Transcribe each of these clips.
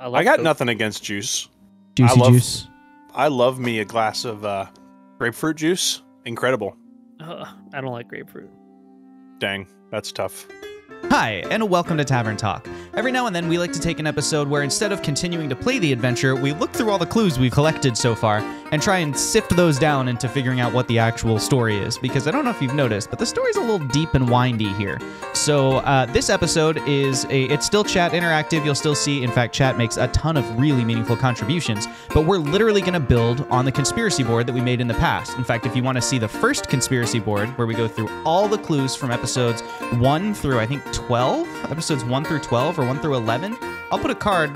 I got nothing against juice. Juice. I love me a glass of grapefruit juice. Incredible. I don't like grapefruit. Dang, that's tough. Hi, and welcome to Tavern Talk. Every now and then we like to take an episode where instead of continuing to play the adventure, we look through all the clues we've collected so far and try and sift those down into figuring out what the actual story is. Because I don't know if you've noticed, but the story's a little deep and windy here. So this episode it's still chat interactive. You'll still see, in fact, chat makes a ton of really meaningful contributions, but we're literally going to build on the conspiracy board that we made in the past. In fact, if you want to see the first conspiracy board, where we go through all the clues from episodes 1 through, I think, 12, episodes 1 through 12 or 1 through 11, I'll put a card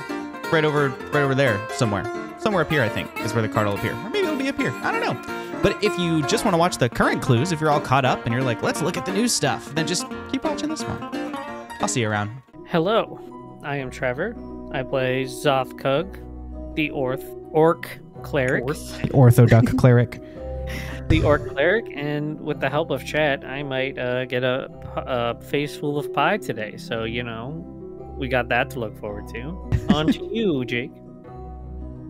right over there somewhere up here, I think, is where the card will appear, or maybe it'll be up here, I don't know. But if you just want to watch the current clues, if you're all caught up and you're like, let's look at the new stuff, then just keep watching this one. I'll see you around. Hello, I am Trevor. I play Zothkug, the orc cleric. The orthodox cleric. The orc cleric, and with the help of chat, I might get a face full of pie today. So, you know, we got that to look forward to. On to you, Jake.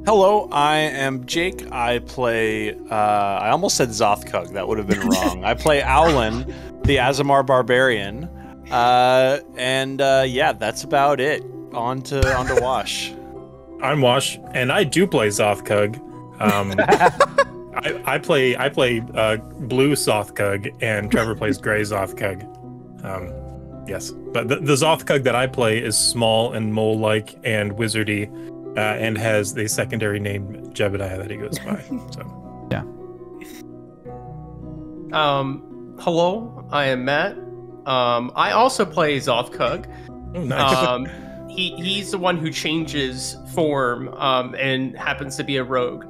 Hello, I am Jake. I play, I almost said Zothkug. That would have been wrong. I play Owlin, the Azamar Barbarian. Yeah, that's about it. On to Wash. I'm Wash, and I do play Zothkug. I play blue Zothkug, and Trevor plays gray Zothkug. Yes, but the Zothkug that I play is small and mole-like and wizardy, and has the secondary name Jebediah that he goes by. So yeah. Hello, I am Matt. I also play Zothkug. Oh, nice. He's the one who changes form and happens to be a rogue.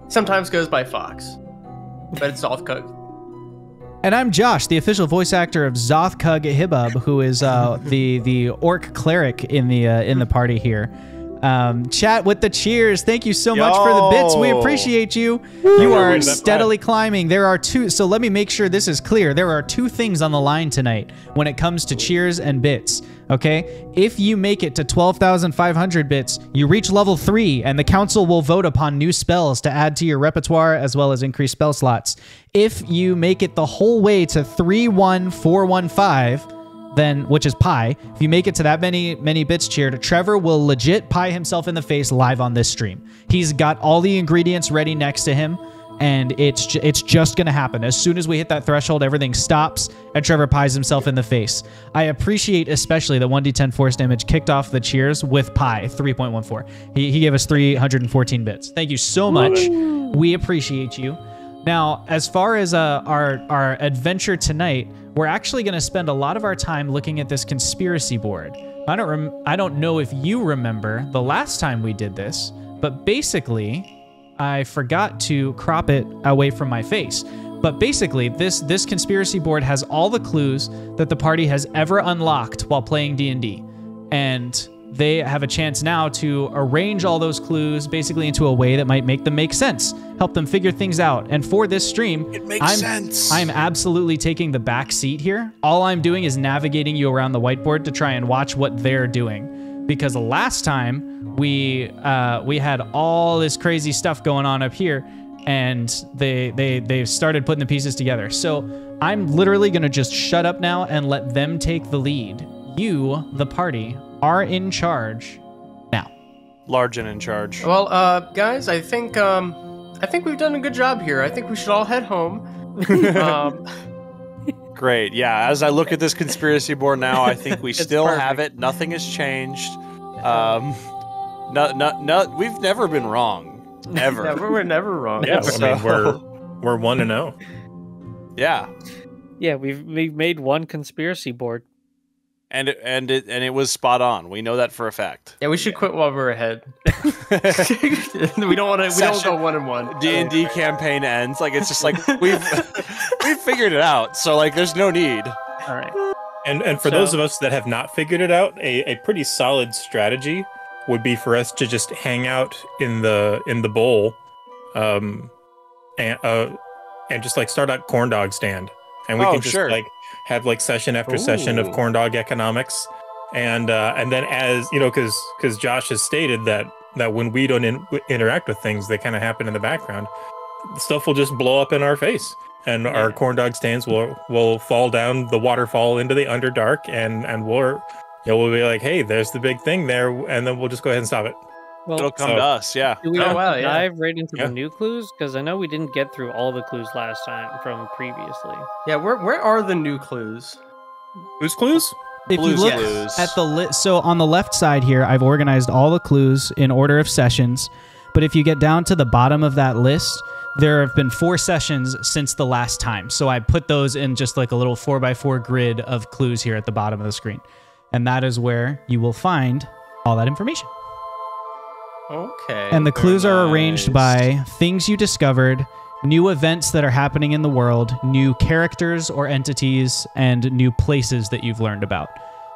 Sometimes goes by Fox, but it's Zothkug. And I'm Josh, the official voice actor of Zothkug Hibub, who is the orc cleric in the party here. Chat with the cheers. Thank you so much for the bits. We appreciate you. You are steadily climbing. There are two. So let me make sure this is clear. There are two things on the line tonight when it comes to cheers and bits. Okay, if you make it to 12,500 bits, you reach level 3, and the council will vote upon new spells to add to your repertoire as well as increase spell slots. If you make it the whole way to 31415, then, which is pi, if you make it to that many bits cheered, Trevor will legit pie himself in the face live on this stream. He's got all the ingredients ready next to him, and it's just gonna happen. As soon as we hit that threshold, everything stops, and Trevor pies himself in the face. I appreciate especially that 1d10 force damage kicked off the cheers with pi 3.14. He gave us 314 bits. Thank you so much. We appreciate you. Now, as far as our adventure tonight, we're actually going to spend a lot of our time looking at this conspiracy board. I don't know if you remember the last time we did this, but basically, I forgot to crop it away from my face. But basically, this conspiracy board has all the clues that the party has ever unlocked while playing D&D. And they have a chance now to arrange all those clues basically into a way that might make them make sense, help them figure things out. And for this stream, it makes sense. I'm absolutely taking the back seat here. All I'm doing is navigating you around the whiteboard to try and watch what they're doing. Because last time we had all this crazy stuff going on up here, and they started putting the pieces together. So I'm literally gonna just shut up now and let them take the lead. You, the party, are in charge now. Large and in charge. Well, guys, I think we've done a good job here. I think we should all head home. Great. Yeah, as I look at this conspiracy board now, I think we still have it. Nothing has changed. We've never been wrong. Ever. We're never wrong. Yeah, I mean, we're 1-0. Yeah. Yeah, we've made one conspiracy board. And it was spot on. We know that for a fact. Yeah, we should quit while we're ahead. we don't go 1-1. D&D campaign ends. Like, it's just like we've figured it out. So like there's no need. All right. And for those of us that have not figured it out, a pretty solid strategy would be for us to just hang out in the bowl, and just like start a corn dog stand, and we can just like have like session after session of corn dog economics, and then as you know, because Josh has stated that when we don't interact with things, they kind of happen in the background. Stuff will just blow up in our face, and our corn dog stands will fall down the waterfall into the Underdark, and we'll be like, hey, there's the big thing there, and then we'll just go ahead and stop it. Well, It'll come to us, yeah. Do we dive right into the new clues? Because I know we didn't get through all the clues last time from previously. Yeah, where are the new clues? Whose clues? If you look at the so on the left side here, I've organized all the clues in order of sessions. But if you get down to the bottom of that list, there have been 4 sessions since the last time. So I put those in just like a little 4x4 grid of clues here at the bottom of the screen. And that is where you will find all that information. Okay. And the clues are arranged by things you discovered, new events that are happening in the world, new characters or entities, and new places that you've learned about.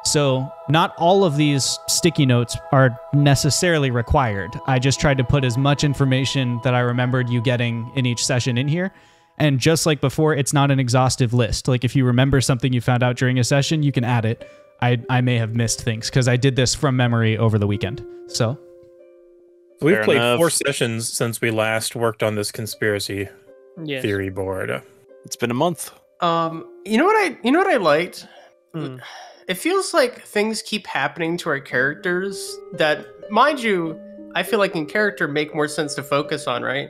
So not all of these sticky notes are necessarily required. I just tried to put as much information that I remembered you getting in each session in here. And just like before, it's not an exhaustive list. Like if you remember something you found out during a session, you can add it. I may have missed things because I did this from memory over the weekend. So we've played 4 sessions since we last worked on this conspiracy theory board. It's been a month. You know what I liked? It feels like things keep happening to our characters that, mind you, I feel like in character make more sense to focus on, right?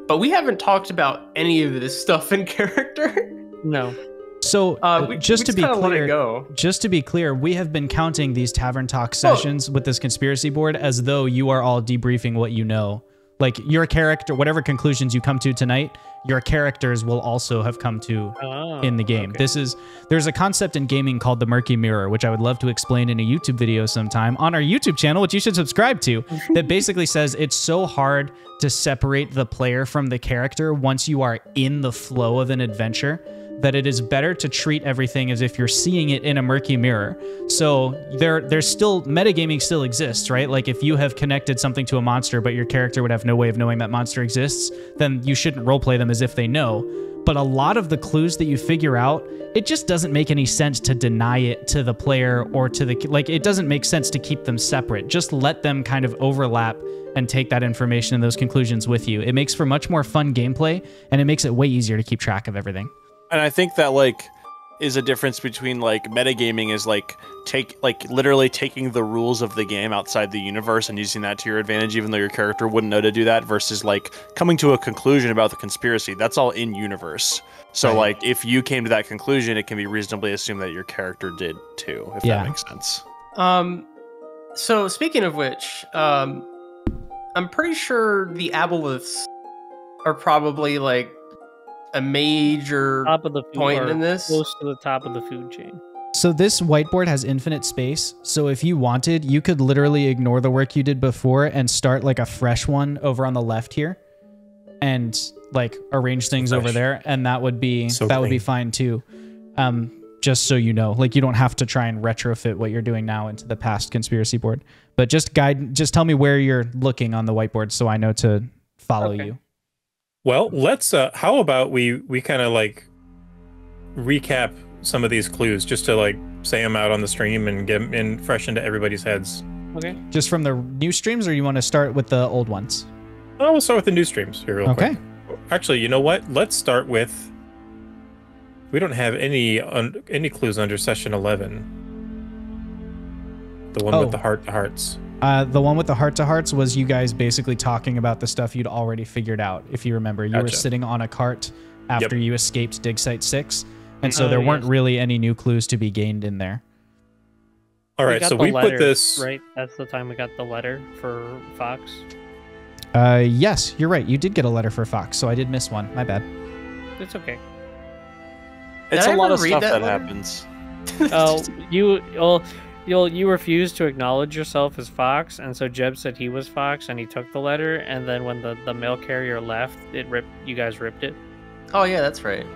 But we haven't talked about any of this stuff in character. No. So just to be clear, we have been counting these Tavern Talk sessions with this conspiracy board as though you are all debriefing what you know. Like your character, whatever conclusions you come to tonight, your characters will also have come to in the game. Okay. There's a concept in gaming called the murky mirror, which I would love to explain in a YouTube video sometime on our YouTube channel, which you should subscribe to, that basically says it's so hard to separate the player from the character once you are in the flow of an adventure, that it is better to treat everything as if you're seeing it in a murky mirror. So there's still, metagaming still exists, right? Like if you have connected something to a monster, but your character would have no way of knowing that monster exists, then you shouldn't roleplay them as if they know. But a lot of the clues that you figure out, it just doesn't make any sense to deny it to the player or to the, like it doesn't make sense to keep them separate. Just let them kind of overlap and take that information and those conclusions with you. It makes for much more fun gameplay, and it makes it way easier to keep track of everything. And I think that like is a difference between like metagaming is like literally taking the rules of the game outside the universe and using that to your advantage, even though your character wouldn't know to do that, versus like coming to a conclusion about the conspiracy. That's all in universe. So like if you came to that conclusion, it can be reasonably assumed that your character did too, if that makes sense. So speaking of which, I'm pretty sure the aboleths are probably like a major top of the point in this, close to the top of the food chain. So this whiteboard has infinite space. So if you wanted, you could literally ignore the work you did before and start like a fresh one over on the left here, and like arrange things over there, and that would be would be fine too. Just so you know, like you don't have to try and retrofit what you're doing now into the past conspiracy board, but just tell me where you're looking on the whiteboard so I know to follow you. Well, let's how about we kind of like recap some of these clues just to like say them out on the stream and get them in fresh into everybody's heads. Okay. Just from the new streams, or you want to start with the old ones? Oh, we'll start with the new streams here real quick. Actually, you know what? Let's start with, we don't have any clues under session 11. The one with the heart-to-hearts. The one with the heart-to-hearts was you guys basically talking about the stuff you'd already figured out. If you remember, you were sitting on a cart after you escaped Dig Site 6, and so there weren't really any new clues to be gained in there. All right, so we put this... Right, that's the time we got the letter for Fox. Yes, you're right. You did get a letter for Fox, so I did miss one. My bad. It's okay. It's a lot of stuff that happens. Oh, you refused to acknowledge yourself as Fox, and so Jeb said he was Fox, and he took the letter, and then when the mail carrier left, you guys ripped it. Oh yeah, that's right.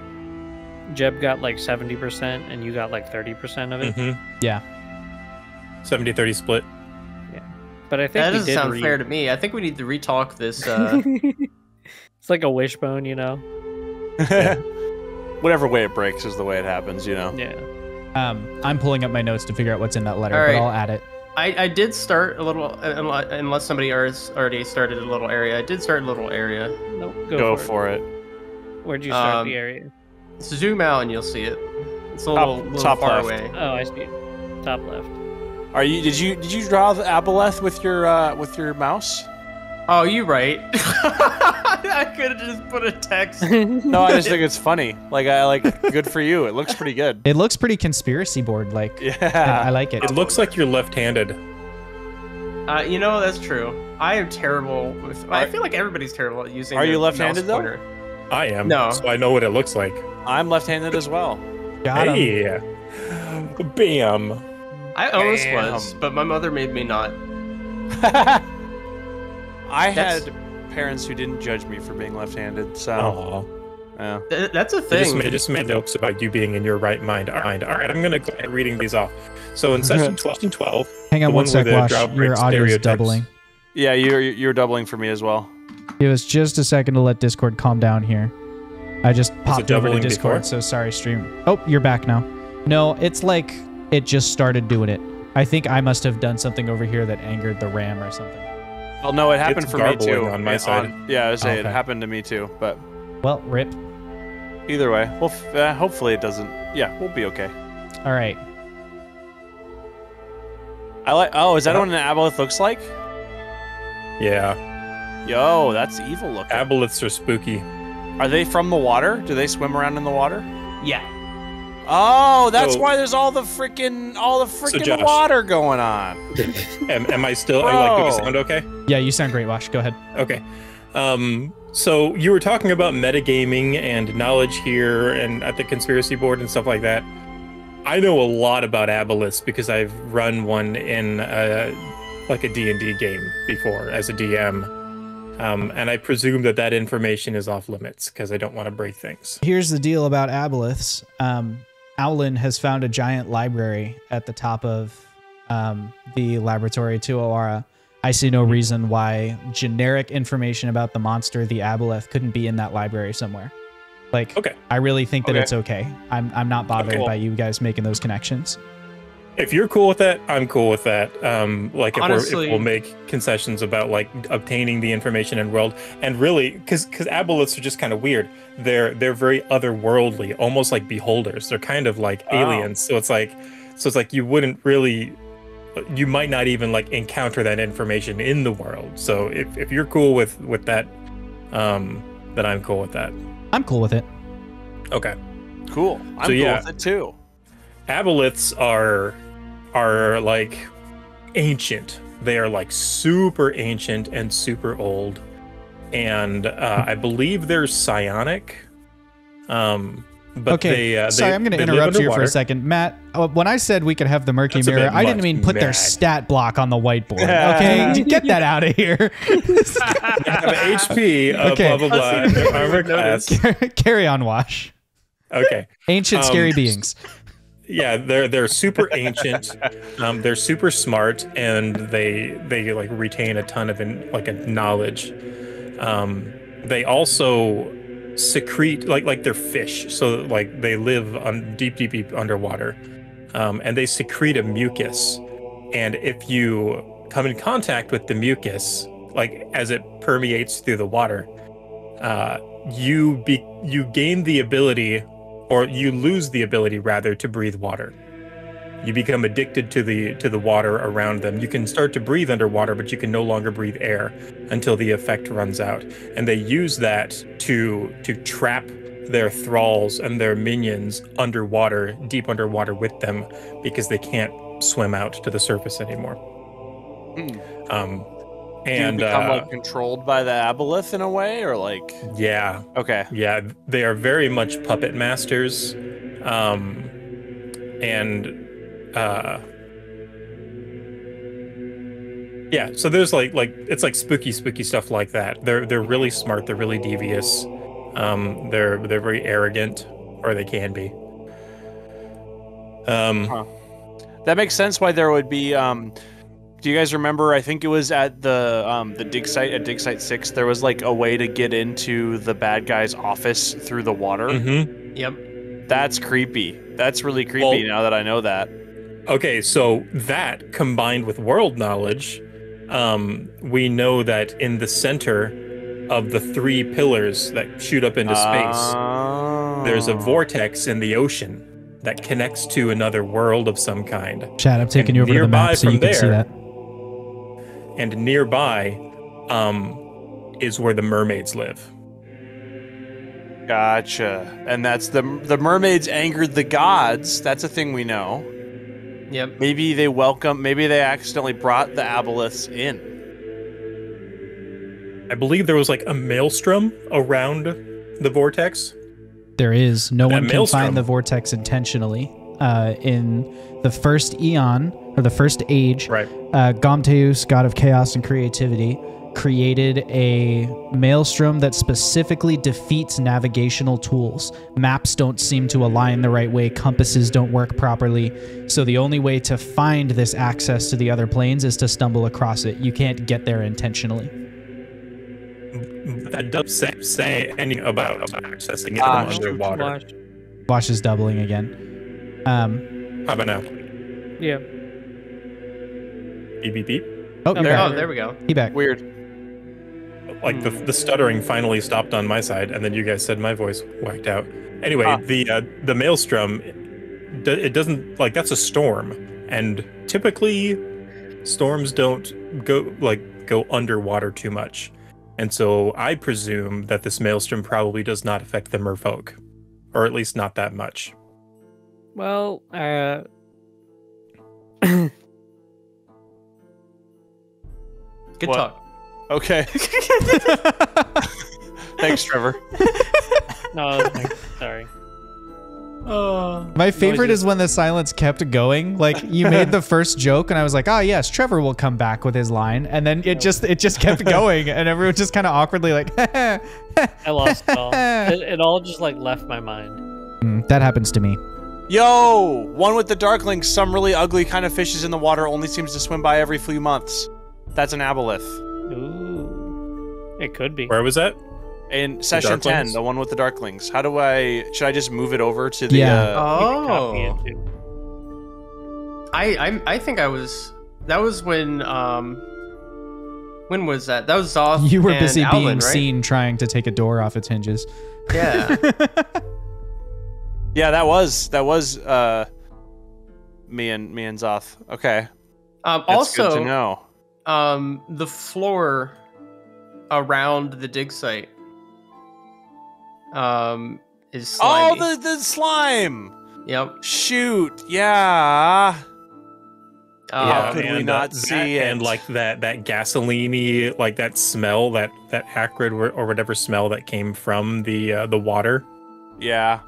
Jeb got like 70%, and you got like 30% of it. Mm-hmm. Yeah. 70-30 split. Yeah. But I think that doesn't sound fair to me. I think we need to retalk this. It's like a wishbone, you know? Whatever way it breaks is the way it happens, you know? Yeah. I'm pulling up my notes to figure out what's in that letter, All but right. I'll add it. I did start a little, unless somebody already started a little area. I did start a little area. Nope, Go for it. Where'd you start the area? Zoom out and you'll see it. It's a little top far left. away. Oh, I see. Top left. Did you draw the aboleth with your mouse? Oh, you right. I could have just put a text. No, I just think it's funny. Good for you. It looks pretty good. It looks pretty conspiracy board like. Yeah. I like it. It looks like you're left-handed. You know, that's true. I am terrible with. I feel like everybody's terrible at using. Are you their left-handed, mouse though? pointer. I am. No. So I know what it looks like. I'm left-handed as well. Got him. Hey. Bam. I almost Damn. was, but my mother made me not. I That's- had parents who didn't judge me for being left-handed, so Aw. yeah. That's a I thing. just made notes about you being in your right mind. All right, I'm going to go ahead reading these off. So in session 12, Hang on the one one sec, where the Wash. drought Your breaks audio is stereotypes. doubling. Yeah, you're doubling for me as well. Give us just a second to let Discord calm down here. I just popped over to doubling Discord, before? so sorry, stream. Oh, you're back now. No, it's like it just started doing it. I think I must have done something over here that angered the RAM or something. Well, no, it happened It's for me garbling too. on my side. Yeah, I was saying it Okay. happened to me too, but Well, rip. either way, well, hopefully it doesn't. Yeah, we'll be okay. All right. Oh, is that what an aboleth looks like? Yeah. Yo, that's evil looking. Aboleths are spooky. Are they from the water? Do they swim around in the water? Yeah. Oh, that's So- why there's all the freaking Josh- water going on. Am I still? Do Bro. I sound okay? Yeah, you sound great, Wash. Go ahead. Okay. So you were talking about metagaming and knowledge here and at the conspiracy board and stuff like that. I know a lot about aboleths because I've run one in like a D&D game before as a DM. And I presume that information is off limits because I don't want to break things. Here's the deal about aboleths. Owlin has found a giant library at the top of the laboratory to Oara. I see no reason why generic information about the monster, the aboleth, couldn't be in that library somewhere. Like, Okay. I really think that Okay. it's okay. I'm not bothered Okay. by you guys making those connections. If you're cool with that, I'm cool with that. Like if Honestly- we'll make concessions about like obtaining the information in world, and really, because aboleths are just kind of weird. They're very otherworldly, almost like beholders. They're kind of like Oh. aliens. So it's like you wouldn't really, you might not even like encounter that information in the world. So if you're cool with that, then I'm cool with that. I'm cool with it. Okay. Cool. I'm So, yeah. cool with it too. Aboleths are like ancient. They are like super ancient and super old, and I believe they're psionic. But Okay, sorry, I'm going to they live interrupt you for underwater. a second. Matt, when I said we could have the murky That's a mirror, bit I didn't much, mean put their Matt. stat block on the whiteboard. Okay, get that out of here. They have an HP of Okay. blah blah blah in their armor class. Carry on, Wash. Okay, Ancient scary beings. yeah, they're super ancient. They're super smart, and they like retain a ton of knowledge. They also secrete like they're fish, so like they live on deep underwater, and they secrete a mucus, and if you come in contact with the mucus, like as it permeates through the water, you gain the ability, or you lose the ability rather, to breathe water. You become addicted to the water around them. You can start to breathe underwater, but you can no longer breathe air until the effect runs out. And they use that to trap their thralls and their minions underwater, deep underwater with them, because they can't swim out to the surface anymore. Do And you become like controlled by the aboleth in a way, or like? yeah, Okay. yeah, they are very much puppet masters, and yeah. So there's like it's like spooky stuff like that. They're really smart. They're really devious. They're very arrogant, or they can be. That makes sense why there would be do you guys remember, I think it was at the dig site at dig site 6, there was like a way to get into the bad guy's office through the water. Mm-hmm. Yep. That's creepy. That's really creepy now that I know that. Okay, so that combined with world knowledge, we know that in the center of the 3 pillars that shoot up into space, there's a vortex in the ocean that connects to another world of some kind. Chad, I'm taking you over to the map so you can see that. And nearby is where the mermaids live. Gotcha. And that's the mermaids angered the gods. That's a thing we know. Yep. Maybe they accidentally brought the aboleths in. I believe there was like a maelstrom around the vortex. There is. No one can maelstrom. find the vortex intentionally. In the first eon, or the first age, Right. Gomteus, god of chaos and creativity, created a maelstrom that specifically defeats navigational tools. Maps don't seem to align the right way. Compasses don't work properly. So the only way to find this access to the other planes is to stumble across it. You can't get there intentionally. That doesn't say anything about accessing it from underwater. Wash is doubling again. How about now? Yeah. Beep, beep, beep. Oh, you're back. Oh, there we go. He back. Weird. Like the stuttering finally stopped on my side, and then you guys said my voice whacked out. Anyway, the maelstrom, it doesn't, like, that's a storm, and typically storms don't go underwater too much, and so I presume that this maelstrom probably does not affect the merfolk, or at least not that much. Well, Good What? talk. Okay. Thanks, Trevor. no, sorry. My favorite is when the silence kept going. Like, you made the first joke, and I was like, "Oh yes, Trevor will come back with his line," and then it just kept going, and everyone just kind of awkwardly like, I lost it all. It all just like left my mind. That happens to me. Yo, one with the Darklings, some really ugly kind of fishes in the water, only seems to swim by every few months. That's an aboleth. Ooh, it could be. Where was that? In session 10, the one with the Darklings. Should I just move it over to the... Yeah. Copy it, Oh. too. I think that was when was that? That was Zoth. You were and busy Alan, being right? seen trying to take a door off its hinges. Yeah. Yeah, that was me and Zoth. Okay. That's Also, good to know. the floor around the dig site is slimy. Oh, the slime! Yep. Shoot, yeah. Yeah, could we and, not that, see it? And like that gasoline-y, like that smell, that acrid or whatever smell that came from the water. Yeah.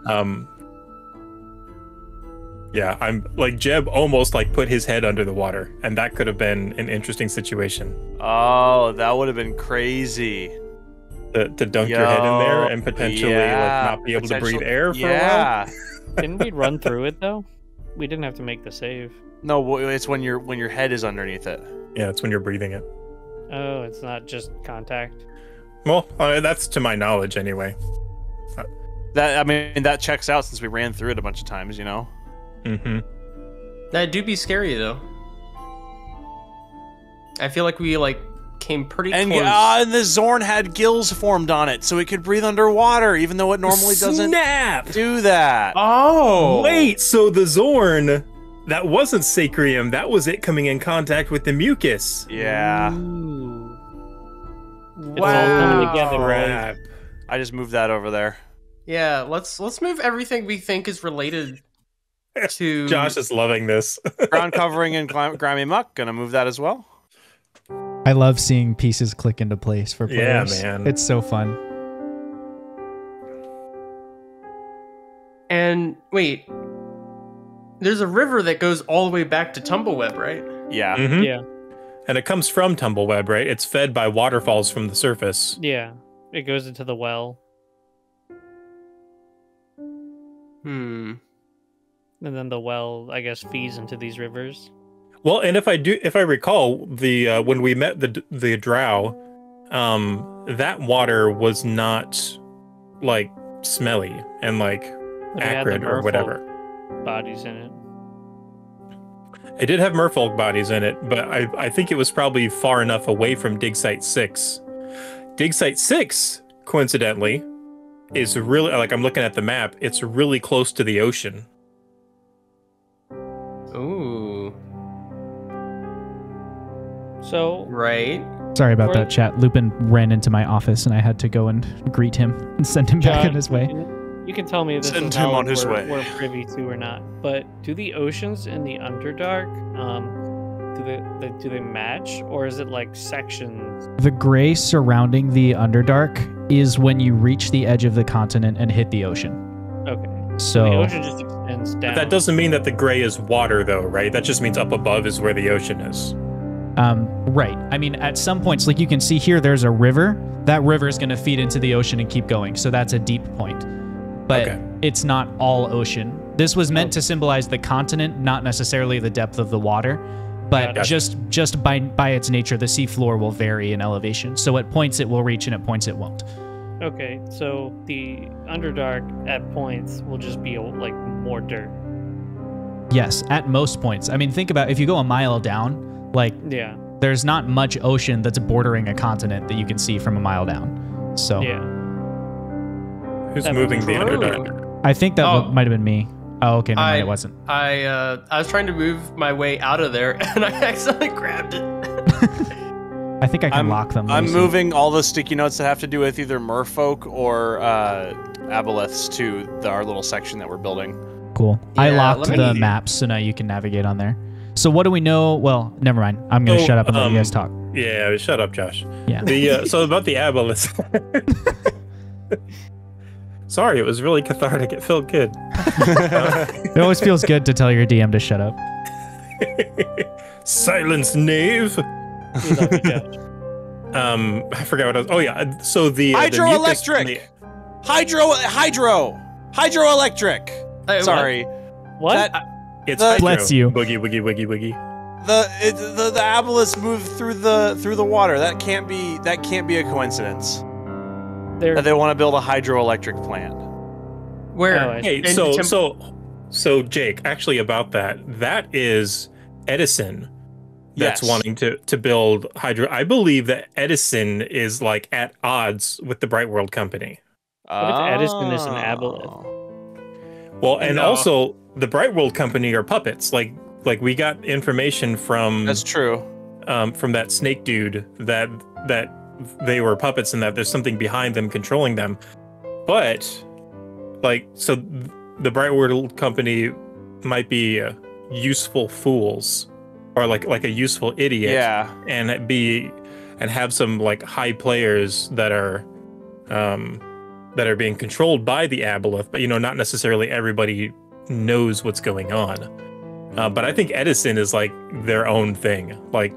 Yeah, I'm like, Jeb almost like put his head under the water, and that could have been an interesting situation. Oh, that would have been crazy. To dunk your head in there and potentially like not be able to breathe air for a while. Didn't we run through it though? We didn't have to make the save. No, it's when your head is underneath it. Yeah, it's when you're breathing it. Oh, it's not just contact. Well, that's to my knowledge anyway. That checks out since we ran through it a bunch of times, you know. Mm-hmm. that do be scary though. I feel like we came pretty And close. and the Zorn had gills formed on it, so it could breathe underwater, even though it normally doesn't do that. Oh, Wait, so the Zorn, that wasn't Sacrium, that was it coming in contact with the mucus. Yeah. Ooh. It's Wow. all coming together, right? Crap. I just moved that over there. Yeah, let's move everything we think is related to Josh is loving this. Ground covering and grimy muck. Gonna move that as well. I love seeing pieces click into place for Yeah, players. man. It's so fun. And wait, there's a river that goes all the way back to Tumbleweb, right? Yeah. Mhm. Yeah, And it comes from Tumbleweb, right? It's fed by waterfalls from the surface. yeah. It goes into the well, Hmm. and then the well, I guess, feeds into these rivers. Well, and if I recall, the when we met the drow, that water was not like smelly and like But it had the acrid or whatever. bodies in it. It did have merfolk bodies in it, but I think it was probably far enough away from Dig Site 6. Dig Site 6, coincidentally, is really, like, I'm looking at the map, it's really close to the ocean. Ooh. So Right. Sorry about that, chat. Lupin ran into my office and I had to go and greet him and send him back on his way. You can tell me this Send is him how on his we're, way. we're privy to or not. But do the oceans in the Underdark, do they match, or is it like sections? The gray surrounding the Underdark is when you reach the edge of the continent and hit the ocean. Okay. So The ocean just extends down. But that doesn't mean that the gray is water, though, right? That just means up above is where the ocean is. right. I mean, at some points, like you can see here, there's a river. That river is going to feed into the ocean and keep going. So that's a deep point. But Okay. it's not all ocean. This was meant to symbolize the continent, not necessarily the depth of the water. But Gotcha. just by its nature, the seafloor will vary in elevation. So at points it will reach and at points it won't. Okay, so the Underdark at points will just be like more dirt. Yes, at most points. I mean, think about if you go a mile down, like Yeah. there's not much ocean that's bordering a continent that you can see from a mile down. So Yeah. Who's That moving makes the sense. Underdark? I think that Oh. might have been me. Oh, okay, no, it wasn't. I was trying to move my way out of there, and I accidentally grabbed it. I think I can lock them. I'm Lucy. moving all the sticky notes that have to do with either merfolk or aboleths to our little section that we're building. Cool. I Yeah, locked let the me- maps, so now you can navigate on there. So what do we know? Well, never mind. I'm going to shut up and let you guys talk. Yeah, shut up, Josh. Yeah. The so about the aboleths. Sorry, it was really cathartic. It felt good. It always feels good to tell your DM to shut up. Silence, knave. We love you, Josh. I forgot what I was. Oh yeah, so the mucus Hydroelectric! from Hydroelectric! Hey, Sorry. What? it's The- hydro. Bless you. Boogie, woogie, woogie, woogie. The aboleths move through the water. That can't be a coincidence. They're That they want to build a hydroelectric plant. Where? Oh, I see. Hey, In so Jake, actually about that is Edison that's Yes. wanting to build hydro. I believe that Edison is like at odds with the Bright World Company. What if Edison is an aboleth? Well, and No. also the Bright World Company are puppets. Like we got information from That's true. from that snake dude that they were puppets and that there's something behind them controlling them. But like, so the Bright World Company might be useful fools or like a useful idiot. Yeah. And have some like high players that are being controlled by the aboleth, but not necessarily everybody knows what's going on. But I think Edison is like their own thing. Like,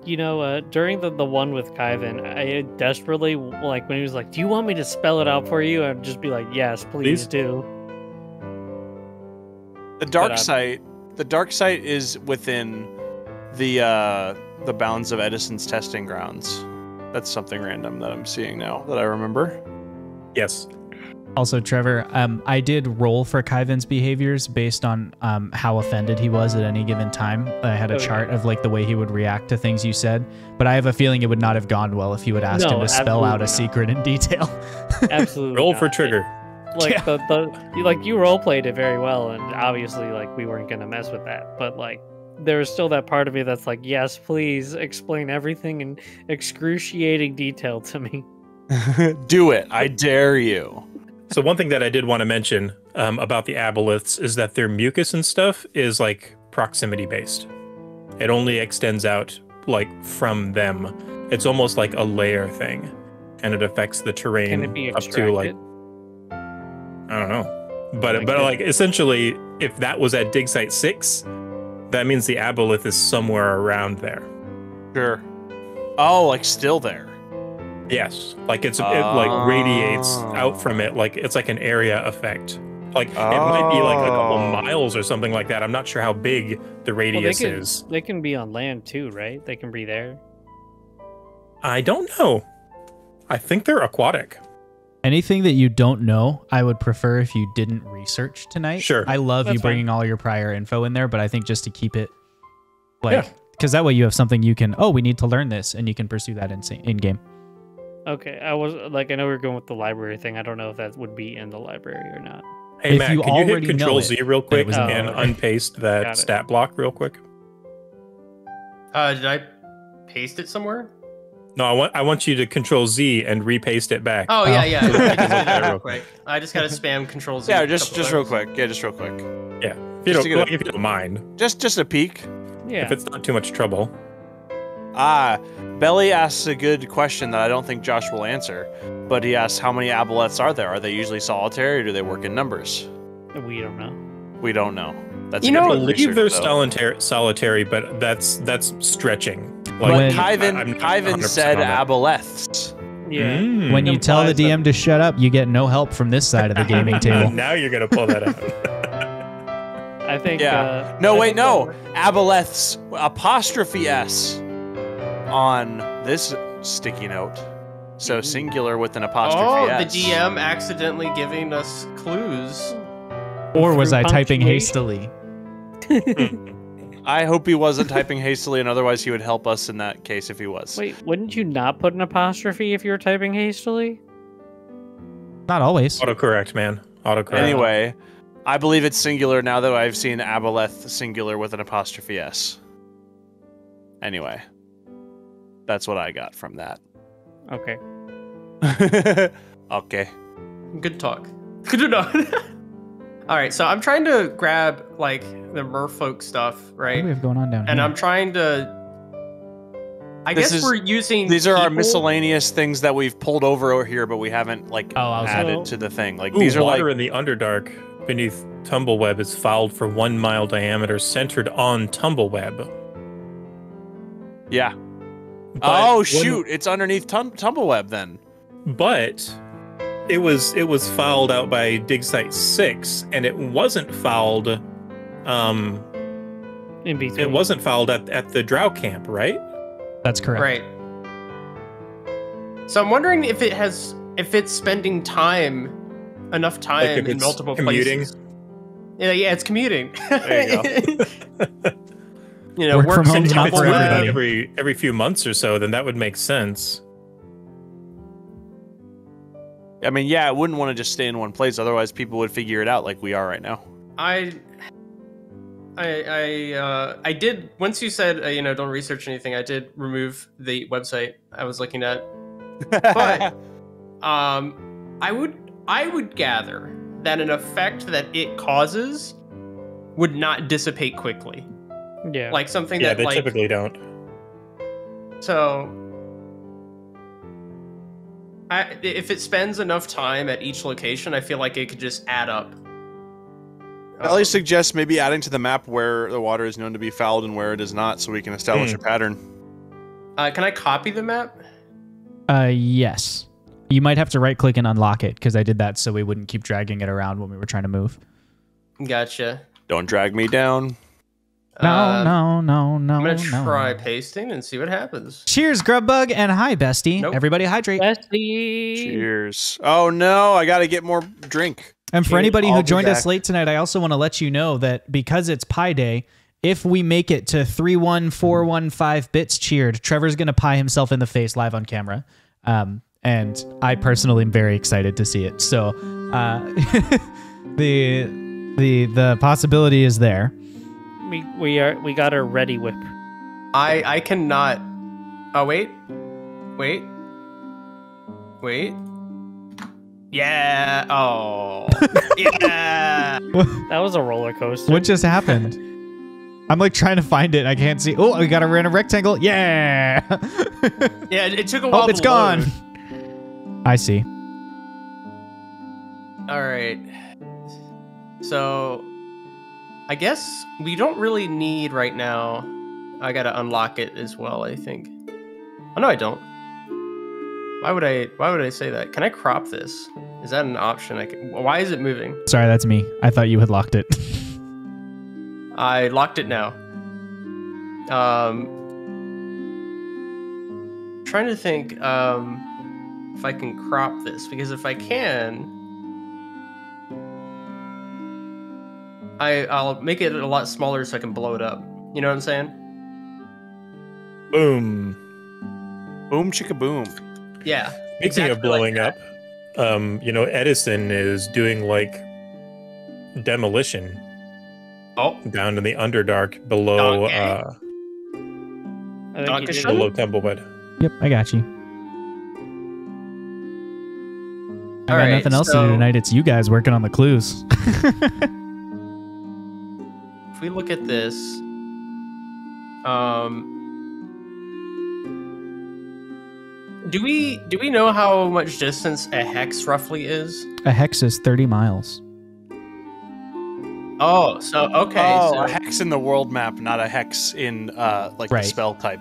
During the one with Kyvan, I desperately, like, when he was like, do you want me to spell it out for you? I'd just be like, yes, please do. The dark But, site is within the bounds of Edison's testing grounds. That's something random that I'm seeing now that I remember. yes. Also, Trevor, I did roll for Kyvan's behaviors based on how offended he was at any given time. I had a Okay. chart of like the way he would react to things you said, but I have a feeling it would not have gone well if you had asked No, him to spell out absolutely a not. secret in detail. Absolutely. Roll not. for trigger. Like, Yeah. you role played it very well, and obviously, like, we weren't gonna mess with that. But like, there's still that part of me that's like, yes, please explain everything in excruciating detail to me. Do it. I dare you. So one thing that I did want to mention about the aboleths is that their mucus and stuff is like proximity based. It only extends out like from them. It's almost like a layer thing, and it affects the terrain Can it be up extracted? to like I don't know, but Like but it- like essentially, if that was at Dig Site 6, that means the aboleth is somewhere around there. Sure. Oh, like still there. Yes, like it like radiates Oh. out from it, like it's like an area effect. Like it might be like a couple Oh. miles or something like that. I'm not sure how big the Well, radius is. they can be on land too, right? They can breathe air. I don't know. I think they're aquatic. Anything that you don't know, I would prefer if you didn't research tonight. Sure. I love you That's bringing all your prior info in there, but I think just to keep it because that way you have something you can, we need to learn this, and you can pursue that in game. Okay, I was like, I know we are going with the library thing. I don't know if that would be in the library or not. Hey, If Matt, you can you hit already know Control it, Z real then it quick was in and there. unpaste Got that it. stat block real quick? Did I paste it somewhere? No, I want you to Control Z and repaste it back. Oh, yeah. I So just that did can that look real quick. I just gotta spam Control Z. Yeah, a just couple real times. quick. Yeah, just real quick. Yeah, if Just to you get don't mind, Just a peek. Yeah. if it's not too much trouble. Belly asks a good question that I don't think Josh will answer, but he asks how many aboleths are there? Are they usually solitary or do they work in numbers? We don't know. We don't know. That's You a good know, bit of believe they're research, though. solitary, but that's stretching. When- But I'm Kyvan not 100% said on that. aboleths. Yeah. Mm. When you tell the Implies that- DM to shut up, you get no help from this side of the gaming table. Now you're gonna pull that out. I think. Yeah. I No, wait, think no. Aboleths, apostrophe S on this sticky note. So singular with an apostrophe Oh, the S. DM accidentally giving us clues. Or was Through I typing punctuation? hastily? I hope he wasn't typing hastily, and otherwise he would help us in that case if he was. Wait, wouldn't you not put an apostrophe if you were typing hastily? Not always. Autocorrect, man. Autocorrect. Anyway, I believe it's singular now that I've seen aboleth singular with an apostrophe S. Anyway, that's what I got from that. Okay. Okay. Good talk. Good to know. All right, so I'm trying to grab like the merfolk stuff, What do right? we have going on down And here? I'm trying to. I This guess is- we're using. These are our people- miscellaneous things that we've pulled over here, but we haven't like I was added to the thing. Like Ooh, these are water like in the Underdark beneath Tumbleweb is fouled for 1 mile diameter, centered on Tumbleweb. yeah. But Oh when- shoot! It's underneath Tumbleweb then. But it was fouled out by Dig Site 6, and it wasn't fouled. In between. It wasn't fouled at the Drow camp, right? That's correct. Right. So I'm wondering if it's spending enough time Like if in it's multiple commuting? places. Yeah, it's commuting. There you You know, Work from works in home's not If it's for Tumbleweb. everybody. every few months or so, then that would make sense. I mean, yeah, I wouldn't want to just stay in one place. Otherwise, people would figure it out like we are right now. I did once you said don't research anything. I did remove the website I was looking at, but I would gather that an effect that it causes would not dissipate quickly, Yeah. like something Yeah, that they like typically don't. so. If it spends enough time at each location, I feel like it could just add up. Ellie suggests maybe adding to the map where the water is known to be fouled and where it is not, so we can establish a pattern. Can I copy the map? Yes. You might have to right click and unlock it because I did that so we wouldn't keep dragging it around when we were trying to move. Gotcha. Don't drag me down. No. I'm gonna try pasting and see what happens. Cheers, Grubbug, and hi, bestie. Nope. Everybody hydrate. Bestie. Cheers. Oh no, I gotta get more drink. And for Cheers. anybody who I'll be joined us back. late tonight, I also want to let you know that because it's Pi Day, if we make it to 31415 bits cheered, Trevor's going to pie himself in the face live on camera. And I personally am very excited to see it. So the possibility is there. We got our ready whip. I cannot. Oh wait. Yeah. Oh. Yeah. That was a roller coaster. What just happened? I'm like trying to find it. I can't see. Oh, we got to run a rectangle. Yeah. Yeah. It took a while. Oh, it's to gone. load. I see. All right. So, I guess we don't really need right now. I gotta unlock it as well, I think. Oh no, I don't. Why would I say that? Can I crop this? Is that an option? Why is it moving? Sorry, that's me. I thought you had locked it. I locked it now. Trying to think. if I can crop this, because if I can, I'll make it a lot smaller so I can blow it up. You know what I'm saying? Boom. Boom chicka boom. Yeah. Speaking exactly of blowing like up, you know, Edison is doing like demolition down in the Underdark below I think he did below it. Tumbleweed. Yep, I got you. I got Alright, nothing else to do tonight. It's you guys working on the clues. If we look at this, do we know how much distance a hex roughly is? A hex is 30 miles. Oh, so okay. Oh, So, a hex in the world map, not a hex in like the spell type.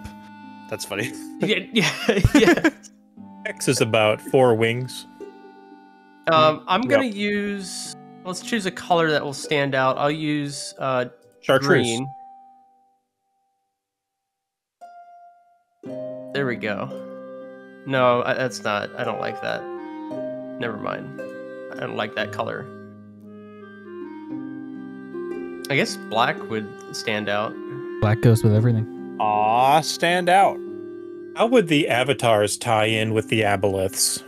That's funny. yeah. X is about 4 wings. I'm gonna use. Let's choose a color that will stand out. I'll use Chartreuse. green. There we go. No, that's not. I don't like that. Never mind. I don't like that color. I guess black would stand out. Black goes with everything. Aw, stand out. How would the avatars tie in with the aboleths?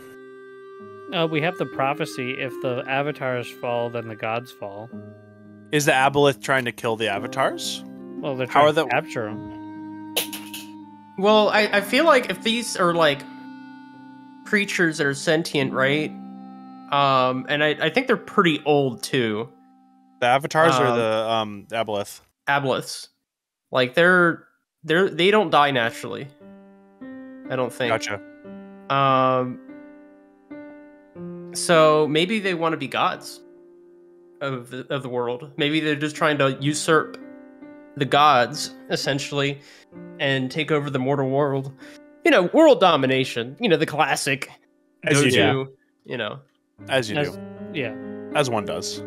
We have the prophecy. If the avatars fall, then the gods fall. Is the aboleth trying to kill the avatars? Well, they're How trying are to the- capture them. Well, I feel like if these are like creatures that are sentient, right? And I think they're pretty old too. The avatars or the aboleth? Aboleths, like they don't die naturally. I don't think. Gotcha. So maybe they want to be gods of the world. Maybe they're just trying to usurp the gods essentially and take over the mortal world. You know, world domination. You know, the classic. As you go-to, do. You know. As you As- do. Yeah. As one does.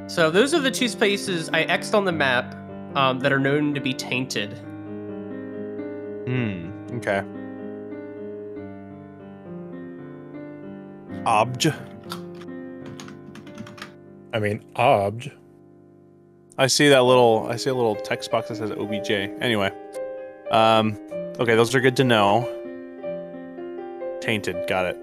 So those are the two spaces I X'd on the map that are known to be tainted. Okay. Obj. I mean, obj. I see a little text box that says OBJ. Anyway. Okay, those are good to know. Tainted, got it.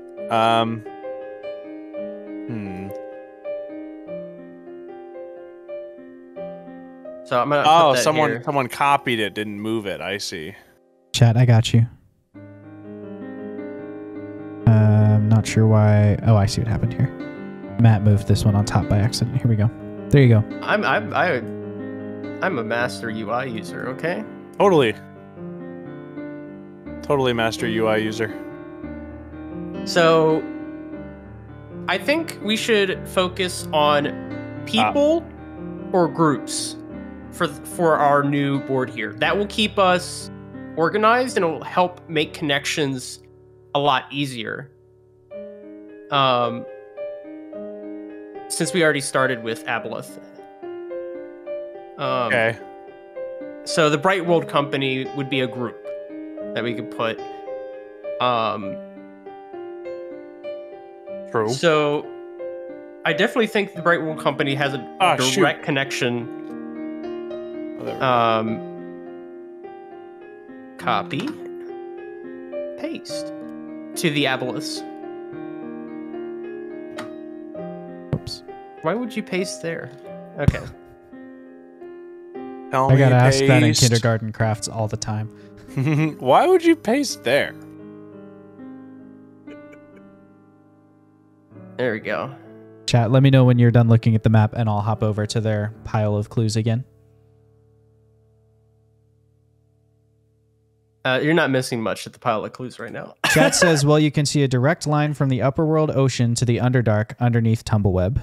So I'm gonna. Oh, put that here. someone copied it, didn't move it. I see. Chat, I got you. I'm not sure why. Oh, I see what happened here. Matt moved this one on top by accident. Here we go. There you go. I'm a master UI user. Okay. Totally master UI user. So I think we should focus on people or groups for our new board here. That will keep us organized and it will help make connections a lot easier. Since we already started with Aboleth. Okay. So the Bright World Company would be a group that we could put. True. So I definitely think the Bright World Company has a direct connection. Oh, there we go. Copy. Paste. To the Aboleths. Oops. Why would you paste there? Okay. Tell I got me asked that in paste. kindergarten crafts all the time. Why would you paste there? There we go. Chat, let me know when you're done looking at the map and I'll hop over to their pile of clues again. You're not missing much at the pile of clues right now. Chat says, well, you can see a direct line from the upper world ocean to the Underdark underneath Tumbleweb.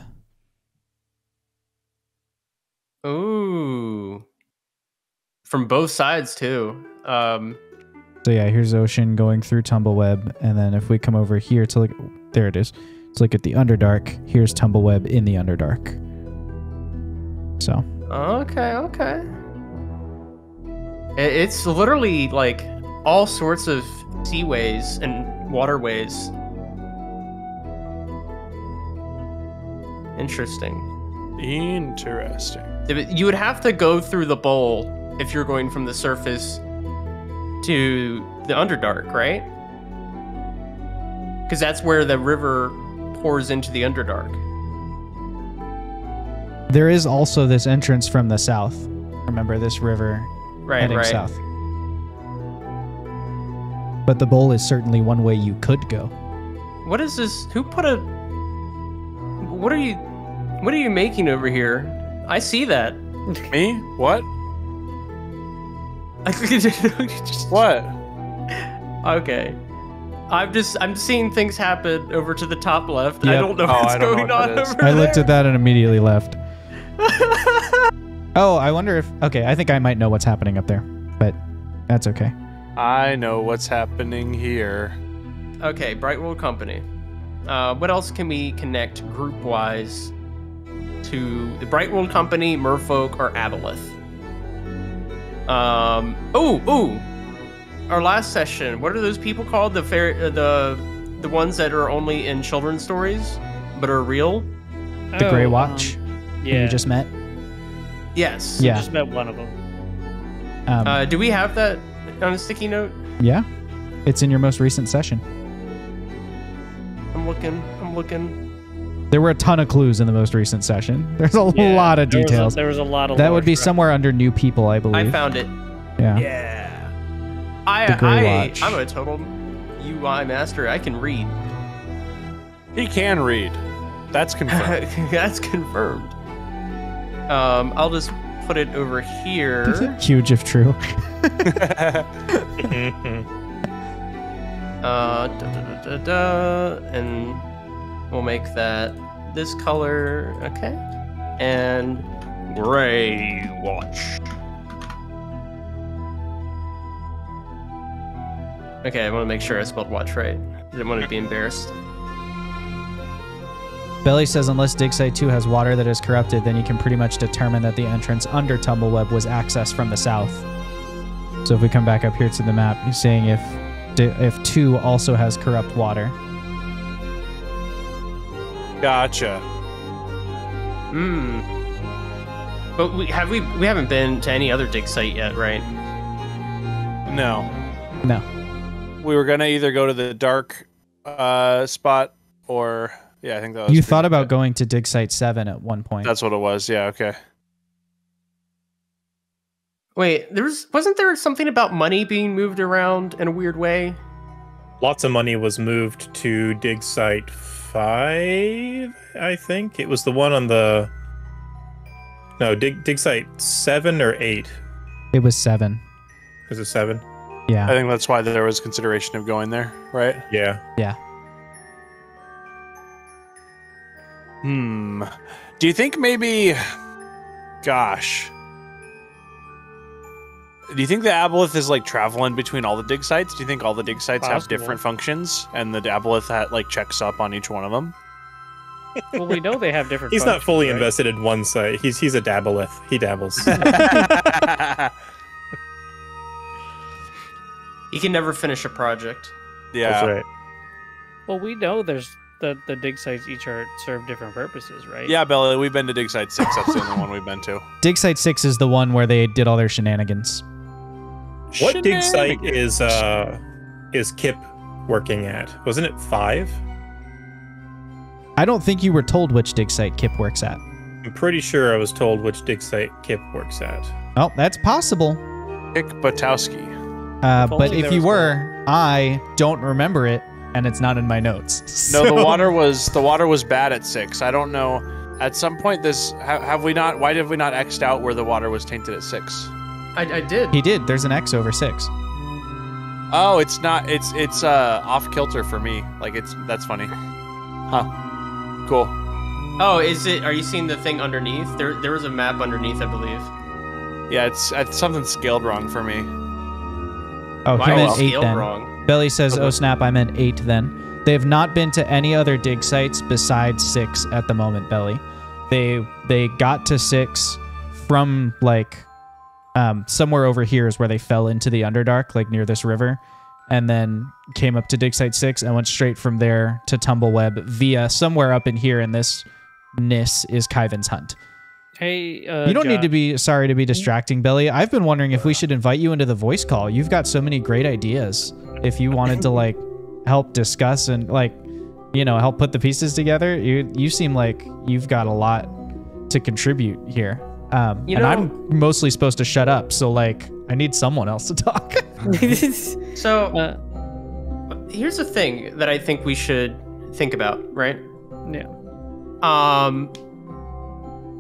Ooh. From both sides, too. So yeah, here's ocean going through Tumbleweb. And then if we come over here to look, there it is. Let's look at the Underdark. Here's Tumbleweb in the Underdark. So. Okay. It's literally like all sorts of seaways and waterways. Interesting. You would have to go through the bowl if you're going from the surface to the Underdark, right? Because that's where the river pours into the Underdark. There is also this entrance from the south. Remember this river heading south. But the bowl is certainly one way you could go. What is this? Who put a... What are you making over here? I see that. Me? What? What? Okay. I'm seeing things happen over to the top left. Yep. I don't know what's going on over there. I looked at that and immediately left. Oh, I wonder if... Okay, I think I might know what's happening up there, but that's okay. I know what's happening here. Okay, Brightworld Company. What else can we connect group-wise to the Brightworld Company, Merfolk, or Aboleth? Our last session. What are those people called? The ones that are only in children's stories, but are real? The Grey Watch? Yeah. Who you just met? Yes. Yeah. Just met one of them. Do we have that on a sticky note? Yeah. It's in your most recent session. I'm looking. There were a ton of clues in the most recent session. There's a lot of details. There was a lot of that would be somewhere under new people, I believe. I found it. Yeah. Yeah. I'm a total UI master. I can read. He can read. That's confirmed. That's confirmed. I'll just put it over here. Huge if true. And we'll make that this color, okay? And Grey Watch. Okay, I want to make sure I spelled watch right. Didn't want to be embarrassed. Belly says unless Dig Site 2 has water that is corrupted, then you can pretty much determine that the entrance under Tumbleweb was accessed from the south. So if we come back up here to the map, he's saying if 2 also has corrupt water. Gotcha. But we haven't been to any other dig site yet, right? No. We were gonna either go to the dark spot or I think that was... You thought about going to Dig Site 7 at one point. That's what it was. Yeah. Okay. Wait, wasn't there something about money being moved around in a weird way? Lots of money was moved to Dig Site 5, I think. It was the one on the... No, Dig Site 7 or 8? It was 7. Was it 7? Yeah. I think that's why there was consideration of going there, right? Yeah. Yeah. Do you think maybe... Gosh... Do you think the Aboleth is like traveling between all the dig sites? Do you think all the dig sites have different functions, and the Aboleth checks up on each one of them? Well, we know they have different. He's not fully invested in one site. He's a Daboleth. He dabbles. He can never finish a project. Yeah, that's right. Well, we know there's the dig sites each serve different purposes, right? Yeah, Belly, we've been to dig site 6. That's the only one we've been to. Dig Site 6 is the one where they did all their shenanigans. What dig site is Kip working at? Wasn't it 5? I don't think you were told which dig site Kip works at. I'm pretty sure I was told which dig site Kip works at. Oh, that's possible. Kick Batowski. But if you were, I don't remember it, and it's not in my notes. So. No, the water was bad at 6. I don't know. At some point, have we not? Why did we not X'd out where the water was tainted at 6? I did. He did. There's an X over 6. Oh, it's not. It's off kilter for me. That's funny. Huh. Cool. Oh, is it? Are you seeing the thing underneath? There was a map underneath, I believe. Yeah, it's something scaled wrong for me. Oh, he meant 8 then. Wrong. Belly says, "Oh snap! I meant 8 then." They have not been to any other dig sites besides 6 at the moment. Belly, they got to 6 from somewhere over here is where they fell into the Underdark, like near this river, and then came up to Dig Site 6 and went straight from there to Tumbleweb via somewhere up in here, and this Nis is Kyvan's hunt. Hey, you don't need Josh. to be sorry to be distracting, Billy. I've been wondering if we should invite you into the voice call. You've got so many great ideas. If you wanted to like help discuss and like, you know, help put the pieces together, you seem like you've got a lot to contribute here. And I'm mostly supposed to shut up, so like I need someone else to talk. So here's the thing that I think we should think about, right? Yeah.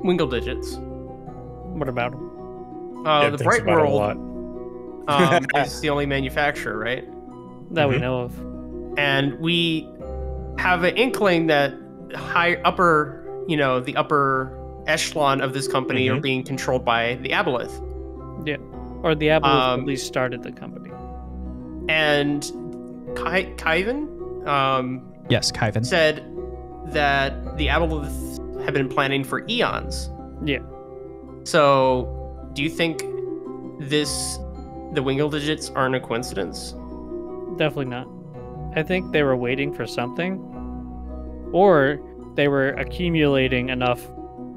Wingle digits. What about him? The Bright World is the only manufacturer, right? That we know of. And we have an inkling that the upper echelon of this company are being controlled by the Aboleth. Yeah. Or the Aboleth at least started the company. And Kyvan Yes, Kyvan said that the Aboleth have been planning for eons. Yeah. So, do you think the Wingle digits aren't a coincidence? Definitely not. I think they were waiting for something, or they were accumulating enough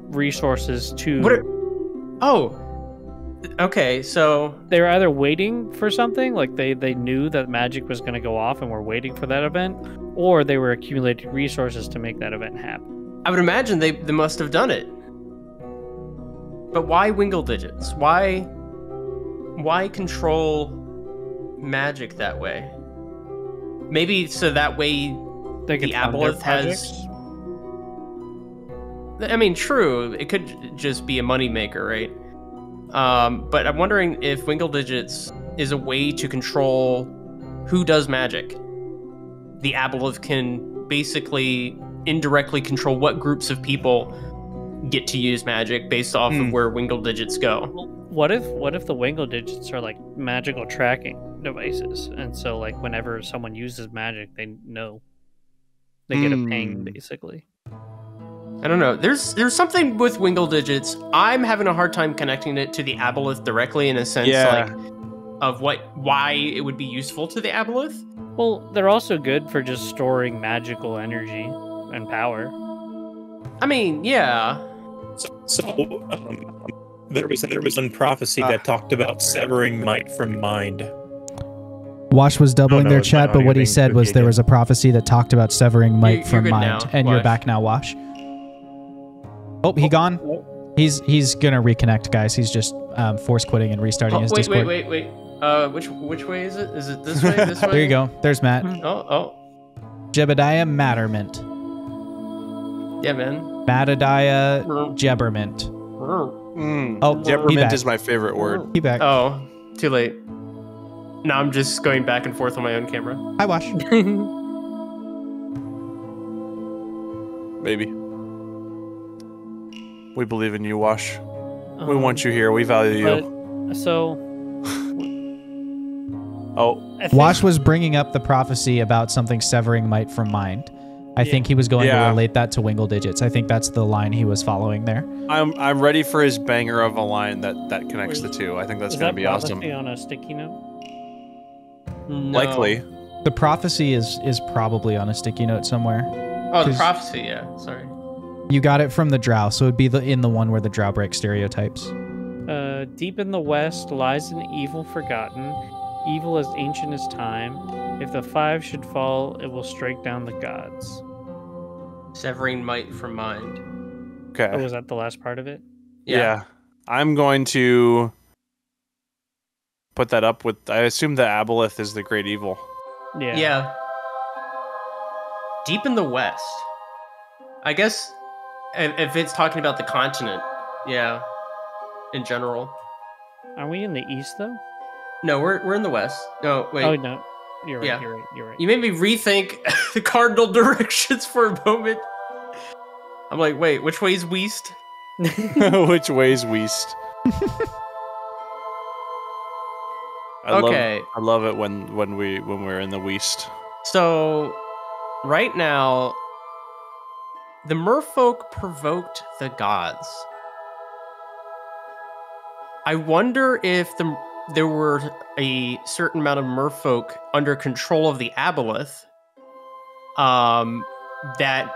resources to... Okay, so... They were either waiting for something, like they knew that magic was going to go off and were waiting for that event, or they were accumulating resources to make that event happen. I would imagine they must have done it. But why Wingle digits? Why control magic that way? Maybe so that way They the could fund their Aboleth has... projects. I mean, true, it could just be a moneymaker, right? But I'm wondering if Wingle digits is a way to control who does magic. The Aboleth can basically indirectly control what groups of people get to use magic based off of where Wingle digits go. What if the Wingle digits are like magical tracking devices, and so like whenever someone uses magic, they know they get a ping basically. I don't know. There's something with Wingle digits. I'm having a hard time connecting it to the Aboleth directly in a sense like of why it would be useful to the Aboleth. Well, they're also good for just storing magical energy and power. I mean, yeah. There was one prophecy that talked about severing might from mind. Wash was doubling their it's my chat, but audio what he being said was spooky there again. was a prophecy that talked about severing might You're from good mind. now, And you're Wash. back now, Wash. Oh, he gone? He's gonna reconnect, guys. He's just force quitting and restarting his Discord. Wait. Which way is it? Is it this way? This way? There you go. There's Matt. Oh. Jebediah Mattermint. Yeah, man. Matadiah Jebbermint. Oh, he Jebbermint back. is my favorite word. He back. Oh, too late. Now I'm just going back and forth on my own camera. Hi, Wash. Baby. We believe in you, Wash. We want you here. We value you. So Oh, I think, Wash was bringing up the prophecy about something severing might from mind. I think he was going to Yeah. relate that to Wingle digits. I think that's the line he was following there. I'm ready for his banger of a line that connects the two. I think that's is gonna that be awesome. prophecy on a sticky note? No. Likely. The prophecy is probably on a sticky note somewhere. Oh, the 'Cause- prophecy. Yeah. Sorry. You got it from the Drow, so it'd be in the one where the Drow break stereotypes. Deep in the west lies an evil forgotten, evil as ancient as time. If the five should fall, it will strike down the gods. Severing might from mind. Okay. Oh, was that the last part of it? Yeah. I'm going to put that up with. I assume the Aboleth is the great evil. Yeah. Yeah. Deep in the west. I guess if it's talking about the continent, yeah. In general. Are we in the east though? No, we're in the west. No, wait. Oh no, you're right. Yeah. You're right. You're right. You made me rethink the cardinal directions for a moment. I'm like, wait, which way is west? Which way's west? Okay. I love it when we're in the west. So, right now, the merfolk provoked the gods. I wonder if there were a certain amount of merfolk under control of the aboleth that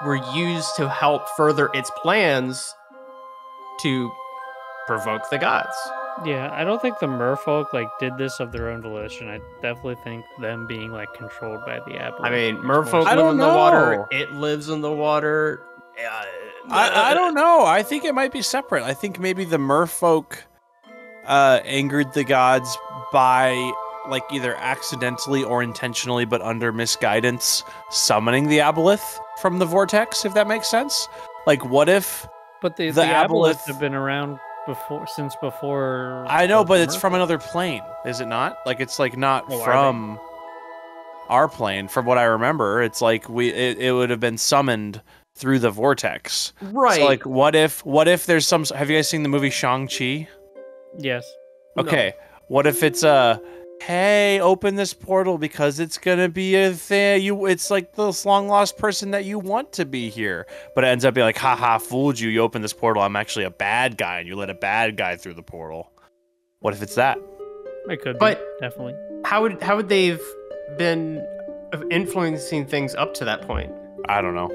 were used to help further its plans to provoke the gods. Yeah, I don't think the merfolk like did this of their own volition. I definitely think them being like controlled by the aboleth. I mean, is more merfolk I live don't in the water. know. It lives in the water. I don't know. I think it might be separate. I think maybe the merfolk angered the gods by like either accidentally or intentionally, but under misguidance, summoning the aboleth from the vortex. If that makes sense. Like, what if? But the aboleth aboleths have been around since before. I know, but it's merfolk. from another plane, is it not? Like, it's like not Well, are from our plane. From what I remember, it's like it would have been summoned through the vortex. Right. So, like, what if there's some? Have you guys seen the movie Shang-Chi? Yes. Okay. What if it's hey, open this portal because it's gonna be a thing. It's like this long lost person that you want to be here, but it ends up being like, haha, fooled you. You open this portal. I'm actually a bad guy, and you let a bad guy through the portal. What if it's that? It could But- be, definitely. How would they've been influencing things up to that point? I don't know.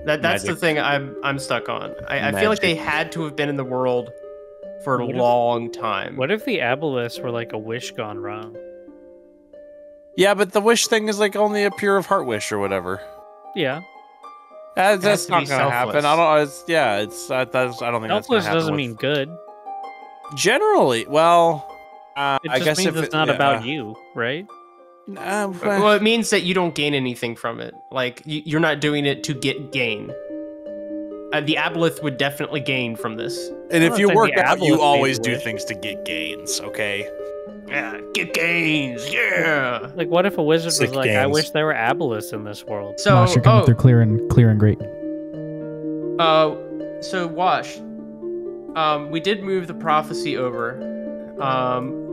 That's the Magic. thing I'm stuck on. I feel like they had to have been in the world for a What if- long time. What if the aboleths were like a wish gone wrong? Yeah, but the wish thing is like only a pure of heart wish or whatever. Yeah. That's to not be gonna happen. selfless. I don't. It's yeah. It's I don't think that's gonna Selfless happen. doesn't with- mean good. generally. Well, It I just guess means if it's not about you, right? Well, it means that you don't gain anything from it. Like you're not doing it to get gain. The aboleth would definitely gain from this. and if I you think work the out, you aboleth always made the do wish. things to get gains. Okay. Yeah, get gains. Yeah. Like, what if a wizard Sick was like, "I gains. wish there were aboleths in this world"? So, Wash, you're coming through clear and great. So Wash, we did move the prophecy over.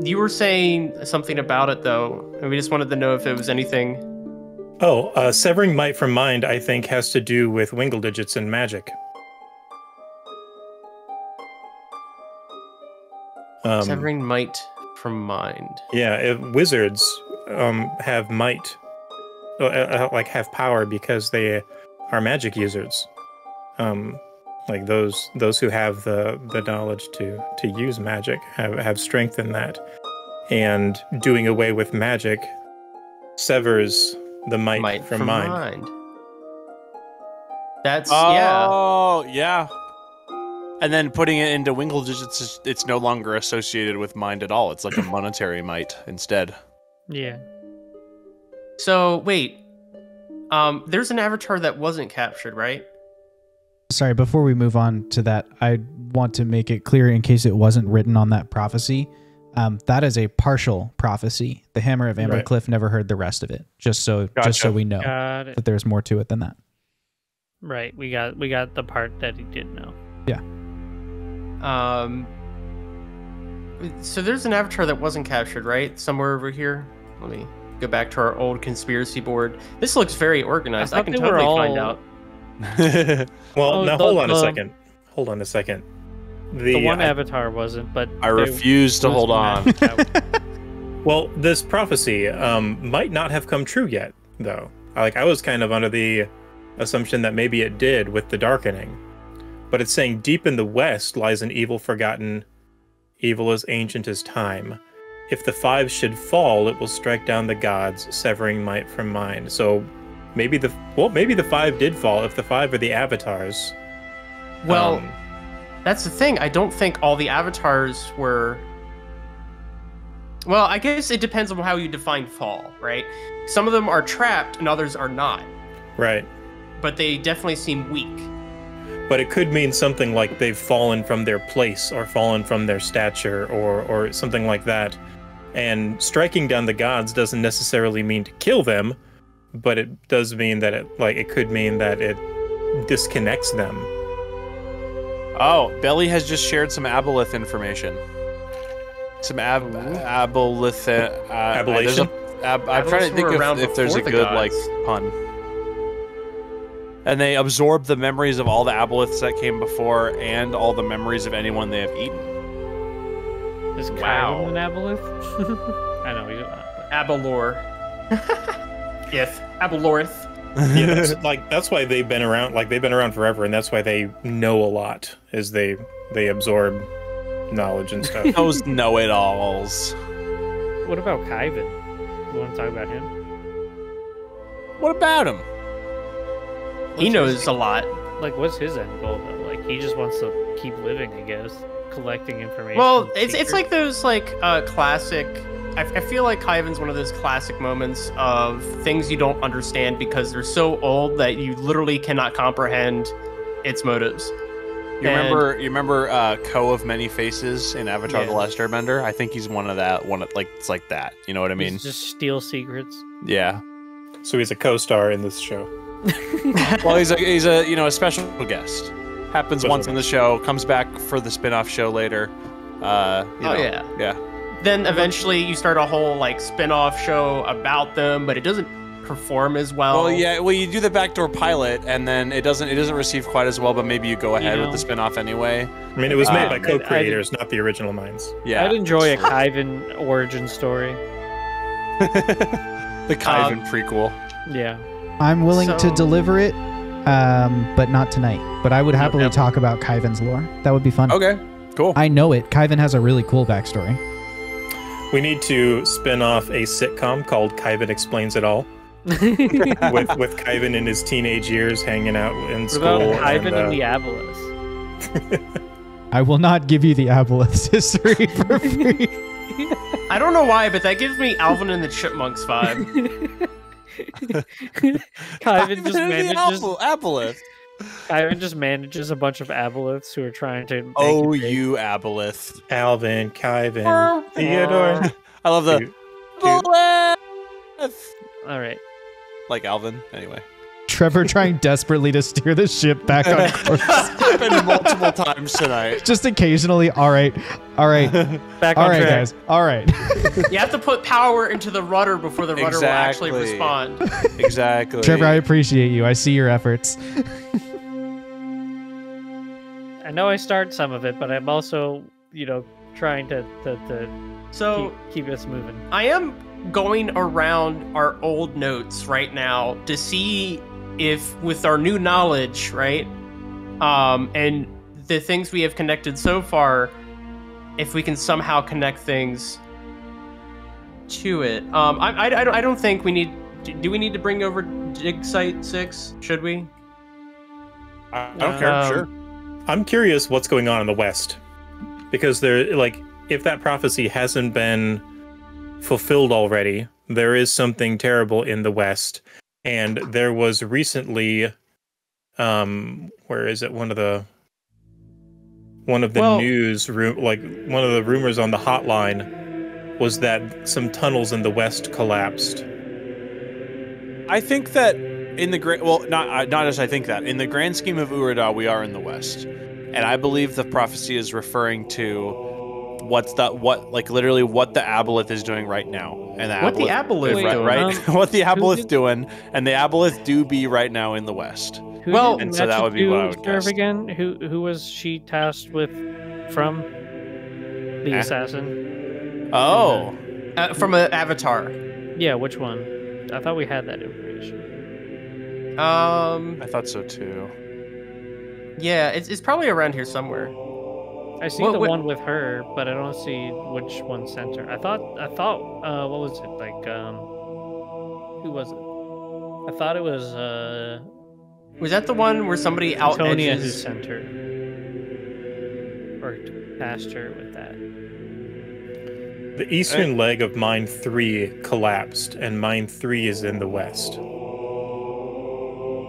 You were saying something about it though, and we just wanted to know if it was anything. Severing might from mind, I think, has to do with wingle digits and magic. Severing might from mind. Yeah, if wizards have might, like have power because they are magic users. Like those who have the knowledge to use magic have strength in that, and doing away with magic severs the might, from mind. That's yeah. Oh, yeah. And then putting it into wingle digits, it's no longer associated with mind at all. It's like a monetary might instead. Yeah. So wait, there's an avatar that wasn't captured, right? Sorry, before we move on to that, I want to make it clear in case it wasn't written on that prophecy. That is a partial prophecy. The Hammer of Ambercliff never heard the rest of it. Just so we know Got it. that there's more to it than that. Right. We got the part that he did know. So there's an avatar that wasn't captured, right? Somewhere over here. Let me go back to our old conspiracy board. This looks very organized. I thought can they were totally all- find out. Well, Oh, now the- hold on a the- second. Hold on a second. The one avatar wasn't, but I refuse to hold on. Well, this prophecy might not have come true yet, though. I was kind of under the assumption that maybe it did with the Darkening. But it's saying, deep in the west lies an evil forgotten, evil as ancient as time. If the five should fall, it will strike down the gods, severing might from mind. So maybe the five did fall, if the five are the avatars. Well, that's the thing. I don't think all the avatars were. Well, I guess it depends on how you define fall, right? Some of them are trapped and others are not, Right. but they definitely seem weak. But it could mean something like they've fallen from their place or fallen from their stature or something like that. And striking down the gods doesn't necessarily mean to kill them, but it does mean that it could mean that it disconnects them. Oh, Belly has just shared some aboleth information. Some aboleth. Abolation? I'm trying to think if there's a before the good gods. pun. And they absorb the memories of all the aboleths that came before and all the memories of anyone they have eaten. Is Wow. Kyvan an aboleth? I know he's not. But... Abalor. Abalorth. Yeah, that's why they've been around. Like they've been around forever, and that's why they know a lot. Is they absorb knowledge and stuff. Those know-it-alls. What about Kyvan? You want to talk about him? What about him? He knows a lot. Like, what's his end goal though? Like, he just wants to keep living, I guess, collecting information. Well, it's secrets. like those classic. I feel like Kyvan's one of those classic moments of things you don't understand because they're so old that you literally cannot comprehend its motives. You remember Ko of Many Faces in Avatar: The Last Airbender? I think he's one of that. It's like that. You know what I mean? He's just steal secrets. Yeah. So he's a co-star in this show. Well, he's a special guest. Happens once in the show, comes back for the spin-off show later. Yeah. Then eventually you start a whole spin-off show about them, but it doesn't perform as well. Well, yeah. Well, you do the backdoor pilot, and then it doesn't receive quite as well. But maybe you go ahead with the spin-off anyway. I mean, it was made by co-creators, not the original minds. Yeah, I'd enjoy a Kyvan origin story. The Kyvan prequel. Yeah. I'm willing to deliver it, but not tonight. But I would happily talk about Kyvan's lore. That would be fun. Okay, cool. I know it. Kyvan has a really cool backstory. We need to spin off a sitcom called Kyvan Explains It All. with Kyvan in his teenage years hanging out in school. What about Kyvan and the Aboleths? I will not give you the Aboleth's history for free. I don't know why, but that gives me Alvin and the Chipmunks vibe. Kyvan just manages Aboleth. Kyvan just manages a bunch of Aboleths who are trying to make Oh, it big. you Aboleth. Alvin, Kyvan, Theodore. I love the Aboleth. All right. Like Alvin, anyway. Trevor trying desperately to steer the ship back on course. Happened multiple times tonight. Just occasionally. All right. Back All on right, track. guys. All right. You have to put power into the rudder before the rudder will actually respond. Exactly. Trevor, I appreciate you. I see your efforts. I know I start some of it, but I'm also, trying to So keep us moving. I am going around our old notes right now to see if, with our new knowledge, right, and the things we have connected so far, if we can somehow connect things to it. I don't think we need. Do we need to bring over Dig Site 6? Should we? I don't care. Sure. I'm curious what's going on in the West, because if that prophecy hasn't been fulfilled already, there is something terrible in the West, and there was recently, where is it? One of the news room, one of the rumors on the hotline was that some tunnels in the West collapsed. I think that in the not as I think that in the grand scheme of Urada, we are in the West, and I believe the prophecy is referring to literally what the Aboleth is doing right now, and What the Aboleth doing? right? What the Aboleth doing, and the Aboleth do be right now in the West. Who did and so that would be what I would serve guess. again? Who was she tasked with from the assassin? Oh, From an Avatar. Yeah, which one? I thought we had that information. I thought so too. Yeah, it's probably around here somewhere. I see the one with her, but I don't see which one sent her. I thought what was it who was it? I thought it was Was that the one where somebody out Antonia who edges? sent her or tasked her with that. The eastern leg of Mine 3 collapsed, and Mine 3 is in the West.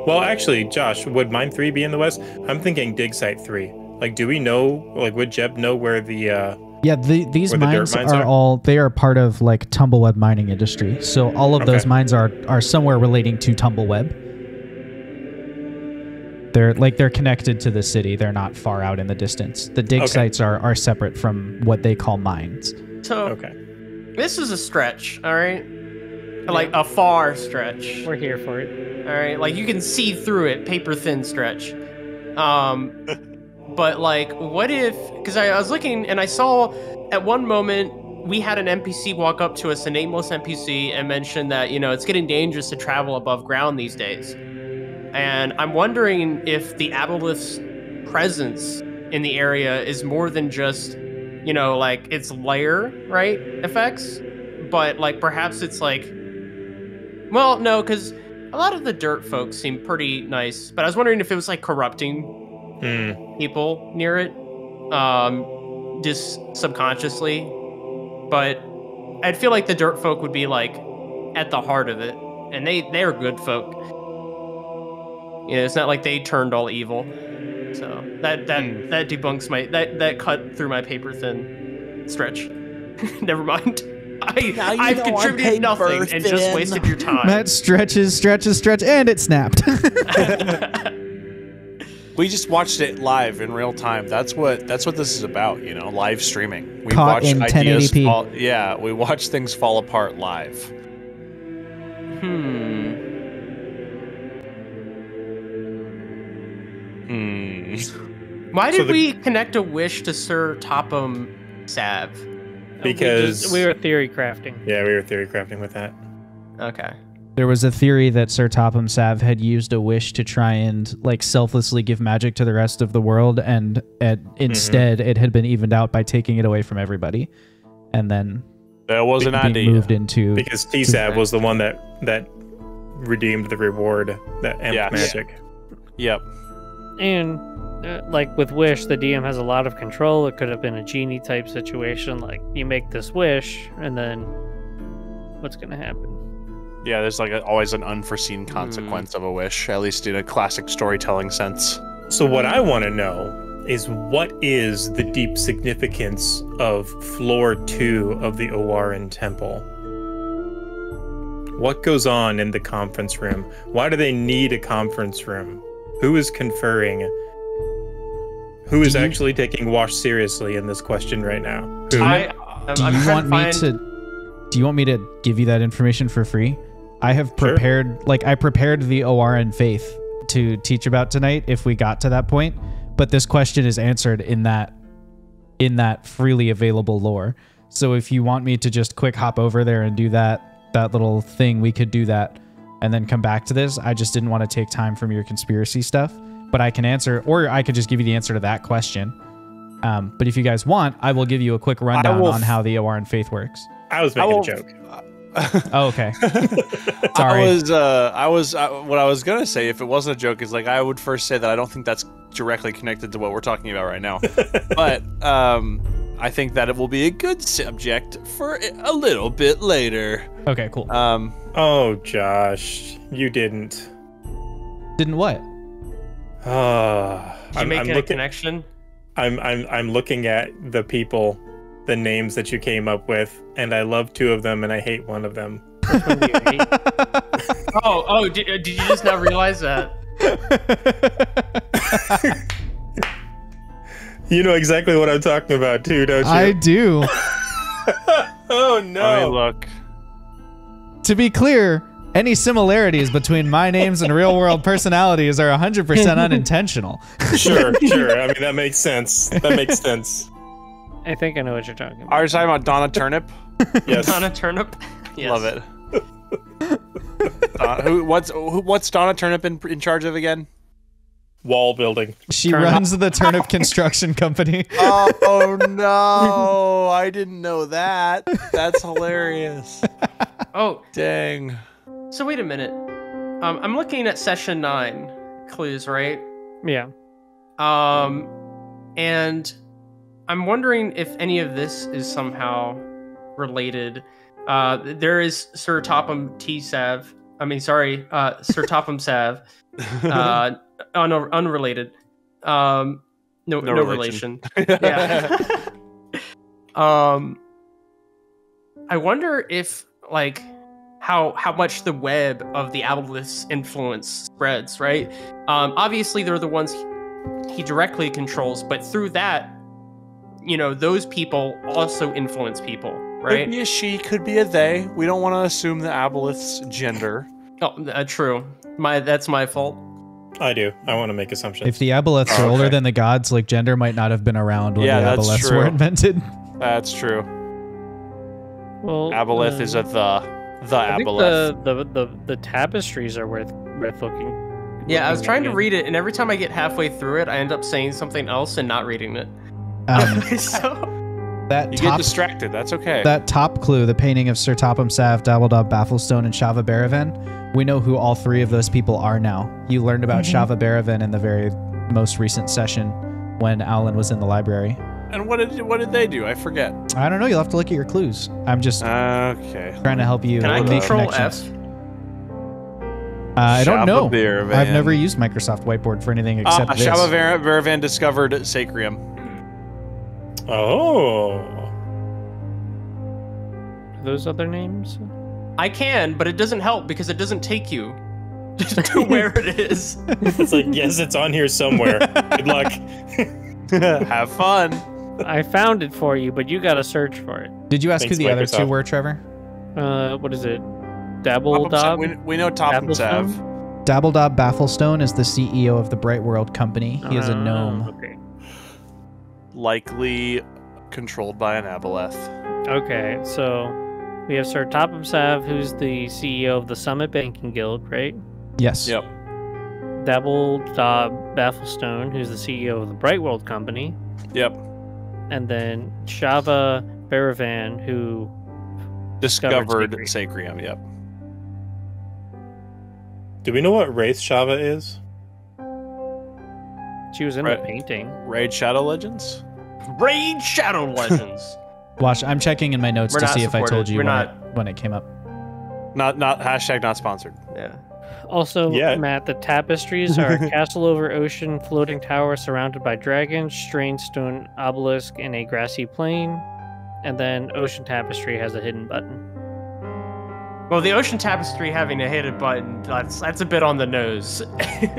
Well, actually, Josh, would Mine 3 be in the West? I'm thinking Dig Site 3. Do we know, would Jeb know where the... these where mines the dirt mines are they are part of tumbleweb mining industry. So all of those mines are somewhere relating to tumbleweb. They're connected to the city. They're not far out in the distance. The dig sites are separate from what they call mines. So this is a stretch, all right? A far stretch. We're here for it. All right, you can see through it, paper thin stretch. But what if? Because I was looking and I saw at one moment we had an NPC walk up to us, a nameless NPC, and mention that, it's getting dangerous to travel above ground these days. And I'm wondering if the Aboleth's presence in the area is more than just, like its lair, right? Effects. But like perhaps it's like, well, no, because a lot of the dirt folks seem pretty nice. But I was wondering if it was like corrupting people near it, just subconsciously. But I'd feel like the dirt folk would be like at the heart of it, and they're good folk. It's not like they turned all evil. So that debunks that cut through my paper thin stretch. Never mind. I've contributed nothing and just wasted your time. Matt stretches, and it snapped. We just watched it live in real time. That's what this is about, live streaming. We Caught in 1080p. We watch things fall apart live. Why did we connect a wish to Sir Topham Sav? Because we were theory crafting. Yeah, we were theory crafting with that. Okay. There was a theory that Sir Topham Sav had used a wish to try and like selflessly give magic to the rest of the world, and instead it had been evened out by taking it away from everybody. And then there was an idea moved into because T-Sav was the one that redeemed the reward, that emp magic. Yep. And like with wish, the DM has a lot of control. It could have been a genie type situation, like you make this wish and then what's gonna happen? Yeah, there's like always an unforeseen consequence of a wish, at least in a classic storytelling sense. So what I want to know is, what is the deep significance of floor 2 of the Owarin Temple? What goes on in the conference room? Why do they need a conference room? Who is conferring? Who is actually taking Wash seriously in this question right now? Who? Do you want me to give you that information for free? I have prepared, I prepared the Owarin faith to teach about tonight if we got to that point, but this question is answered in that freely available lore. So if you want me to just quick hop over there and do that little thing, we could do that and then come back to this. I just didn't want to take time from your conspiracy stuff, but I can answer, or I could just give you the answer to that question. But if you guys want, I will give you a quick rundown on how the Owarin faith works. I was making a joke. Oh, okay. Sorry. What I was gonna say, if it wasn't a joke, is like I would first say that I don't think that's directly connected to what we're talking about right now. But I think that it will be a good subject for a little bit later. Okay, cool. Oh, Josh, you didn't. Didn't what? Did you make a connection? I'm looking at the people, the names that you came up with, and I love 2 of them and I hate 1 of them. Which one do you hate? Did you just not realize that? You know exactly what I'm talking about too, don't you? I do. Oh no. I mean, look. To be clear, any similarities between my names and real world personalities are 100% unintentional. Sure. I mean, that makes sense. I think I know what you're talking about. Are you talking about Donna Turnip? Yes. Donna Turnip? Yes. Love it. What's Donna Turnip in charge of again? Wall building. She runs the Turnip Construction Company. Oh no, I didn't know that. That's hilarious. Oh, dang. So wait a minute. I'm looking at session 9 clues, right? Yeah. And I'm wondering if any of this is somehow related. There is Sir Topham Sav. Sir Topham Sav. Unrelated. No relation. Yeah. I wonder if how much the web of the Aboleth's influence spreads, right? Obviously they're the ones he directly controls, but through that, those people also influence people, right? Could be a she, could be a they. We don't want to assume the Aboleth's gender. Oh, true. That's my fault. I do. I want to make assumptions. If the Aboleths are older than the gods, gender might not have been around when the Aboleths were invented. That's true. Well, Aboleth is a the I think Aboleth. the tapestries are worth looking. Yeah, I was looking trying to at. read it, and every time I get halfway through it, I end up saying something else and not reading it. So That You top get distracted. That's okay. that top clue, the painting of Sir Topham Sav, Dabbledob Bafflestone, and Shava Baravan, we know who all three of those people are now. You learned about Shava Baravan in the very most recent session when Alan was in the library. And what did they do? I forget. I don't know. You'll have to look at your clues. I'm just Okay. trying to help you can I make control connections. F? I don't know. Shava Baravan. I've never used Microsoft Whiteboard for anything except this. Shava Baravan discovered Sacrium. Oh. Those other names? I can, but it doesn't help because it doesn't take you to where it is. It's like, yes, it's on here somewhere. Good luck. Have fun. I found it for you, but you got to search for it. Did you ask Thanks, who the other two Microsoft. were, Trevor? What is it? Dabbledob? We know Topham Sav. Dabbledob Bafflestone is the CEO of the Bright World Company. He is a gnome. Okay. Likely controlled by an Aboleth. Okay, so we have Sir Topham Sav, who's the CEO of the Summit Banking Guild, right? Yes. Yep. Dabbledob Bafflestone, who's the CEO of the Bright World Company. Yep. And then Shava Baravan, who Discovered Sacrium. Sacrium. Yep. Do we know what race Shava is? she was in Right. the painting. Raid Shadow Legends. Raid Shadow Legends. Watch, I'm checking in my notes We're to not see if I told supported. you We're when, not- when it came up. Not hashtag not sponsored. Yeah. Also, Yeah. Matt, the tapestries are a castle over ocean, floating tower surrounded by dragons, strange stone obelisk in a grassy plain, and then ocean tapestry has a hidden button. Well, the Ocean Tapestry having a hidden button, that's a bit on the nose.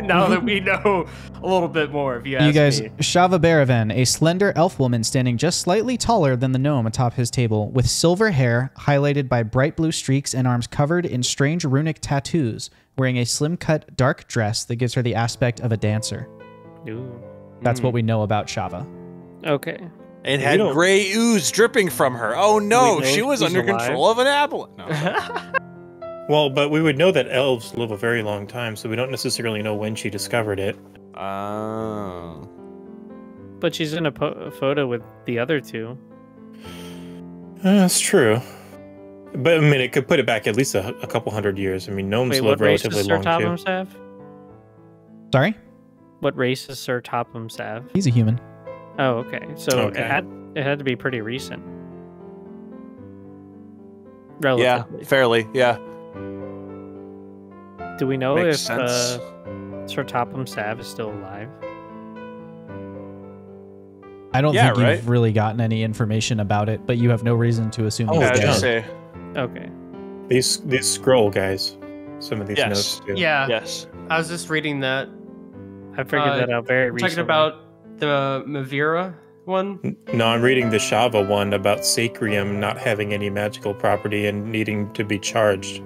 Now that we know a little bit more, if you ask You guys, me. Shava Baravan, a slender elf woman standing just slightly taller than the gnome atop his table, with silver hair highlighted by bright blue streaks and arms covered in strange runic tattoos, wearing a slim-cut dark dress that gives her the aspect of a dancer. Ooh. That's what we know about Shava. Okay. It had don't- gray ooze dripping from her. Oh no, We know she was she's under alive. control of an Aboleth. No. Well, but we would know that elves live a very long time, so we don't necessarily know when she discovered it. Oh. But she's in a photo with the other two. That's true. But I mean, it could put it back at least a couple hundred years. I mean, gnomes Wait, live what race relatively is Sir long Topham too. Sav? Sorry? What race is Sir Topham Sav? He's a human. Oh, okay. So Okay. it had to be pretty recent. Yeah, Relatively. fairly. Yeah. Do we know Makes if sense. Sir Topham Sav is still alive? I don't Yeah, think right? you've really gotten any information about it, but you have no reason to assume Oh, he's Yeah, I was dead. just say Okay. These scroll guys, some of these Yes. notes do. Yeah, yes. I was just reading that. I figured that out very We're recently. talking about the Mavira one. No, I'm reading the Shava one about Sacrium not having any magical property and needing to be charged.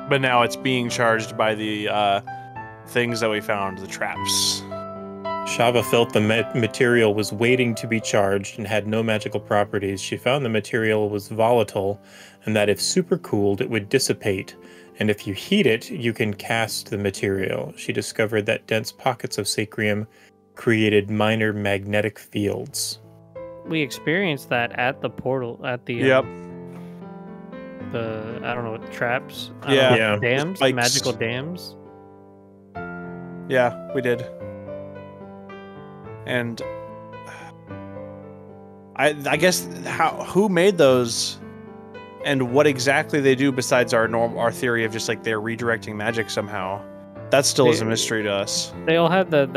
But now it's being charged by the things that we found, the traps. Shava felt the material was waiting to be charged and had no magical properties. She found the material was volatile and that if supercooled, it would dissipate. And if you heat it, you can cast the material. She discovered that dense pockets of Sacrium created minor magnetic fields. We experienced that at the portal, at the Yep. the I don't know, traps. I don't Yeah. know, Yeah. dams, Spikes. magical dams. Yeah, we did. And I guess who made those and what exactly they do besides our theory of just like they're redirecting magic somehow. That still is a mystery to us. They all had that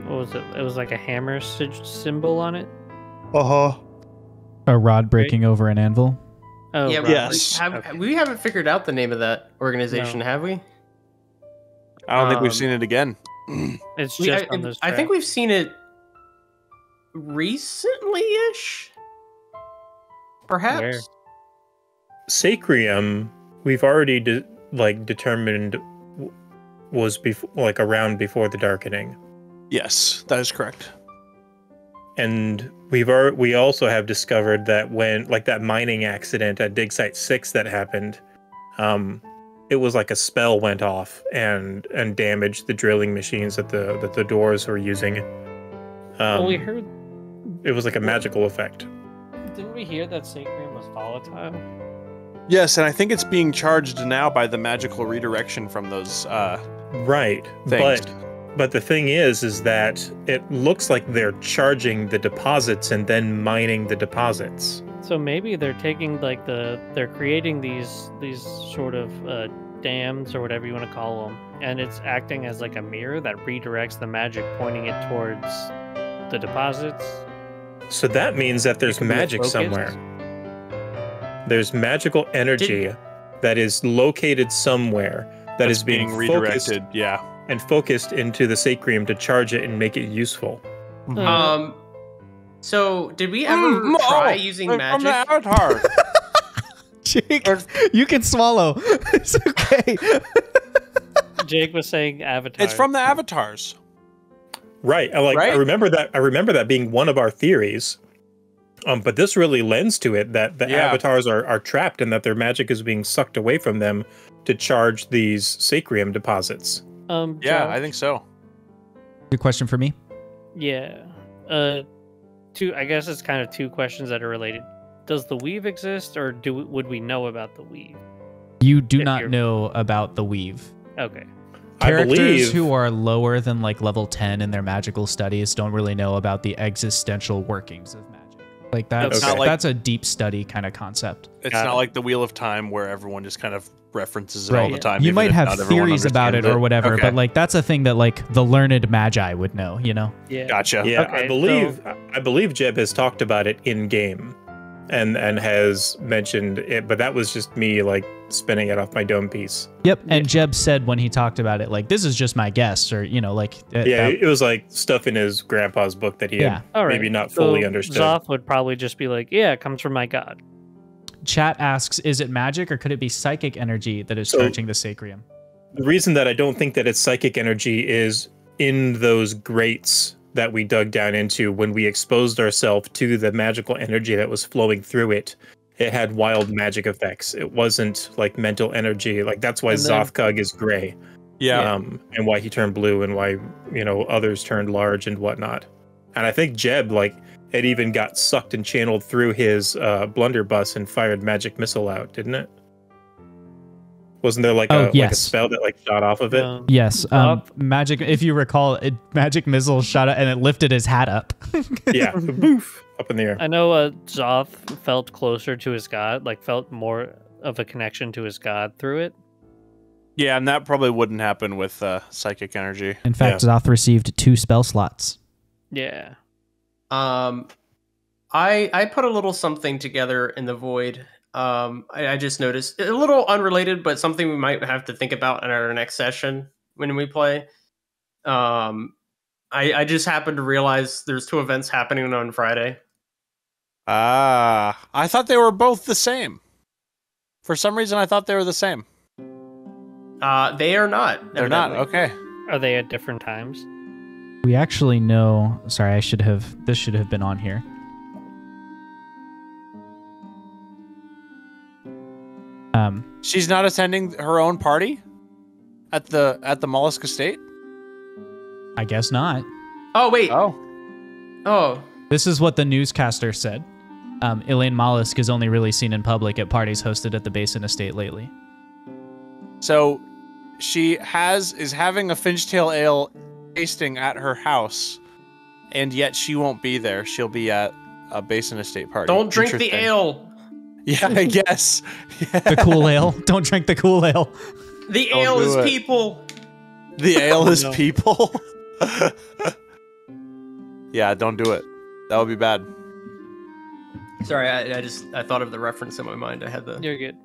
what was it? It was like a hammer symbol on it. Uh-huh. A rod breaking over an anvil. Oh, Yeah, right. Yes. Okay. We haven't figured out the name of that organization, No. have we? I don't think we've Um, seen it again. It's just on those. I think we've seen it recently-ish, perhaps. Where? Sacrium, we've already determined was around before the Darkening. Yes, that is correct. And we also have discovered that when like that mining accident at Dig Site 6 that happened, it was like a spell went off and damaged the drilling machines that the doors were using. Well, we heard it was like a magical effect. Didn't we hear that Sacrium was volatile? Yes, and I think it's being charged now by the magical redirection from those Right, things. but the thing is that it looks like they're charging the deposits and then mining the deposits. So maybe they're taking like they're creating these sort of dams or whatever you want to call them, and it's acting as like a mirror that redirects the magic, pointing it towards the deposits. So that means that there's magic somewhere. There's magical energy that is located somewhere that is being redirected. Yeah. And focused into the Sacrium to charge it and make it useful. So did we ever try using magic? From the Avatar. Jake, you can swallow. It's okay. Jake was saying Avatar. It's from the Avatars. Right. I remember that being one of our theories. But this really lends to it that the avatars are trapped and that their magic is being sucked away from them to charge these Sacrium deposits. Yeah, Josh? I think so. Good question for me. Yeah. I guess it's kind of two questions that are related. Does the weave exist, or would we know about the weave? You do not know about the weave. Okay. Characters who are lower than like level 10 in their magical studies don't really know about the existential workings of magic. Like that's a deep study kind of concept. It's not like the Wheel of Time where everyone just kind of references it all the time. You might have theories about it or whatever, but like that's a thing that like the learned magi would know, you know? Yeah. Gotcha. Yeah, Okay, I believe Jeb has talked about it in game and has mentioned it, but that was just me like spinning it off my dome piece. Yep, and Jeb said when he talked about it, like, this is just my guess, or, you know, like... it was like stuff in his grandpa's book that he had maybe not fully understood. Zoth would probably just be like, yeah, it comes from my god. Chat asks, is it magic, or could it be psychic energy that is charging the Sacrium? The reason that I don't think that it's psychic energy is in those grates that we dug down into when we exposed ourselves to the magical energy that was flowing through it. It had wild magic effects. It wasn't like mental energy. Like that's why Zothkug is gray. Yeah. And why he turned blue and why, you know, others turned large and whatnot. And I think Jeb, like, it even got sucked and channeled through his blunderbuss and fired magic missile out, didn't it? Wasn't there like like a spell that like shot off of it? Yes. Magic, if you recall, magic missile shot and it lifted his hat up. Yeah. Boof. Up in the air. I know Zoth felt closer to his god, like felt more of a connection to his god through it. Yeah, and that probably wouldn't happen with psychic energy. In fact, Zoth received 2 spell slots. Yeah. I put a little something together in the void. I just noticed a little unrelated, but something we might have to think about in our next session when we play. I just happened to realize there's 2 events happening on Friday. I thought they were both the same. For some reason, I thought they were the same. They are not. They're not. Okay. Are they at different times? We actually know. Sorry, this should have been on here. She's not attending her own party at the Mollusk Estate? I guess not. Oh, wait. Oh. This is what the newscaster said. Elaine Mollusk is only really seen in public at parties hosted at the Basin Estate lately. So she is having a Finchtail Ale tasting at her house, and yet she won't be there. She'll be at a Basin Estate party. Don't drink the ale. Yeah, I guess. Yeah. The cool ale. Don't drink the cool ale. The ale is people. The ale is people. Yeah, don't do it. That would be bad. Sorry, I thought of the reference in my mind. I had the. You're good.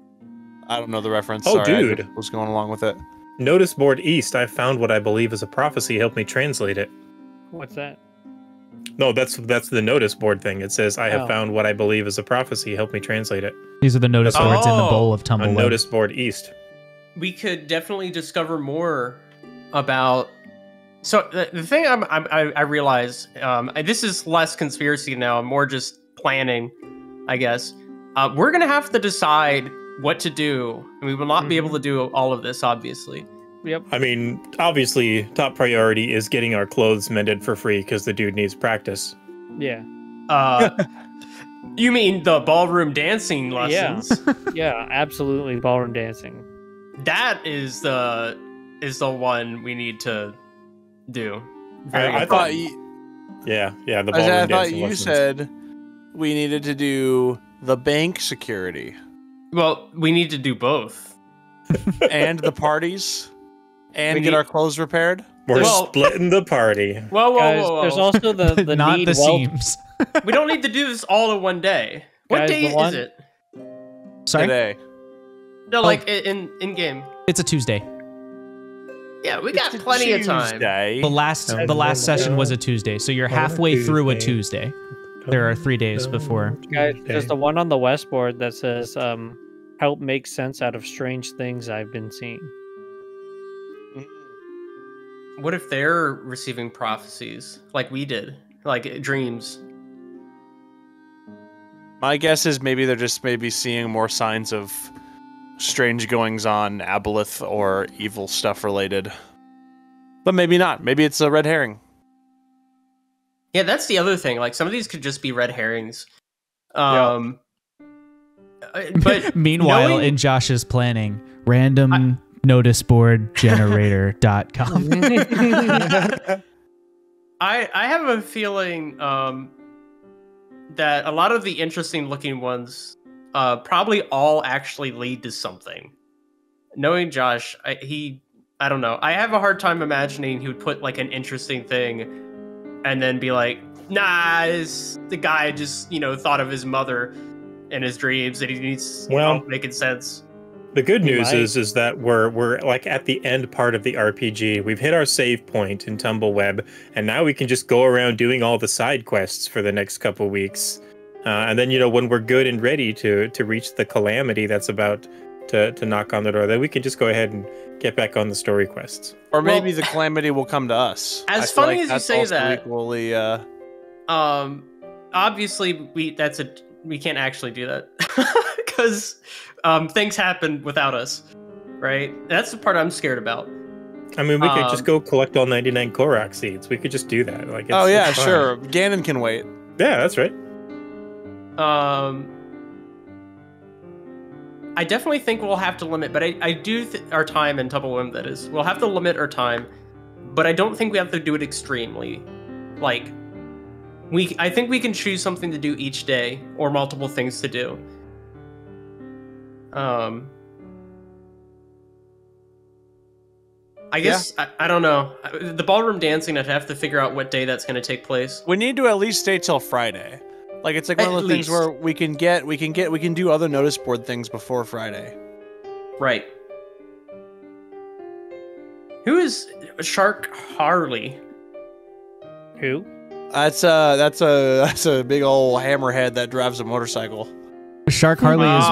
I don't know the reference. Oh, Sorry, dude. I was going along with it. Notice board east. I found what I believe is a prophecy. Help me translate it. What's that? No, that's the notice board thing. It says, I have found what I believe is a prophecy. Help me translate it. These are the notice boards in the bowl of Tumbleweb. On notice board east. We could definitely discover more about So the thing I realize, this is less conspiracy now, more just planning, I guess. We're gonna have to decide what to do, and we will not be able to do all of this, obviously. Yep. I mean, obviously, top priority is getting our clothes mended for free because the dude needs practice. Yeah. You mean the ballroom dancing lessons? Yeah, absolutely. Ballroom dancing. That is the one we need to do. I thought the ballroom I thought dancing you lessons. Said we needed to do the bank security. Well, we need to do both. And the parties. And get our clothes repaired. We're splitting the party. Whoa. There's also the not need the weld- seams. We don't need to do this all in one day. What Guys, day the one- is it? Sorry, Today. No, like in game. it's a Tuesday. Yeah, we got plenty of time. The last session was a Tuesday, so you're halfway through a Tuesday. There are 3 days before. Guys, there's the one on the west board that says, help make sense out of strange things I've been seeing. What if they're receiving prophecies like we did, like dreams? My guess is maybe they're just seeing more signs of strange goings on, aboleth or evil stuff related. But maybe not. Maybe it's a red herring. Yeah, that's the other thing. Like some of these could just be red herrings. Yeah. But Meanwhile, in Josh's planning, random notice board generator.com. I have a feeling that a lot of the interesting looking ones probably all actually lead to something. Knowing Josh, I don't know. I have a hard time imagining he would put like an interesting thing and then be like, nah, the guy just, thought of his mother in his dreams and he needs making sense. The good news is that we're like at the end part of the RPG. We've hit our save point in Tumbleweb, and now we can just go around doing all the side quests for the next couple weeks. And then, when we're good and ready to reach the calamity that's about to knock on the door, then we can just go ahead and get back on the story quests. Or maybe the calamity will come to us. As funny as you say that, equally, obviously we can't actually do that because things happen without us, right? That's the part I'm scared about. I mean, we could just go collect all 99 Korok seeds. We could just do that. Like, it's fine. Sure. Ganon can wait. Yeah, that's right. I definitely think we'll have to limit, but I do our time in Tumbleweb, that is. We'll have to limit our time, but I don't think we have to do it extremely. Like, I think we can choose something to do each day, or multiple things to do. I guess, I don't know. The ballroom dancing, I'd have to figure out what day that's going to take place. We need to at least stay till Friday. Like, it's like one of the things where we can do other notice board things before Friday. Right. Who is Shark Harley? Who? That's a big old hammerhead that drives a motorcycle. Shark Harley is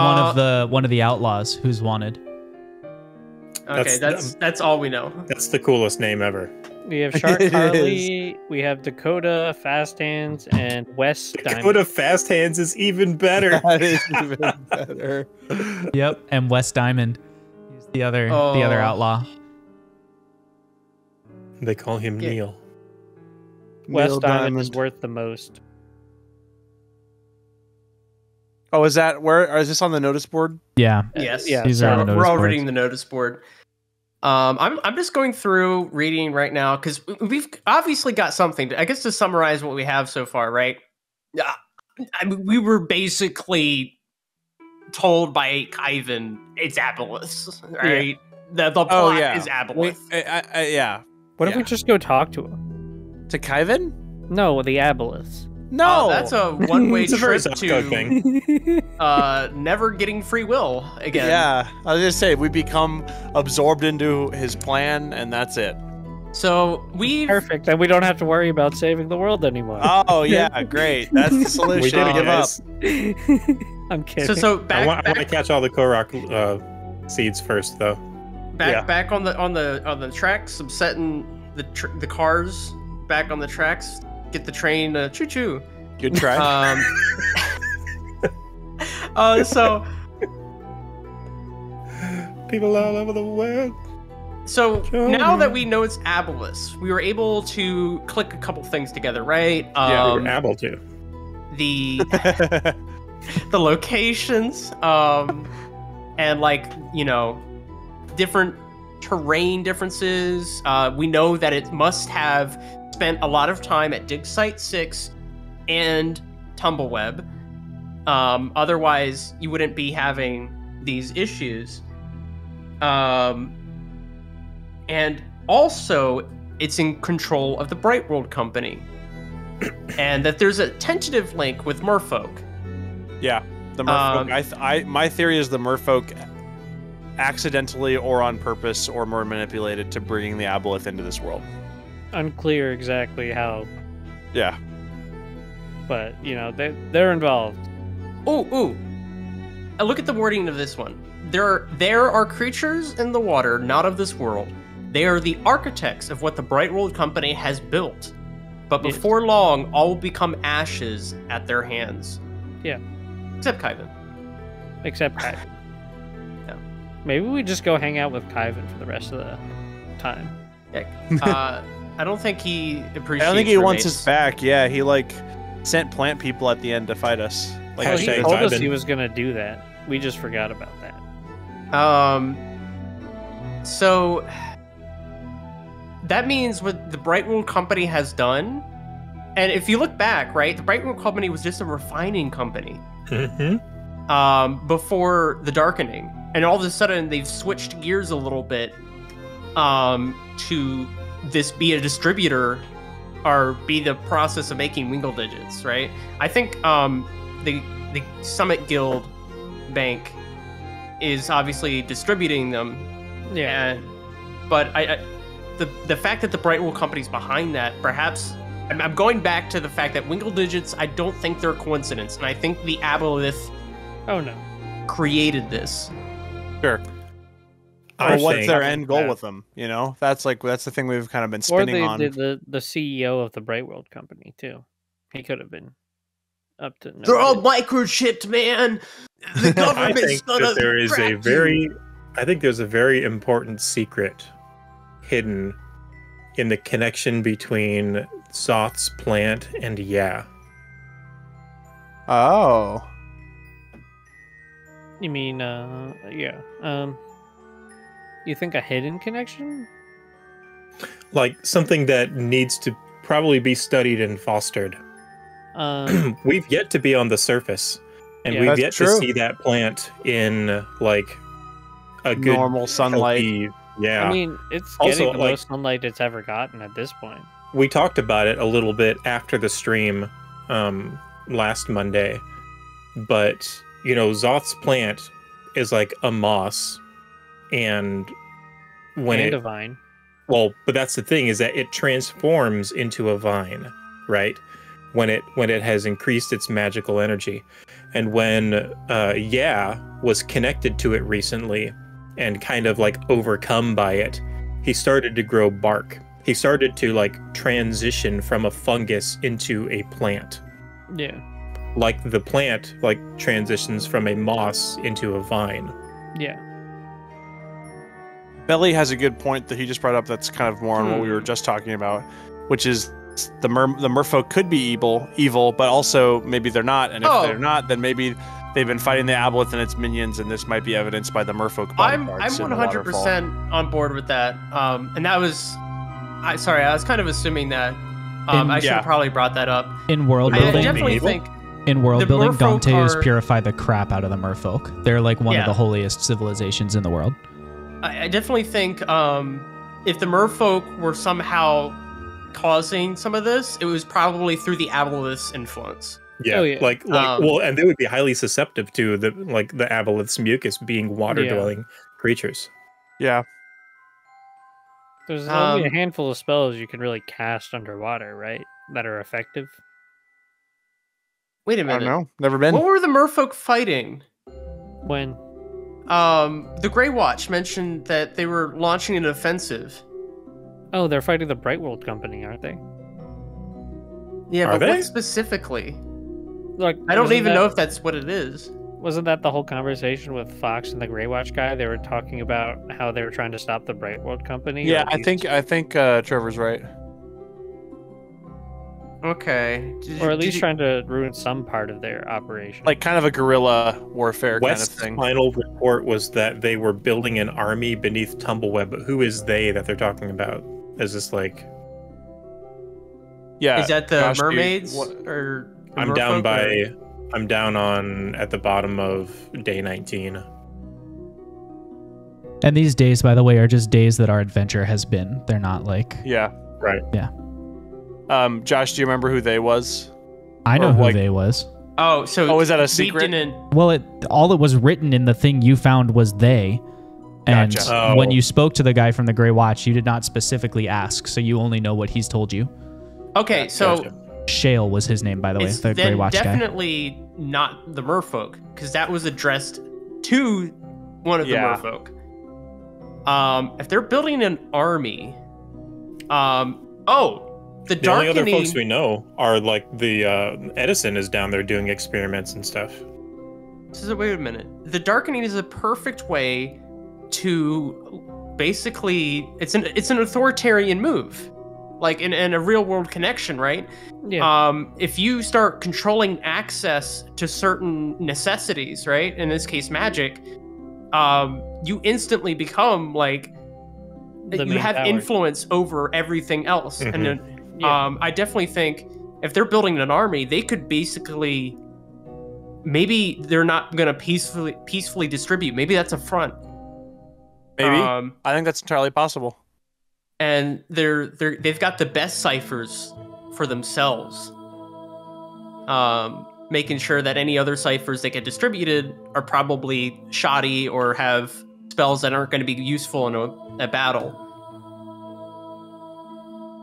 one of the outlaws who's wanted. Okay, that's all we know. That's the coolest name ever. We have Shark Harley, we have Dakota, Fast Hands, and West Diamond. Dakota Fast Hands is even better. That is even better. Yep, and West Diamond. He's the other outlaw. They call him Neil. West Diamond is worth the most. Oh, is this on the notice board? Yeah. Yes. Yeah. These are on the We're all notice reading the notice board. I'm just going through reading right now because we've obviously got something. I guess to summarize what we have so far, right? I mean, we were basically told by Kyvan it's Aboleth, right? Yeah. The plot is Aboleth. Yeah. What if we just go talk to him? To Kyvan? No, the Aboleths. No, that's a one-way It's a very trip Zucko to thing. never getting free will again. Yeah, I was just saying we become absorbed into his plan, and that's it. So perfect, and we don't have to worry about saving the world anymore. Oh yeah, great. That's the solution. We did it, Give up. guys. I'm kidding. So I want to catch all the Korok seeds first, though. Back on the tracks. I'm setting the cars back on the tracks, get the train choo choo. Good try. So People all over the world. So now that we know it's Abolus, we were able to click a couple things together, right? Yeah, we were able to. The the locations, and like, you know, different terrain differences. We know that it must have spent a lot of time at Dig Site 6 and Tumbleweb. Otherwise, you wouldn't be having these issues. And also, it's in control of the Bright World Company. And that there's a tentative link with Merfolk. Yeah, the Merfolk. My theory is the Merfolk accidentally or on purpose or more manipulated to bringing the Aboleth into this world. Unclear exactly how. Yeah. But, you know, they're involved. Ooh. Look at the wording of this one. There are creatures in the water, not of this world. They are the architects of what the Bright World Company has built. But before long, all will become ashes at their hands. Yeah. Except Kyvan. Except Kyvan. Yeah. Maybe we just go hang out with Kyvan for the rest of the time. Yeah. I don't think he appreciates. I don't think he wants roommates. us back. Yeah, he like sent plant people at the end to fight us. Like Well, he Hashtag told us Kyvan. he was gonna do that. We just forgot about that. So that means what the Bright World Company has done, and if you look back, right, the Bright World Company was just a refining company before the Darkening, and all of a sudden they've switched gears a little bit to this be a distributor or be the process of making Wingle digits, right? I think the Summit Guild Bank is obviously distributing them. Yeah. But the fact that the Bright World Company's behind that, perhaps I'm going back to the fact that Wingle digits, I don't think they're a coincidence, and I think the Aboleth created this. Sure. What's their end goal with them? You know, that's the thing we've kind of been spinning on. The CEO of the Bright World Company too. He could have been up to. They're all microchipped, man. The government's gonna I think there's a very important secret hidden in the connection between Zoth's plant and Oh. You mean, yeah. You think a hidden connection? Like something that needs to probably be studied and fostered. We've yet to be on the surface, and we've yet to see that plant in like a good normal sunlight. Yeah, I mean, it's getting the most sunlight it's ever gotten at this point. We talked about it a little bit after the stream last Monday, but you know, Zoth's plant is like a moss, and a vine. Well, but that's the thing, is that it transforms into a vine, right? When it has increased its magical energy. And when was connected to it recently and kind of like overcome by it, he started to grow bark. He started to like transition from a fungus into a plant. Yeah. Like the plant like transitions from a moss into a vine. Yeah. Belly has a good point that he just brought up that's kind of more on what we were just talking about, which is the merfolk could be evil, but also maybe they're not, and if they're not, then maybe they've been fighting the Aboleth and its minions, and this might be evidenced by the merfolk body parts. I'm 100% on board with that, and that was, I was kind of assuming that. I should have probably brought that up. In world I building, definitely think in world the building, merfolk Gonteus are- purify the crap out of the merfolk. They're like one of the holiest civilizations in the world. I definitely think if the merfolk were somehow causing some of this, it was probably through the Aboleth's influence. Yeah, Oh, yeah. like well, and they would be highly susceptible to the Aboleth's mucus being water-dwelling creatures. Yeah. There's only a handful of spells you can really cast underwater, right? That are effective. Wait a I minute. don't know. Never been. What were the merfolk fighting? When? The Grey Watch mentioned that they were launching an offensive. Oh, they're fighting the Bright World Company, aren't they? Yeah, Are but they? what specifically? Look, I don't even know if that's what it is. Wasn't that the whole conversation with Fox and the Grey Watch guy? They were talking about how they were trying to stop the Bright World Company. Yeah, or at I least- think Trevor's right. Okay. or at least trying to ruin some part of their operation. Like kind of a guerrilla warfare West's kind of thing. final report was that they were building an army beneath Tumbleweb, but who is they that they're talking about? Is this like... Yeah. Is that the Josh, do you- mermaids? what- Or the I'm down merfolk, or- I'm down on at the bottom of day 19. And these days, by the way, are just days that our adventure has been. They're not like... Yeah. Right. Josh, do you remember who they was? I know Or, who like- they was. Oh, so Oh, is that a we secret? didn't. Well, all it was written in the thing you found was they. And Gotcha. Oh. when you spoke to the guy from the Grey Watch, you did not specifically ask, so you only know what he's told you. Okay, so Gotcha. Shale was his name, by the way, it's the Grey then Watch guy. definitely not the merfolk, because that was addressed to one of the Yeah. merfolk. If they're building an army, the The only other Darkening. folks we know are like the Edison is down there doing experiments and stuff. Wait a minute. The Darkening is a perfect way to basically it's an authoritarian move, like in a real world connection, right? yeah. If you start controlling access to certain necessities, right? In this case, magic, you instantly become like The you main have power. influence over everything else. Mhm. And then, Yeah. I definitely think if they're building an army, they could basically maybe they're not gonna peacefully distribute. Maybe that's a front. Maybe. Um, I think that's entirely possible. and they've got the best ciphers for themselves. Making sure that any other ciphers that get distributed are probably shoddy or have spells that aren't going to be useful in a battle.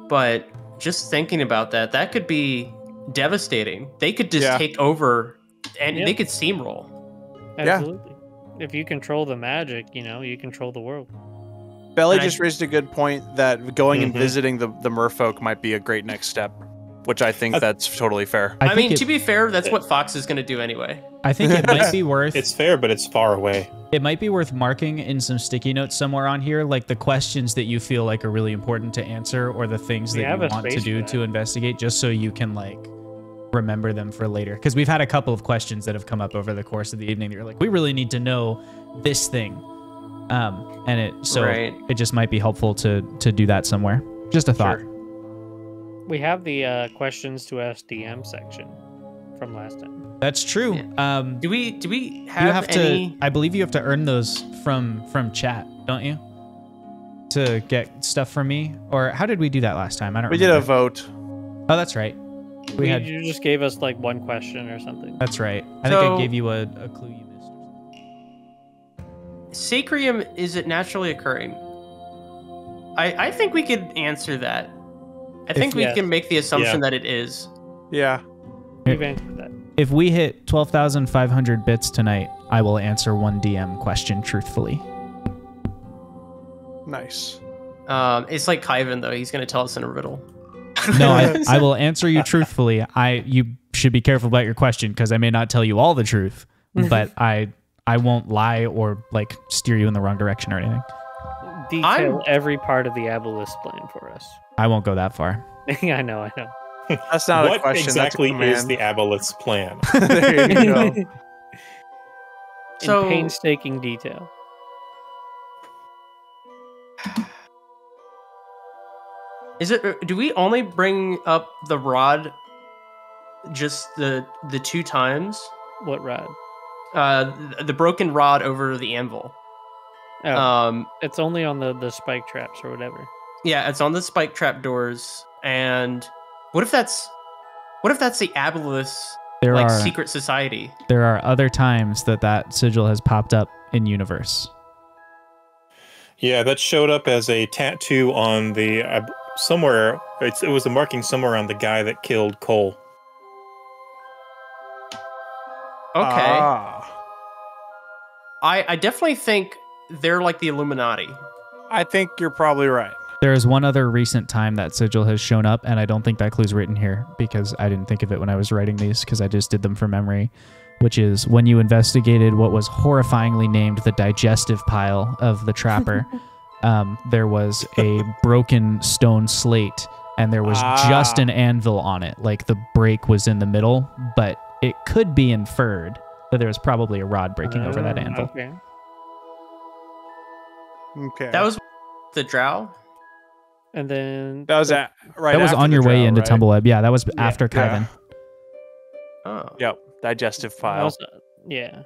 But just thinking about that could be devastating. They could just Yeah. take over and Yeah. they could steamroll. Absolutely. If you control the magic, you control the world. Belly And I- just raised a good point that going and Mhm. visiting the merfolk might be a great next step, which I think that's totally fair. I think mean, it, to be fair, that's what Fox is going to do anyway. I think it might be worth It's fair, but it's far away. it might be worth marking in some sticky notes somewhere on here, like the questions that you feel like are really important to answer, or the things We that have you a want to space do for to that. investigate, just so you can like remember them for later. Because we've had a couple of questions that have come up over the course of the evening that you're like, we really need to know this thing. And Right. it just might be helpful to do that somewhere. Just a thought. We have the questions to ask DM section from last time. That's true. Do we You have, have any? to. I believe you have to earn those from chat, don't you? To get stuff from me, or how did we do that last time? I don't. We did a remember. vote. Oh, that's right. We had. You just gave us like one question or something. That's right. I think I So- gave you a clue you missed. Sacrium, is it naturally occurring? I think we could answer that. I think we yes. can make the assumption Yeah. that it is. Yeah. We've answered that. If we hit 12,500 bits tonight, I will answer one DM question truthfully. Nice. It's like Kyvan though. He's going to tell us in a riddle. No, I will answer you truthfully. You should be careful about your question because I may not tell you all the truth, but I won't lie or like steer you in the wrong direction or anything. Detail every part of the Aboleth plan for us. I won't go that far. I know. That's not a What question. exactly that's is a the Aboleth's plan? command. There you go. So- In painstaking detail. Is it? Do we only bring up the rod just the 2 times? What rod? The broken rod over the anvil. Oh, it's only on the spike traps or whatever. Yeah, it's on the spike trap doors. And what if that's the Aboleth's There like are secret society? there are other times that sigil has popped up in universe. Yeah, that showed up as a tattoo on the somewhere. It was a marking somewhere on the guy that killed Cole. Okay. Ah. I definitely think they're like the Illuminati. I think you're probably right. There is one other recent time that sigil has shown up, and I don't think that clue's written here because I didn't think of it when I was writing these because I just did them from memory, which is when you investigated what was horrifyingly named the digestive pile of the trapper. There was a broken stone slate, and there was just an anvil on it. Like the break was in the middle, but it could be inferred that there was probably a rod breaking over that anvil. Okay. That was the drow. And then That was right. That was after on the your way drow, into right? Tumbleweb. Yeah, that was after yeah. Kyvan. Oh. Yep. Digestive pile. yeah.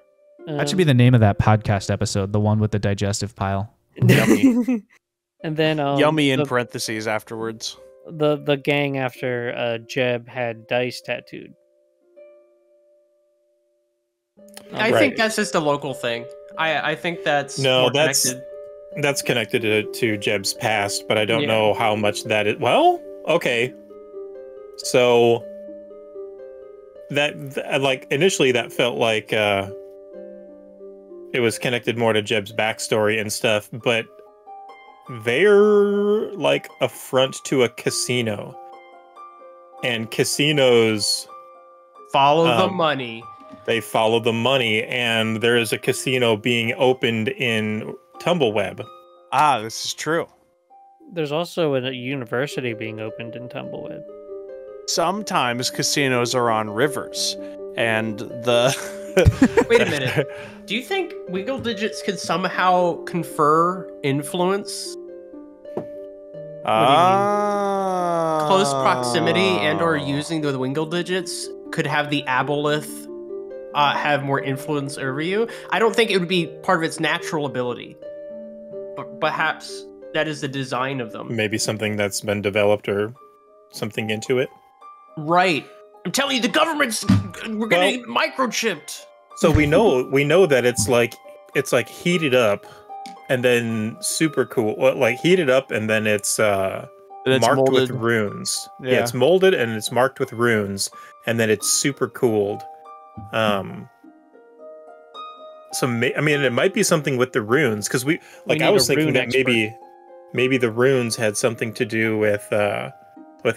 That should be the name of that podcast episode, the one with the digestive pile. Yummy. And then Yummy in parentheses afterwards. the gang after Jeb had dice tattooed. I think that's just a local thing. I think that's more connected. That's connected to Jeb's past, but I don't know how much that is. Well, okay. So that like initially that felt like it was connected more to Jeb's backstory and stuff, but they're like a front to a casino, and casinos follow the money. They follow the money, and there is a casino being opened in Tumbleweb. This is true. There's also a university being opened in Tumbleweb. Sometimes casinos are on rivers, and the... Wait a minute. Do you think Wiggle Digits could somehow confer influence? Close proximity and or using the Wingle Digits could have the Aboleth have more influence over you? I don't think it would be part of its natural ability. But perhaps that is the design of them. Maybe something that's been developed or something into it. Right. I'm telling you, the government's we're gonna get microchipped. So we know that it's like heated up and then super cool. Well, like heated up and then it's marked molded with runes. Yeah, it's molded and it's marked with runes, and then it's super cooled. So I mean, it might be something with the runes, because I was thinking that maybe the runes had something to do with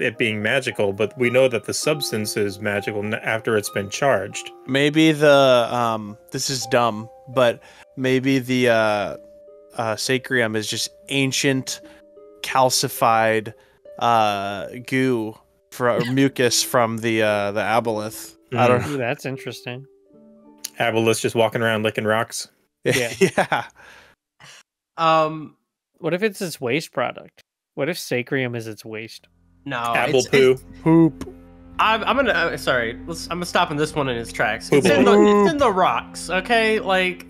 it being magical, but we know that the substance is magical after it's been charged. Maybe the this is dumb, but maybe the sacrium is just ancient calcified goo or mucus from the aboleth. I don't know. Ooh, that's interesting. Aboleth's just walking around licking rocks. Yeah. Yeah. What if it's its waste product? What if sacrium is its waste? No, apple poo. Poop. I'm gonna sorry. I'm stopping this one in its tracks. Poop. It's in the rocks, okay? Like,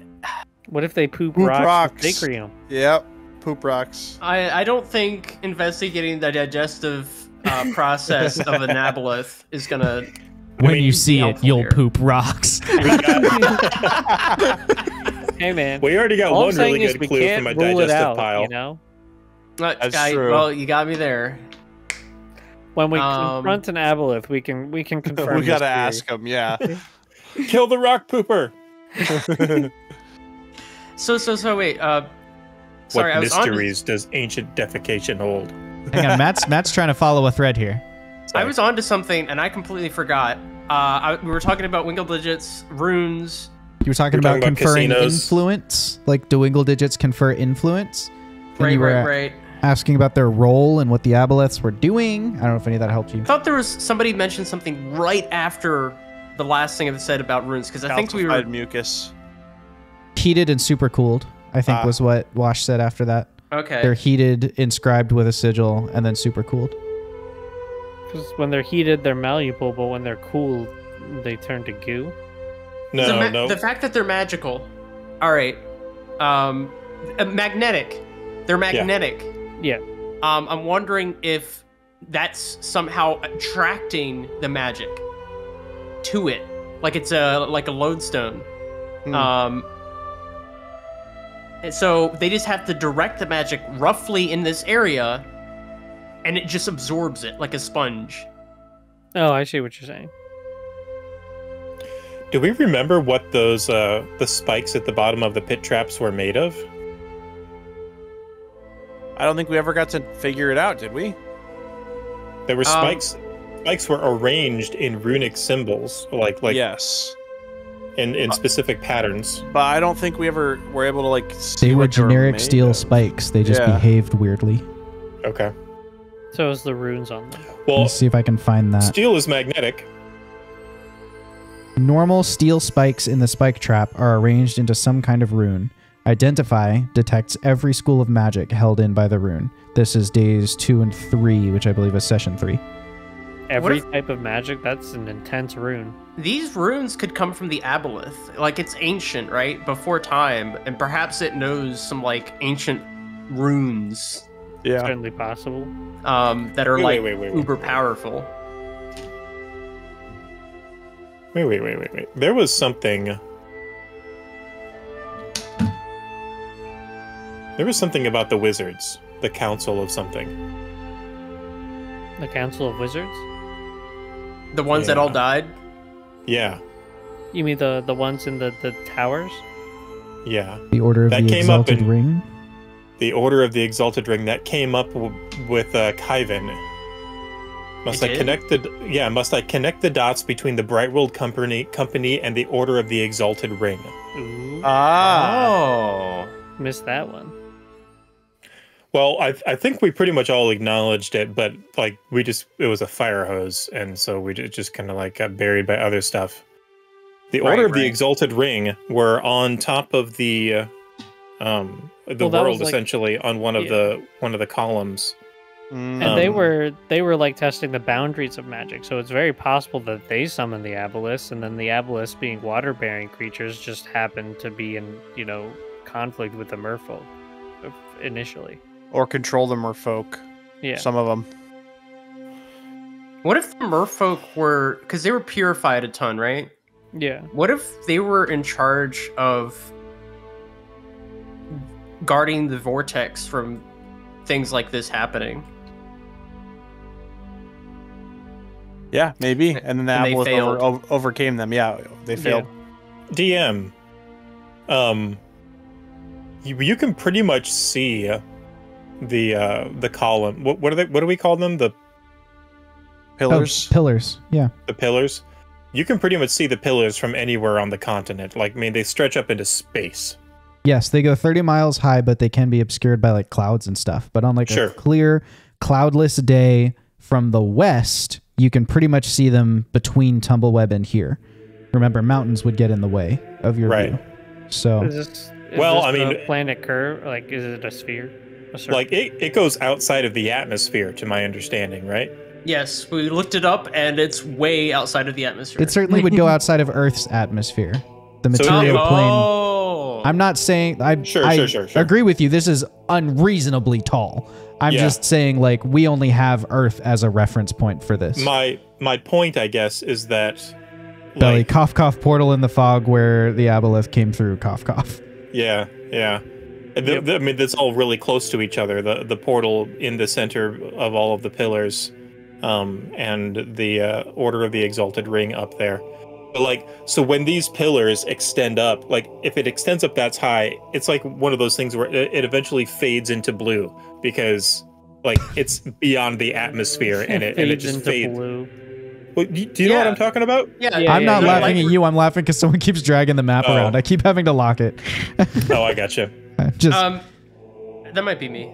what if they poop Poop rocks with rocks. sacrium? Yep. Poop rocks. I don't think investigating the digestive process of an aboleth is gonna. When you see it, helpful you'll here. poop rocks. Hey man, We already got all I'm one really saying is good we clue can't from a rule it digestive out, pile. you know? That's true. Well, you got me there. When we confront an aboleth, we can confirm. We gotta this ask him. Yeah. Kill the rock pooper. So wait. Sorry, What I was on. mysteries does ancient defecation hold? Hang on, Matt's trying to follow a thread here. I was onto something and I completely forgot. We were talking about Wingle Digits, runes. You were talking We're about talking about conferring casinos. influence. Like, do Wingle Digits confer influence? And you were Right. asking about their role and what the aboleths were doing. I don't know if any of that helped you. I thought there was somebody mentioned something right after the last thing I said about runes, because I think we were. Calcified mucus. Heated and super cooled, I think was what Wash said after that. Okay. They're heated, inscribed with a sigil, and then super cooled. Because when they're heated, they're malleable, but when they're cooled, they turn to goo. No. The fact that they're magical. All right. Magnetic. They're magnetic. Yeah. I'm wondering if that's somehow attracting the magic to it, like it's a lodestone. And so they just have to direct the magic roughly in this area, and it just absorbs it like a sponge. Oh, I see what you're saying. Do we remember what those the spikes at the bottom of the pit traps were made of? I don't think we ever got to figure it out, did we? There were spikes. Spikes were arranged in runic symbols, like yes, in specific patterns. but I don't think we ever were able to like. See They were what they generic made steel of. spikes. They just Yeah. behaved weirdly. Okay. So is the runes on them. Well, Let's see if I can find that. steel is magnetic. Normal steel spikes in the spike trap are arranged into some kind of rune. Identify detects every school of magic held in by the rune. This is days 2 and 3, which I believe is session 3. Every if- type of magic, that's an intense rune. These runes could come from the aboleth. Like, it's ancient, right? Before time, and perhaps it knows some, like, ancient runes Yeah. Certainly possible. that are, Wait, like, wait. uber powerful. Wait. There was something. There was something about the wizards, the council of something. The Council of Wizards? The ones that all Yeah. died? Yeah, You mean the ones in the towers? yeah. The Order of That the came up Exalted in- Ring. The Order of the Exalted Ring that came up with Kyvan. Must It I did? connect the? Yeah, must I connect the dots between the Brightworld Company and the Order of the Exalted Ring? Ooh. Oh. Missed that one. Well, I think we pretty much all acknowledged it, but like it was a fire hose, and so we just kind of like got buried by other stuff. The Right, Order of the right. Exalted Ring were on top of the Well, that was world, like- essentially on one of the columns. And Mm. they were like testing the boundaries of magic, so it's very possible that they summoned the aboleths, and then the aboleths, being water-bearing creatures, just happened to be in conflict with the merfolk initially. Or control the merfolk. Yeah. Some of them. What if the merfolk were... Because they were purified a ton, right? Yeah. What if they were in charge of guarding the vortex from things like this happening? Yeah, maybe. And then the And they Aboleth failed. overcame them. Yeah, they failed. DM, you can pretty much see the column. What are they? What do we call them? The Pillars. Oh, pillars. Yeah. pillars. You can pretty much see the pillars from anywhere on the continent. Like, I mean, they stretch up into space. Yes, they go 30 miles high, but they can be obscured by like clouds and stuff. But on like Sure. a clear, cloudless day from the west, you can pretty much see them between Tumbleweb and here. Remember, mountains would get in the way of your Right. view. So Is Well, this I mean- a planet curve? Like, is it a sphere? A circle? Like, it goes outside of the atmosphere, to my understanding, right? Yes, we looked it up, and it's way outside of the atmosphere. it certainly would go outside of Earth's atmosphere. The So material it- plane. Oh. I'm not saying I Sure. agree with you. This is unreasonably tall. I'm Yeah. just saying like we only have Earth as a reference point for this. My point, I guess, is that Belly like, cough cough portal in the fog where the aboleth came through cough cough. yeah. And I mean, that's all really close to each other. The portal in the center of all of the pillars, and the Order of the Exalted Ring up there. But like, so when these pillars extend up, like if it extends up that high, it's like one of those things where it eventually fades into blue because like it's beyond the atmosphere and it Fades just into fades. blue. Well, do you know what Yeah. I'm talking about? Yeah, Yeah, I'm not yeah. laughing at you. I'm laughing because someone keeps dragging the map Oh. around. I keep having to lock it. Oh, I gotcha. Just That might be me.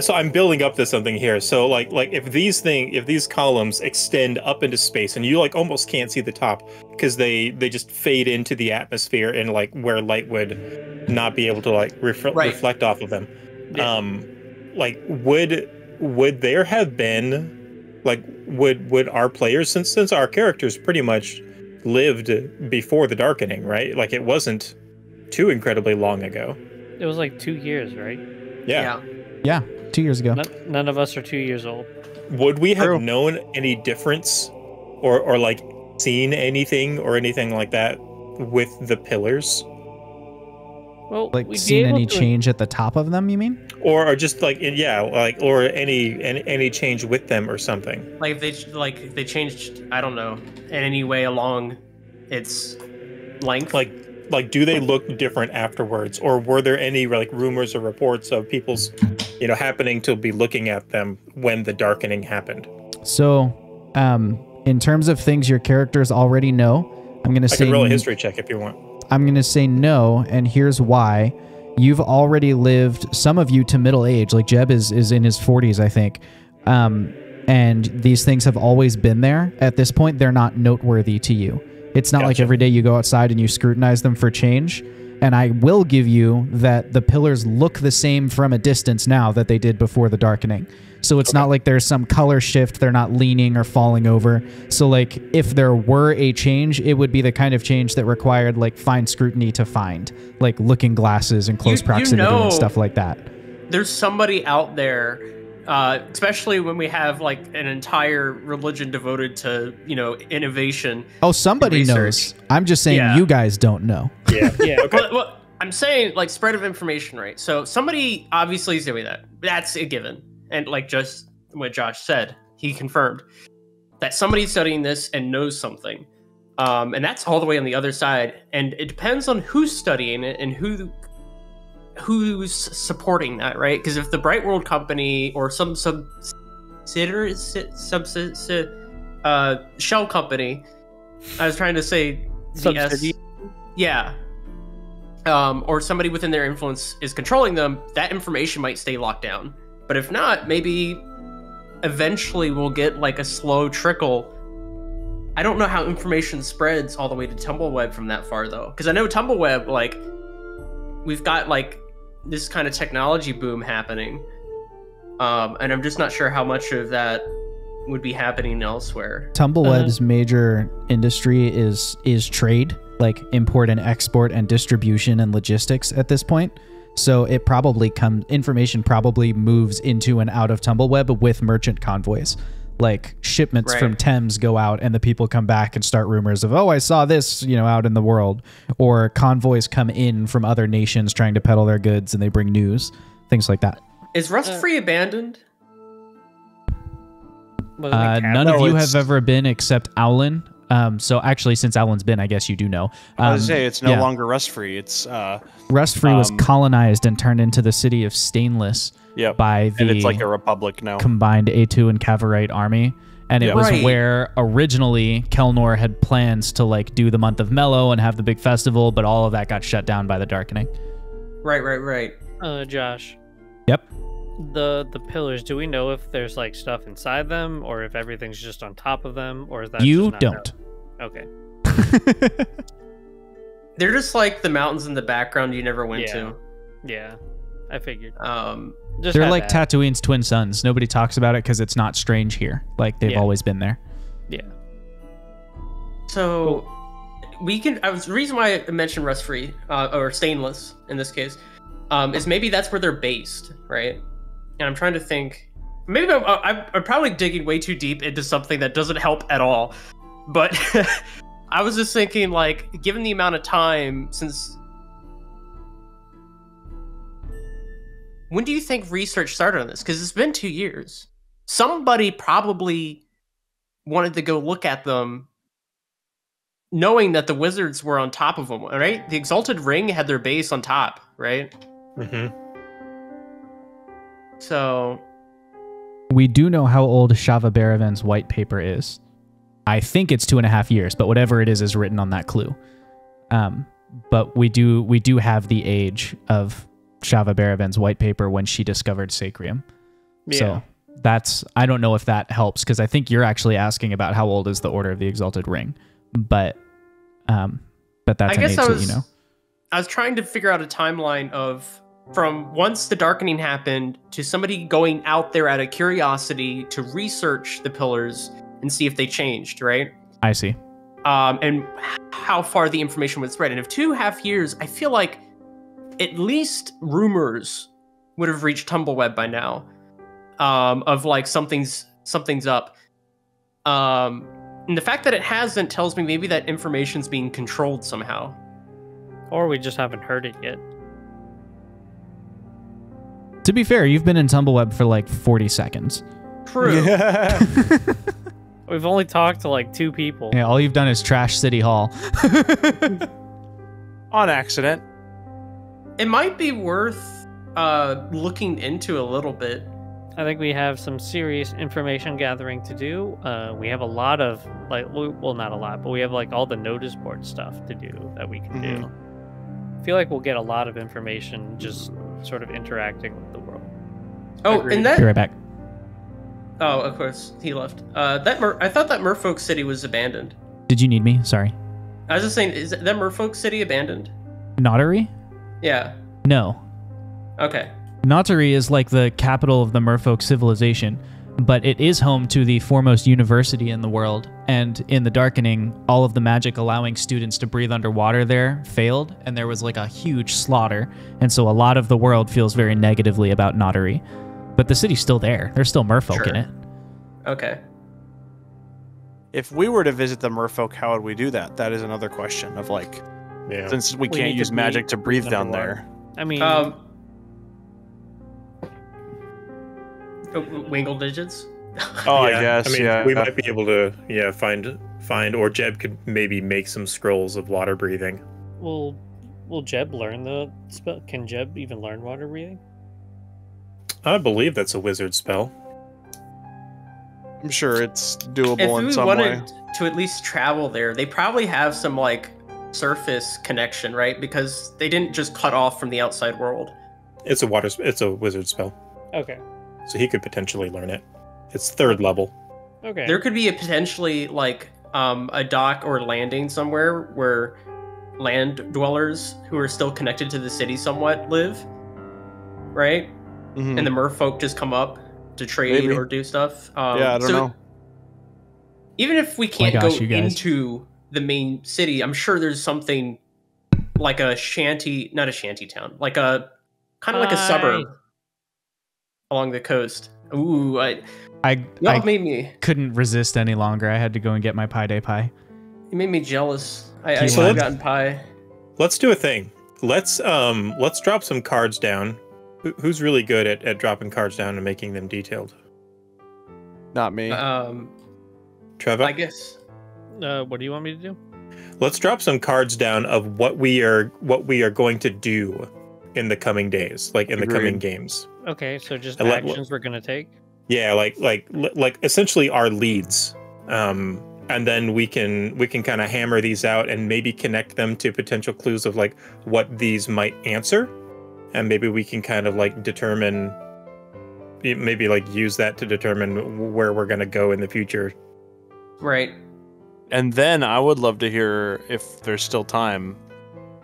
So I'm building up to something here. So like if these columns extend up into space and you like almost can't see the top because they just fade into the atmosphere and like where light would not be able to like Right. reflect off of them. Yeah. Like would there have been like would our players since our characters pretty much lived before the Darkening, right? Like it wasn't too incredibly long ago. It was like 2 years, right? Yeah. yeah, 2 years ago. None of us are 2 years old. Would we have True. known any difference or like seen anything or anything like that with the pillars? Well, Like we'd be seen able any to- change at the top of them? You mean? Or just like or any change with them or something? Like if they changed, I don't know, in any way along its length. Like like, do they look different afterwards, or were there any like rumors or reports of people's, happening to be looking at them when the darkening happened? So, in terms of things your characters already know, I'm going to say... I can roll a history check if you want. I'm going to say no, and here's why. You've already lived, some of you, to middle age. Like, Jeb is in his 40s, I think. And these things have always been there. At this point, they're not noteworthy to you. It's not like every day you go outside and you scrutinize them for change. And I will give you that the pillars look the same from a distance now that they did before the darkening. So it's not like there's some color shift, they're not leaning or falling over. So like if there were a change, it would be the kind of change that required like fine scrutiny to find, like looking glasses and close proximity and stuff like that. There's somebody out there, especially when we have like an entire religion devoted to, innovation. Oh, somebody knows. I'm just saying you guys don't know. Yeah. Yeah. Well, I'm saying like spread of information, right? So somebody obviously is doing that. That's a given. And like just what Josh said, he confirmed that somebody's studying this and knows something. And that's all the way on the other side. And it depends on who's studying it and who's supporting that, right? Because if the Bright World Company or some shell company, I was trying to say or somebody within their influence is controlling them, that information might stay locked down. But if not, maybe eventually we'll get like a slow trickle. I don't know how information spreads all the way to Tumbleweb from that far though, because I know Tumbleweb, like, we've got like this kind of technology boom happening, and I'm just not sure how much of that would be happening elsewhere. Tumbleweb's major industry is trade, like import and export and distribution and logistics at this point. So it probably information probably moves into and out of Tumbleweb with merchant convoys. Like shipments from Thames go out and the people come back and start rumors of, oh, I saw this, out in the world. Or convoys come in from other nations trying to peddle their goods and they bring news, things like that. Is Rust Free abandoned? None of you have ever been except Owlin. So actually, since Alan's been, I guess you do know. I was say it's no longer Rust-Free. It's Rust-Free was colonized and turned into the city of Stainless by the and it's like a republic now. Combined A2 and Cavorite army. And it was where originally Kelnor had plans to like do the month of Mellow and have the big festival, but all of that got shut down by the Darkening. Right. Josh. Yep. The pillars, do we know if there's like stuff inside them or if everything's just on top of them, or is that you don't? Okay. They're just like the mountains in the background you never went to. Yeah, I figured. They're like Tatooine's twin sons. Nobody talks about it because it's not strange here. Like they've always been there. Yeah. So we can. The reason why I mentioned Rust Free or Stainless in this case is maybe that's where they're based, right? And I'm trying to think. Maybe I'm probably digging way too deep into something that doesn't help at all. But I was just thinking, like, given the amount of time since... When do you think research started on this? Because it's been 2 years. Somebody probably wanted to go look at them knowing that the wizards were on top of them, right? The Exalted Ring had their base on top, right? Mm-hmm. So... We do know how old Shava Baravan's white paper is. I think it's 2.5 years, but whatever it is written on that clue. But we do have the age of Shava Baravan's white paper when she discovered Sacrium. Yeah. So that's, I don't know if that helps, because I think you're actually asking about how old is the Order of the Exalted Ring. But that's an age that you know. I was trying to figure out a timeline of from once the Darkening happened to somebody going out there out of curiosity to research the pillars and see if they changed, right? I see. And how far the information would spread. And if 2.5 years, I feel like at least rumors would have reached Tumbleweb by now, of like something's up. And the fact that it hasn't tells me maybe that information's being controlled somehow. Or we just haven't heard it yet. To be fair, you've been in Tumbleweb for like 40 seconds. True. Yeah. We've only talked to like 2 people. Yeah, all you've done is trash City Hall. On accident. It might be worth looking into a little bit. I think we have some serious information gathering to do. We have a lot of well, not a lot, but we have like all the notice board stuff to do that we can do. I feel like we'll get a lot of information just sort of interacting with the world. Oh, Agreed. and that. Be right back. Oh, of course he left. I thought that Merfolk City was abandoned. Did you need me? Sorry. I was just saying, is that Merfolk City abandoned? Notary? Yeah. No. Okay. Notary is like the capital of the merfolk civilization, but it is home to the foremost university in the world. And in the Darkening, all of the magic allowing students to breathe underwater there failed, and there was like a huge slaughter. And so a lot of the world feels very negatively about Notary. But the city's still there. There's still merfolk in it. Okay. If we were to visit the merfolk, how would we do that? That is another question of like, since we can't need to use magic to breathe down underwater. there. I mean, Wingle digits? Oh, I guess, I mean, yeah. we might be able to, find, or Jeb could maybe make some scrolls of water breathing. will Jeb learn the spell? Can Jeb even learn water breathing? I believe that's a wizard spell. I'm sure it's doable If in we some wanted way. to at least travel there, they probably have some like surface connection, right? Because they didn't just cut off from the outside world. It's a wizard spell, Okay. so he could potentially learn it. It's 3rd level. Okay. There could be a potentially like a dock or landing somewhere where land dwellers who are still connected to the city somewhat live, right? Mhm. And the merfolk just come up to trade Maybe. or do stuff. Yeah, I don't know. Even if we can't gosh, go you guys. into the main city, I'm sure there's something like a shanty, not a shanty town, like a kind of like a suburb along the coast. Ooh, I y'all made me couldn't resist any longer. I had to go and get my pie day pie. you made me jealous. I So should have let's- gotten pie. Let's do a thing. Let's drop some cards down. Who's really good at dropping cards down and making them detailed? Not me. Trevor? I guess. What do you want me to do? Let's drop some cards down of what we are going to do in the coming days, like in the coming Agreed. games. Okay, so just And let- actions we're gonna take. Yeah, like essentially our leads. And then we can kind of hammer these out and maybe connect them to potential clues of like what these might answer. And maybe we can kind of like determine, maybe like use that to determine where we're going to go in the future. Right. And then I would love to hear, if there's still time,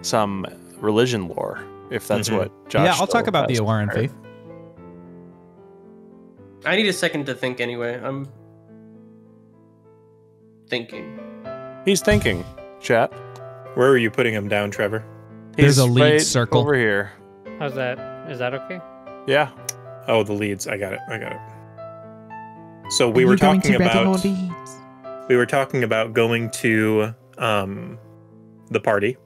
some religion lore, if that's Mhm. what Josh Yeah, I'll talk still about the has Awaran prepared. faith. I need a second to think anyway. I'm thinking. He's thinking, chat. Where are you putting them down, Trevor? There's He's a lead right circle. over here. How's that? Is that okay? Yeah. Oh, the leads. I got it. So we were talking about going to the party.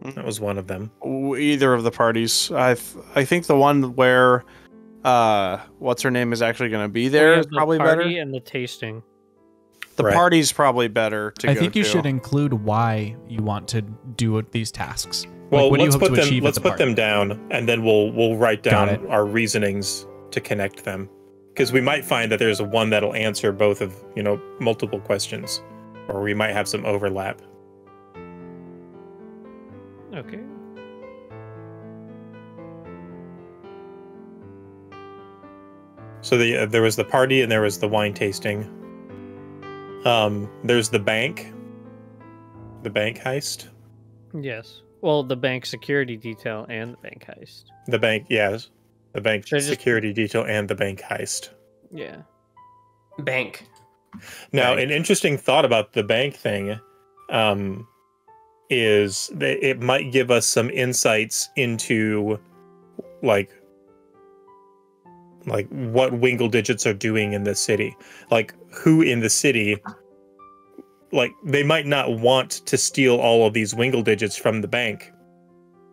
That was one of them. Either of the parties. I think the one where what's her name is actually going to be there is The probably party better. and the tasting. The Right. party's probably better to I go think you to. should include why you want to do these tasks. Well, what do you let's hope put to them. achieve Let's at the put them down, and then we'll write Got down it. our reasonings to connect them, because we might find that there's one that'll answer both of multiple questions, or we might have some overlap. Okay. So there was the party and there was the wine tasting. There's the bank heist. Yes. Well, the bank security detail and the bank heist. The bank, yes, the bank Should I just- security detail and the bank heist. Yeah. Bank. Now, Bank. an interesting thought about the bank thing is that it might give us some insights into like what Wingle digits are doing in the city. Like who in the city, like they might not want to steal all of these Wingle digits from the bank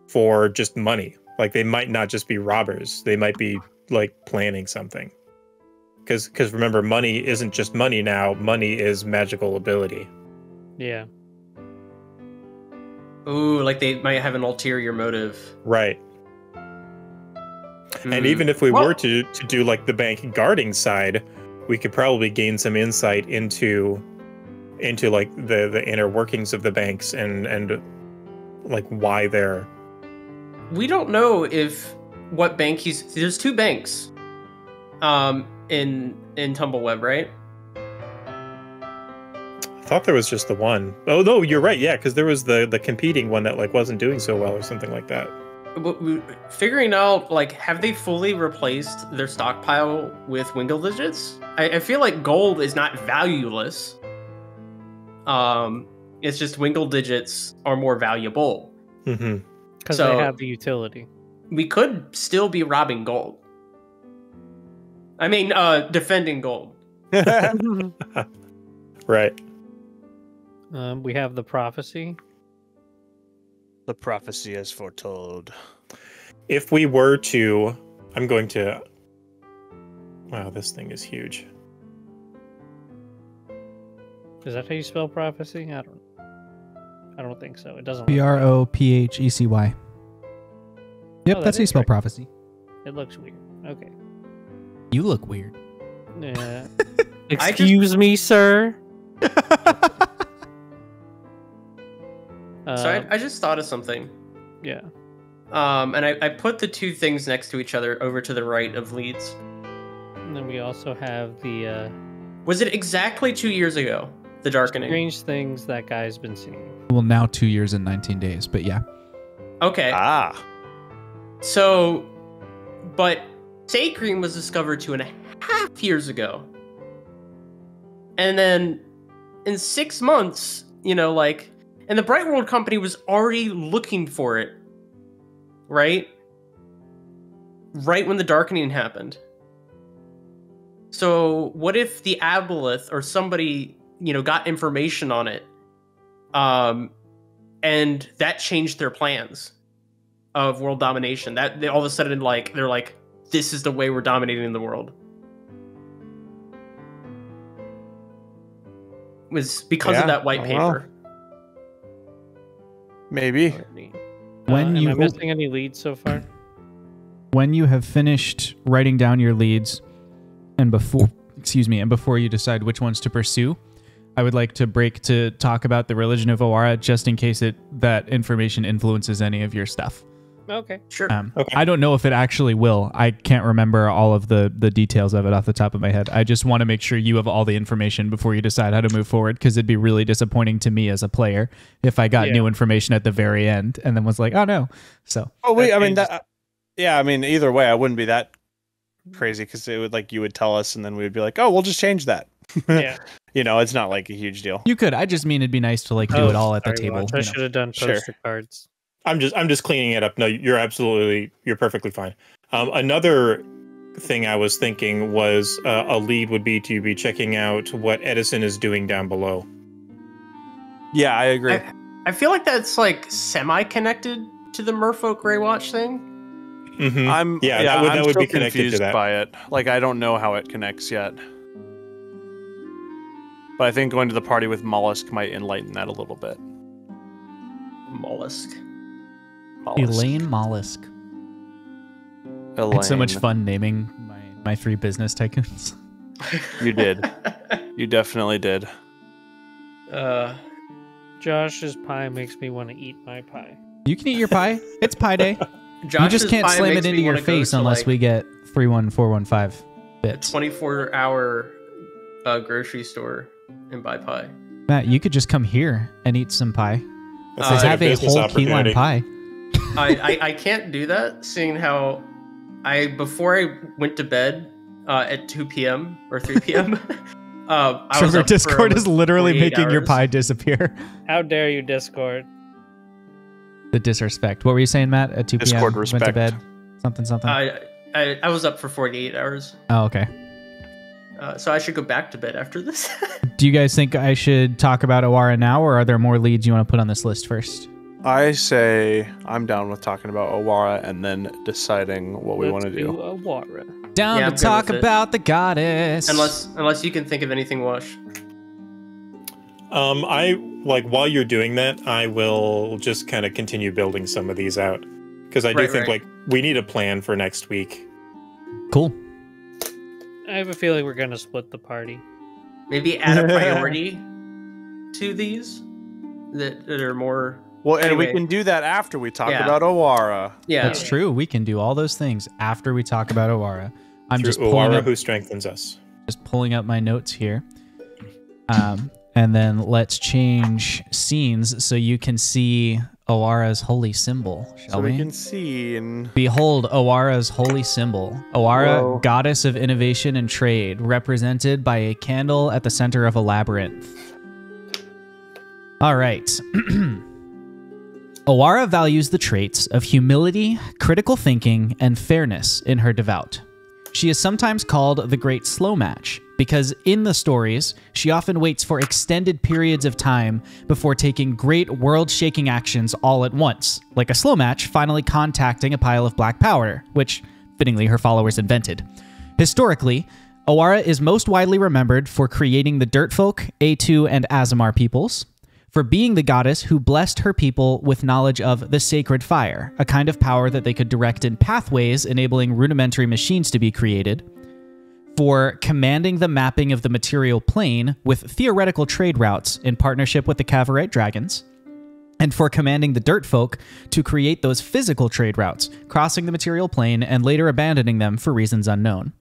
for just money. Like they might not just be robbers. They might be like planning something. Because remember, money isn't just money now. Money is magical ability. Yeah. Ooh, like they might have an ulterior motive. Right. And even if we were to do like the bank guarding side, we could probably gain some insight into like the inner workings of the banks and like why they're. We don't know what bank there's 2 banks in Tumbleweb, right? I thought there was just the one. Oh no, you're right. Yeah, because there was the competing one that like wasn't doing so well or something like that. Figuring out, like, have they fully replaced their stockpile with Wingle digits? I feel like gold is not valueless. It's just Wingle digits are more valuable. Mm-hmm. Because they have the utility. We could still be robbing gold. I mean, defending gold. Right. We have the prophecy. The prophecy is foretold. If we were to, I'm going to. Wow, this thing is huge. Is that how you spell prophecy? I don't think so. It doesn't. Prophecey. Yep, Oh, that's how you spell right. prophecy. It looks weird. Okay. You look weird. Excuse me, sir. So I just thought of something. Yeah. And I put the 2 things next to each other over to the right of leads. And then we also have the Was it exactly 2 years ago? The Darkening. strange things that guy's been seeing. Well, now 2 years and 19 days, but yeah. Okay. Ah. So, but Sacred was discovered 2.5 years ago. And then in 6 months, like, and the Bright World Company was already looking for it, right? Right when the Darkening happened. So what if the Aboleth or somebody, got information on it, and that changed their plans of world domination? That they all of a sudden, like, they're like, this is the way we're dominating the world. It was because of that white paper. Maybe. When am you I missing any leads so far? When you have finished writing down your leads, and before you decide which ones to pursue, I would like to break to talk about the religion of Owara, just in case that information influences any of your stuff. Okay. Sure. Okay. I don't know if it actually will. I can't remember all of the details of it off the top of my head. I just want to make sure you have all the information before you decide how to move forward, because it'd be really disappointing to me as a player if I got new information at the very end and then was like, oh no. So. Oh wait, either way, I wouldn't be that crazy, because it would, like, you would tell us and then we would be like, oh, we'll just change that. Yeah. It's not like a huge deal. You could. I just mean it'd be nice to, like, do it all at the table. I should have done poster cards. I'm just cleaning it up. No, you're perfectly fine. Another thing I was thinking was a lead would be to be checking out what Edison is doing down below. Yeah, I agree. I feel like that's, like, semi-connected to the Merfolk Greywatch thing. Mm-hmm. That would be still connected confused to that. by it. Like, I don't know how it connects yet. But I think going to the party with Mollusk might enlighten that a little bit. Mollusk. Elaine Mollusk. I had so much fun naming my 3 business tycoons. You did. You definitely did. Josh's pie makes me want to eat my pie. You can eat your pie. It's pie day. Josh's you just can't pie slam makes it into me your wanna go face to, unless like, we get 31415 bits. 24-hour grocery store and buy pie. Matt, you could just come here and eat some pie. That I sounds like have a business whole key lime opportunity. pie. I can't do that, seeing how before I went to bed at 2 p.m. or 3 p.m. I was Trevor, up Discord for is literally 48 making your hours. pie disappear. How dare you, Discord? The disrespect. What were you saying, Matt? At 2 p.m. Discord went to respect. bed. Something. I was up for 48 hours. Oh, okay. So I should go back to bed after this. Do you guys think I should talk about Owara now, or are there more leads you want to put on this list first? I say I'm down with talking about Owara and then deciding what we want to do. Owara. Down Yeah, to I'm good talk with it. about the goddess. unless you can think of anything, Wash. I like while you're doing that, I will just kind of continue building some of these out because I do think like we need a plan for next week. Cool. I have a feeling we're gonna split the party. Maybe add a priority to these that are more. Well, and Anyway. we can do that after we talk Yeah. about Owara. Yeah, That's true. We can do all those things after we talk about Owara. I'm Through just pulling Owara, up, who strengthens us. my notes here. And then let's change scenes so you can see Owara's holy symbol, shall So we? we can see and Behold Owara's holy symbol. Owara, Whoa. goddess of innovation and trade, represented by a candle at the center of a labyrinth. All right. Owara values the traits of humility, critical thinking, and fairness in her devout. She is sometimes called the Great Slow Match because in the stories, she often waits for extended periods of time before taking great world-shaking actions all at once, like a slow match finally contacting a pile of black powder, which, fittingly, her followers invented. Historically, Owara is most widely remembered for creating the Dirtfolk, A2, and Azamar peoples, for being the goddess who blessed her people with knowledge of the sacred fire, a kind of power that they could direct in pathways, enabling rudimentary machines to be created, for commanding the mapping of the material plane with theoretical trade routes in partnership with the Cavorite dragons, and for commanding the Dirtfolk to create those physical trade routes, crossing the material plane and later abandoning them for reasons unknown.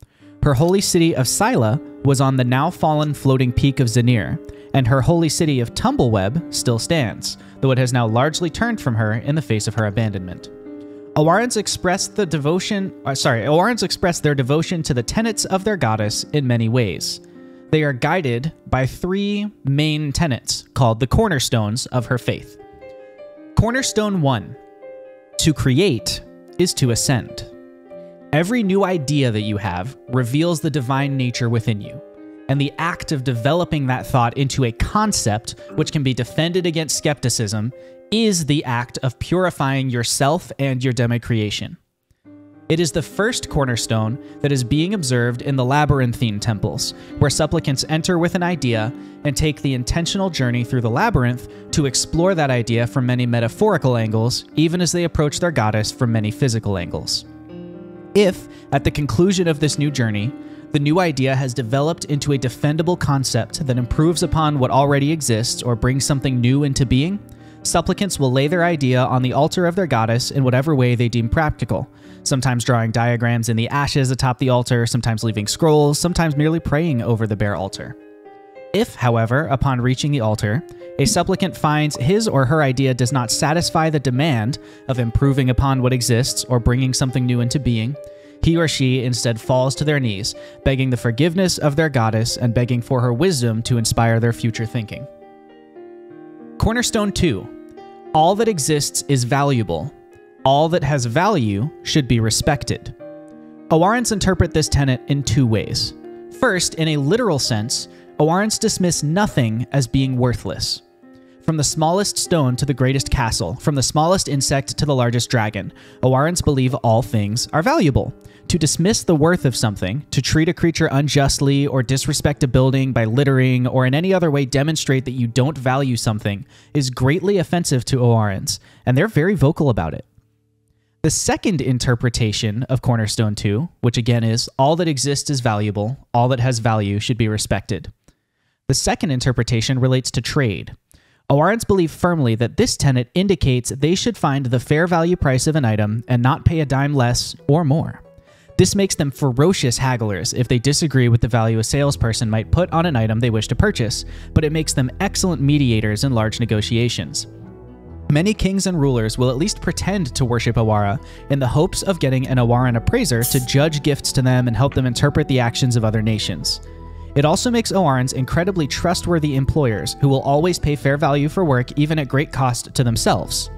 Her holy city of Scylla was on the now fallen floating peak of Zanir, and her holy city of Tumbleweb still stands, though it has now largely turned from her in the face of her abandonment. Owarans expressed their devotion to the tenets of their goddess in many ways. They are guided by three main tenets called the cornerstones of her faith. Cornerstone 1. To create is to ascend. Every new idea that you have reveals the divine nature within you, and the act of developing that thought into a concept which can be defended against skepticism is the act of purifying yourself and your demi-creation. It is the first cornerstone that is being observed in the labyrinthine temples, where supplicants enter with an idea and take the intentional journey through the labyrinth to explore that idea from many metaphorical angles, even as they approach their goddess from many physical angles. If, at the conclusion of this new journey, the new idea has developed into a defendable concept that improves upon what already exists or brings something new into being, supplicants will lay their idea on the altar of their goddess in whatever way they deem practical, sometimes drawing diagrams in the ashes atop the altar, sometimes leaving scrolls, sometimes merely praying over the bare altar. If, however, upon reaching the altar, a supplicant finds his or her idea does not satisfy the demand of improving upon what exists or bringing something new into being, he or she instead falls to their knees, begging the forgiveness of their goddess and begging for her wisdom to inspire their future thinking. Cornerstone 2. All that exists is valuable. All that has value should be respected. Owarans interpret this tenet in two ways. First, in a literal sense, Owarans dismiss nothing as being worthless. From the smallest stone to the greatest castle, from the smallest insect to the largest dragon, Owarans believe all things are valuable. To dismiss the worth of something, to treat a creature unjustly or disrespect a building by littering or in any other way demonstrate that you don't value something, is greatly offensive to Owarans, and they're very vocal about it. The second interpretation of Cornerstone 2, which again is, all that exists is valuable, all that has value should be respected. The second interpretation relates to trade. Owarans believe firmly that this tenet indicates they should find the fair value price of an item and not pay a dime less or more. This makes them ferocious hagglers if they disagree with the value a salesperson might put on an item they wish to purchase, but it makes them excellent mediators in large negotiations. Many kings and rulers will at least pretend to worship Owara in the hopes of getting an Owaran appraiser to judge gifts to them and help them interpret the actions of other nations. It also makes Owarans incredibly trustworthy employers who will always pay fair value for work even at great cost to themselves.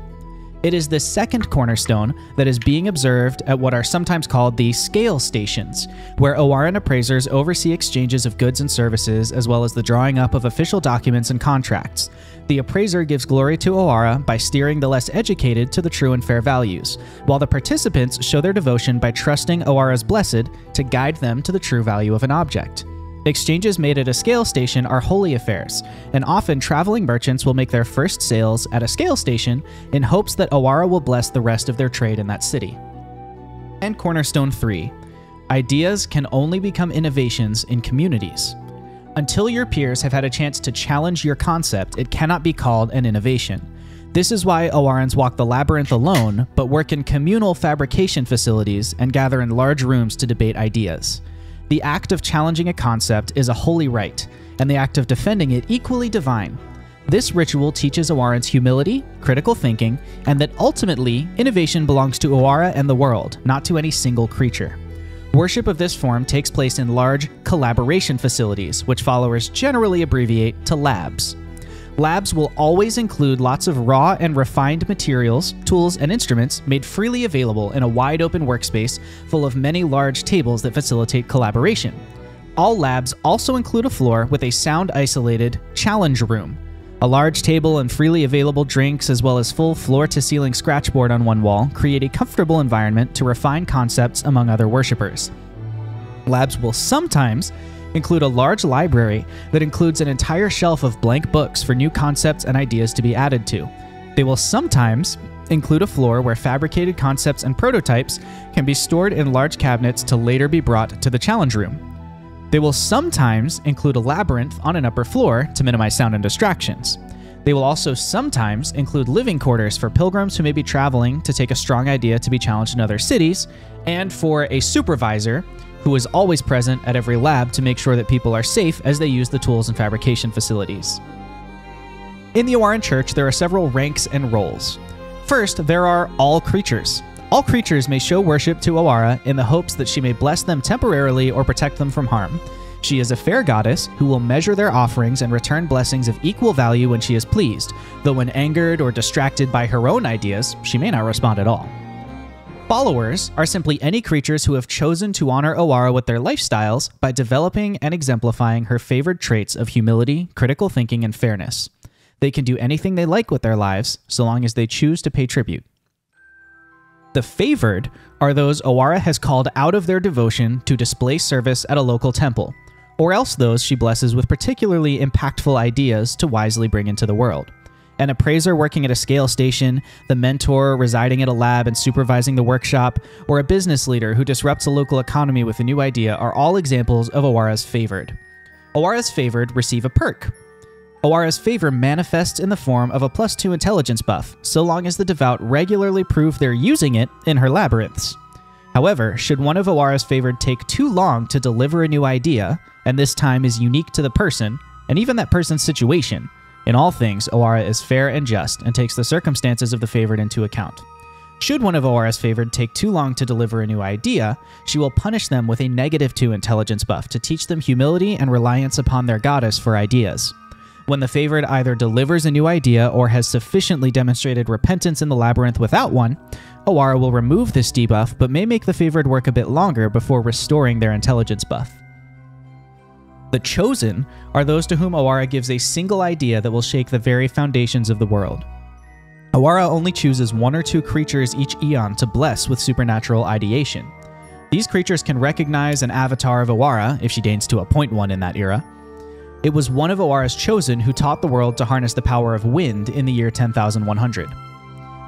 It is this second cornerstone that is being observed at what are sometimes called the scale stations, where Owaran appraisers oversee exchanges of goods and services as well as the drawing up of official documents and contracts. The appraiser gives glory to Owara by steering the less educated to the true and fair values, while the participants show their devotion by trusting Owara's blessed to guide them to the true value of an object. Exchanges made at a scale station are holy affairs, and often traveling merchants will make their first sales at a scale station in hopes that Owara will bless the rest of their trade in that city. And Cornerstone 3. Ideas can only become innovations in communities. Until your peers have had a chance to challenge your concept, it cannot be called an innovation. This is why Owarans walk the labyrinth alone, but work in communal fabrication facilities and gather in large rooms to debate ideas. The act of challenging a concept is a holy rite, and the act of defending it equally divine. This ritual teaches Owarans humility, critical thinking, and that ultimately, innovation belongs to Owara and the world, not to any single creature. Worship of this form takes place in large collaboration facilities, which followers generally abbreviate to labs. Labs will always include lots of raw and refined materials, tools, and instruments made freely available in a wide-open workspace full of many large tables that facilitate collaboration. All labs also include a floor with a sound-isolated challenge room. A large table and freely available drinks, as well as full floor-to-ceiling scratchboard on one wall, create a comfortable environment to refine concepts among other worshippers. Labs will sometimes include a large library that includes an entire shelf of blank books for new concepts and ideas to be added to. They will sometimes include a floor where fabricated concepts and prototypes can be stored in large cabinets to later be brought to the challenge room. They will sometimes include a labyrinth on an upper floor to minimize sound and distractions. They will also sometimes include living quarters for pilgrims who may be traveling to take a strong idea to be challenged in other cities, and for a supervisor who is always present at every lab to make sure that people are safe as they use the tools and fabrication facilities. In the Owaran Church, there are several ranks and roles. First, there are all creatures. All creatures may show worship to Owara in the hopes that she may bless them temporarily or protect them from harm. She is a fair goddess who will measure their offerings and return blessings of equal value when she is pleased, though when angered or distracted by her own ideas, she may not respond at all. Followers are simply any creatures who have chosen to honor Owara with their lifestyles by developing and exemplifying her favored traits of humility, critical thinking, and fairness. They can do anything they like with their lives, so long as they choose to pay tribute. The favored are those Owara has called out of their devotion to display service at a local temple, or else those she blesses with particularly impactful ideas to wisely bring into the world. An appraiser working at a scale station, the mentor residing at a lab and supervising the workshop, or a business leader who disrupts a local economy with a new idea are all examples of Owara's favored. Owara's favored receive a perk. Owara's favor manifests in the form of a +2 intelligence buff, so long as the devout regularly prove they're using it in her labyrinths. However, should one of Owara's favored take too long to deliver a new idea, and this time is unique to the person, and even that person's situation, in all things, Owara is fair and just, and takes the circumstances of the favored into account. Should one of Owara's favored take too long to deliver a new idea, she will punish them with a -2 intelligence buff to teach them humility and reliance upon their goddess for ideas. When the favored either delivers a new idea or has sufficiently demonstrated repentance in the labyrinth without one, Owara will remove this debuff but may make the favored work a bit longer before restoring their intelligence buff. The chosen are those to whom Owara gives a single idea that will shake the very foundations of the world. Owara only chooses 1 or 2 creatures each eon to bless with supernatural ideation. These creatures can recognize an avatar of Owara, if she deigns to appoint one in that era. It was one of Owara's chosen who taught the world to harness the power of wind in the year 10,100.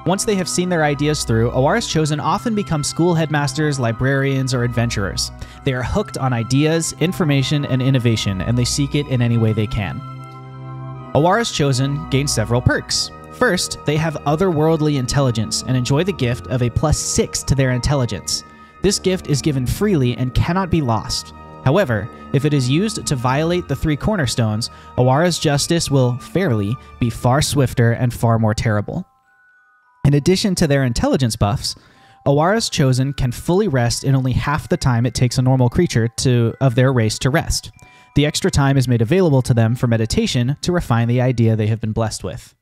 Once they have seen their ideas through, Owara's chosen often become school headmasters, librarians, or adventurers. They are hooked on ideas, information, and innovation, and they seek it in any way they can. Owara's chosen gain several perks. First, they have otherworldly intelligence and enjoy the gift of a +6 to their intelligence. This gift is given freely and cannot be lost. However, if it is used to violate the 3 cornerstones, Owara's justice will, fairly, be far swifter and far more terrible. In addition to their intelligence buffs, Owara's chosen can fully rest in only half the time it takes a normal creature of their race to rest. The extra time is made available to them for meditation to refine the idea they have been blessed with.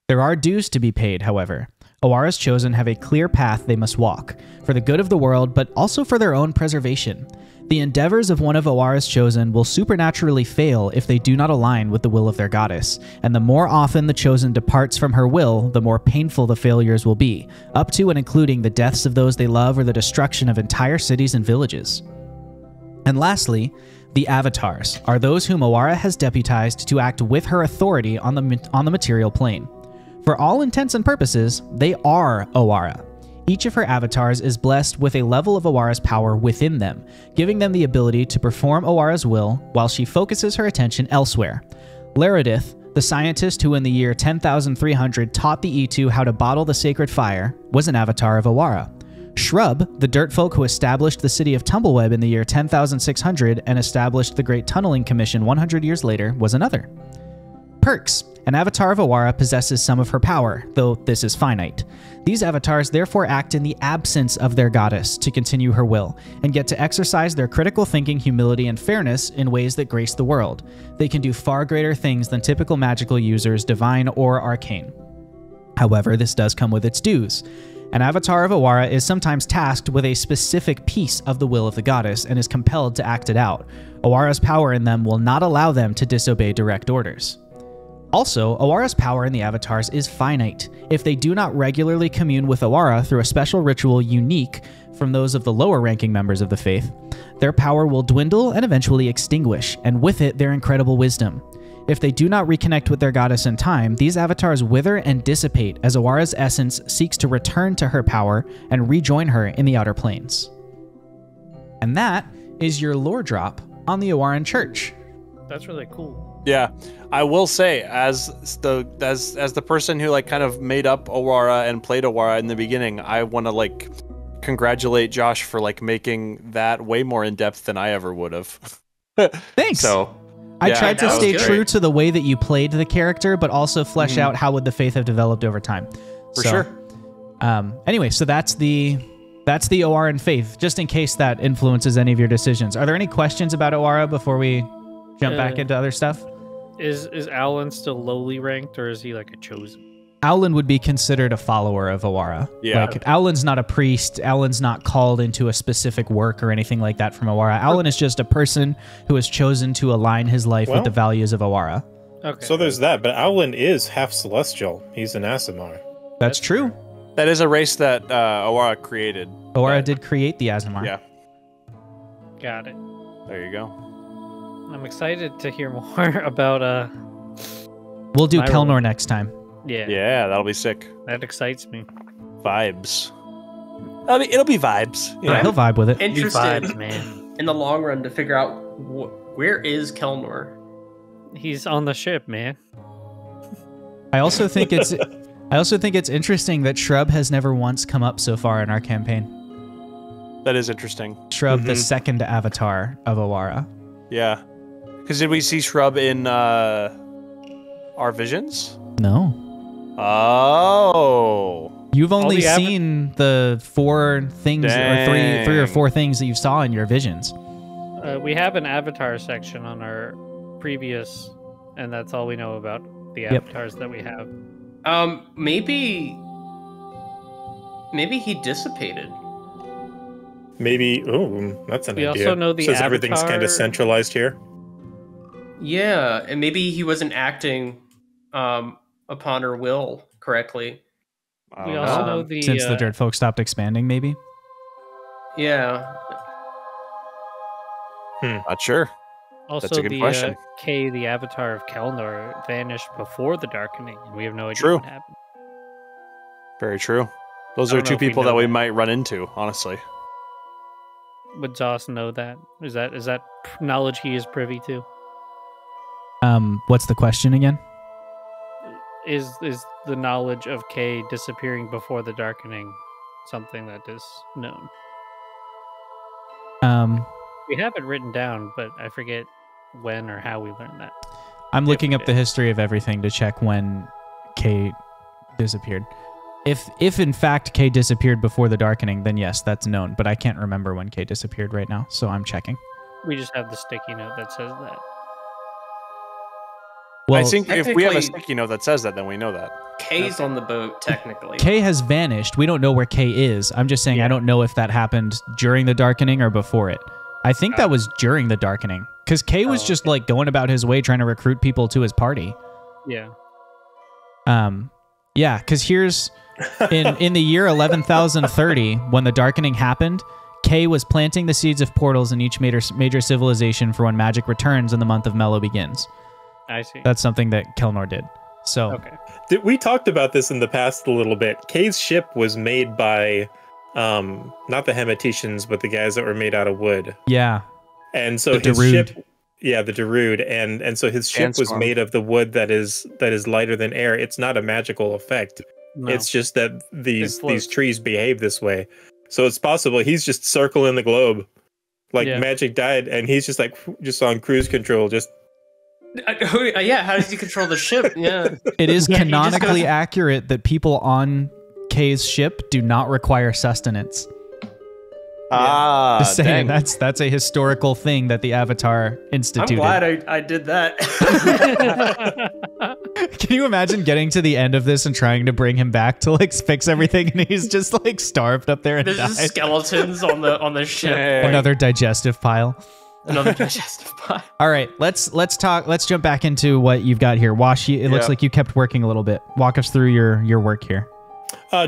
There are dues to be paid, however. Owara's chosen have a clear path they must walk, for the good of the world, but also for their own preservation. The endeavors of one of Owara's chosen will supernaturally fail if they do not align with the will of their goddess, and the more often the chosen departs from her will, the more painful the failures will be, up to and including the deaths of those they love or the destruction of entire cities and villages. And lastly, The avatars are those whom Awara has deputized to act with her authority on the material plane. For all intents and purposes, they are Awara. Each of her avatars is blessed with a level of Awara's power within them, giving them the ability to perform Awara's will while she focuses her attention elsewhere. Laredith, the scientist who in the year 10,300 taught the E2 how to bottle the sacred fire, was an avatar of Awara. Shrub, the dirtfolk who established the city of Tumbleweb in the year 10,600 and established the Great Tunneling Commission 100 years later, was another. Perks, an avatar of Awara, possesses some of her power, though this is finite. These avatars therefore act in the absence of their goddess to continue her will, and get to exercise their critical thinking, humility, and fairness in ways that grace the world. They can do far greater things than typical magical users, divine or arcane. However, this does come with its dues. An avatar of Awara is sometimes tasked with a specific piece of the will of the goddess and is compelled to act it out. Awara's power in them will not allow them to disobey direct orders. Also, Awara's power in the avatars is finite. If they do not regularly commune with Awara through a special ritual unique from those of the lower-ranking members of the faith, their power will dwindle and eventually extinguish, and with it their incredible wisdom. If they do not reconnect with their goddess in time, these avatars wither and dissipate as Awara's essence seeks to return to her power and rejoin her in the outer planes. And that is your lore drop on the Awaran Church. That's really cool. Yeah, I will say, as the person who like kind of made up Awara and played Awara in the beginning, I want to like congratulate Josh for like making that way more in depth than I ever would have. Thanks. So I tried to stay great. true to the way that you played the character, but also flesh out how would the faith have developed over time. For sure. Anyway, so that's the Awaran faith, just in case that influences any of your decisions. Are there any questions about Awara before we jump back into other stuff? Is Alan still lowly ranked, or is he like a chosen? Owlin would be considered a follower of Awara. Yeah. Like, Owlin's not a priest. Owlin's not called into a specific work or anything like that from Awara. Owlin is just a person who has chosen to align his life with the values of Awara. Okay. So there's that, but Owlin is half celestial. He's an Aasimar. That's true. That is a race that Awara created. Awara did create the Aasimar. Yeah. Got it. There you go. I'm excited to hear more about We'll do My Kelnor role. next time. Yeah, that'll be sick. That excites me. Vibes. I mean, it'll be vibes. You know? He'll vibe with it. Interested Vibes, man. in the long run to figure out where is Kelnor. He's on the ship, man. I also think it's interesting that Shrub has never once come up so far in our campaign. That is interesting. Shrub, the second avatar of Awara. Yeah. Because did we see Shrub in our visions? No. Oh. You've only the seen the 4 things, or three or four things that you saw in your visions. We have an avatar section on our previous, and that's all we know about the avatars that we have. Maybe he dissipated. Maybe. Oh, that's an We idea. also know the Says everything's kind avatar- of centralized here. Yeah, and maybe he wasn't acting upon her will correctly. I We don't also know. know the Since the dirt folk stopped expanding, maybe? Yeah. Not sure. also That's a good the question. Kay, the avatar of Kelnor, vanished before the Darkening, and we have no idea True. what happened. Very true. Those I are don't know two if we people know that we that. might run into, honestly. Would Zoss know that? Is that knowledge he is privy to? What's the question again? Is the knowledge of Kay disappearing before the Darkening something that is known? We have it written down, but I forget when or how we learned that. I'm looking up we the did. history of everything to check when Kay disappeared. If in fact Kay disappeared before the Darkening, then yes, that's known. But I can't remember when Kay disappeared right now, so I'm checking. We just have the sticky note that says that. Well, I think if we have a technically- sticky note that says that, then we know that. Kay's on the boat, technically. Kay has vanished. We don't know where Kay is. I'm just saying I don't know if that happened during the Darkening or before it. I think that was during the Darkening, because Kay was just like going about his way trying to recruit people to his party. Yeah. Yeah, because here's in the year 11,030, when the Darkening happened, Kay was planting the seeds of portals in each major civilization for when magic returns and the month of Mellow begins. I see. That's something that Kelnor did. So Okay. We talked about this in the past a little bit. Kay's ship was made by not the Hemeticians, but the guys that were made out of wood. yeah, And so The his Darude. ship, the Darude, and so his ship was Sandstorm. made of the wood that is lighter than air. It's not a magical effect. No. It's just that It these floats. trees behave this way. So it's possible he's just circling the globe, like Yeah. magic died, and he's just like just on cruise control, just Yeah, how does he control the ship? Yeah. it is Yeah, he just canonically goes- accurate that people on Kay's ship do not require sustenance. Just saying, dang. that's a historical thing that the Avatar I'm instituted. glad I did that. Can you imagine getting to the end of this and trying to bring him back to like fix everything, and he's just like starved up there and There's just died? skeletons on the ship. Dang. Another digestive pile. Another digestive pile. All right, let's talk. Let's jump back into what you've got here. Wash, it looks Yeah. like you kept working a little bit. Walk us through your work here.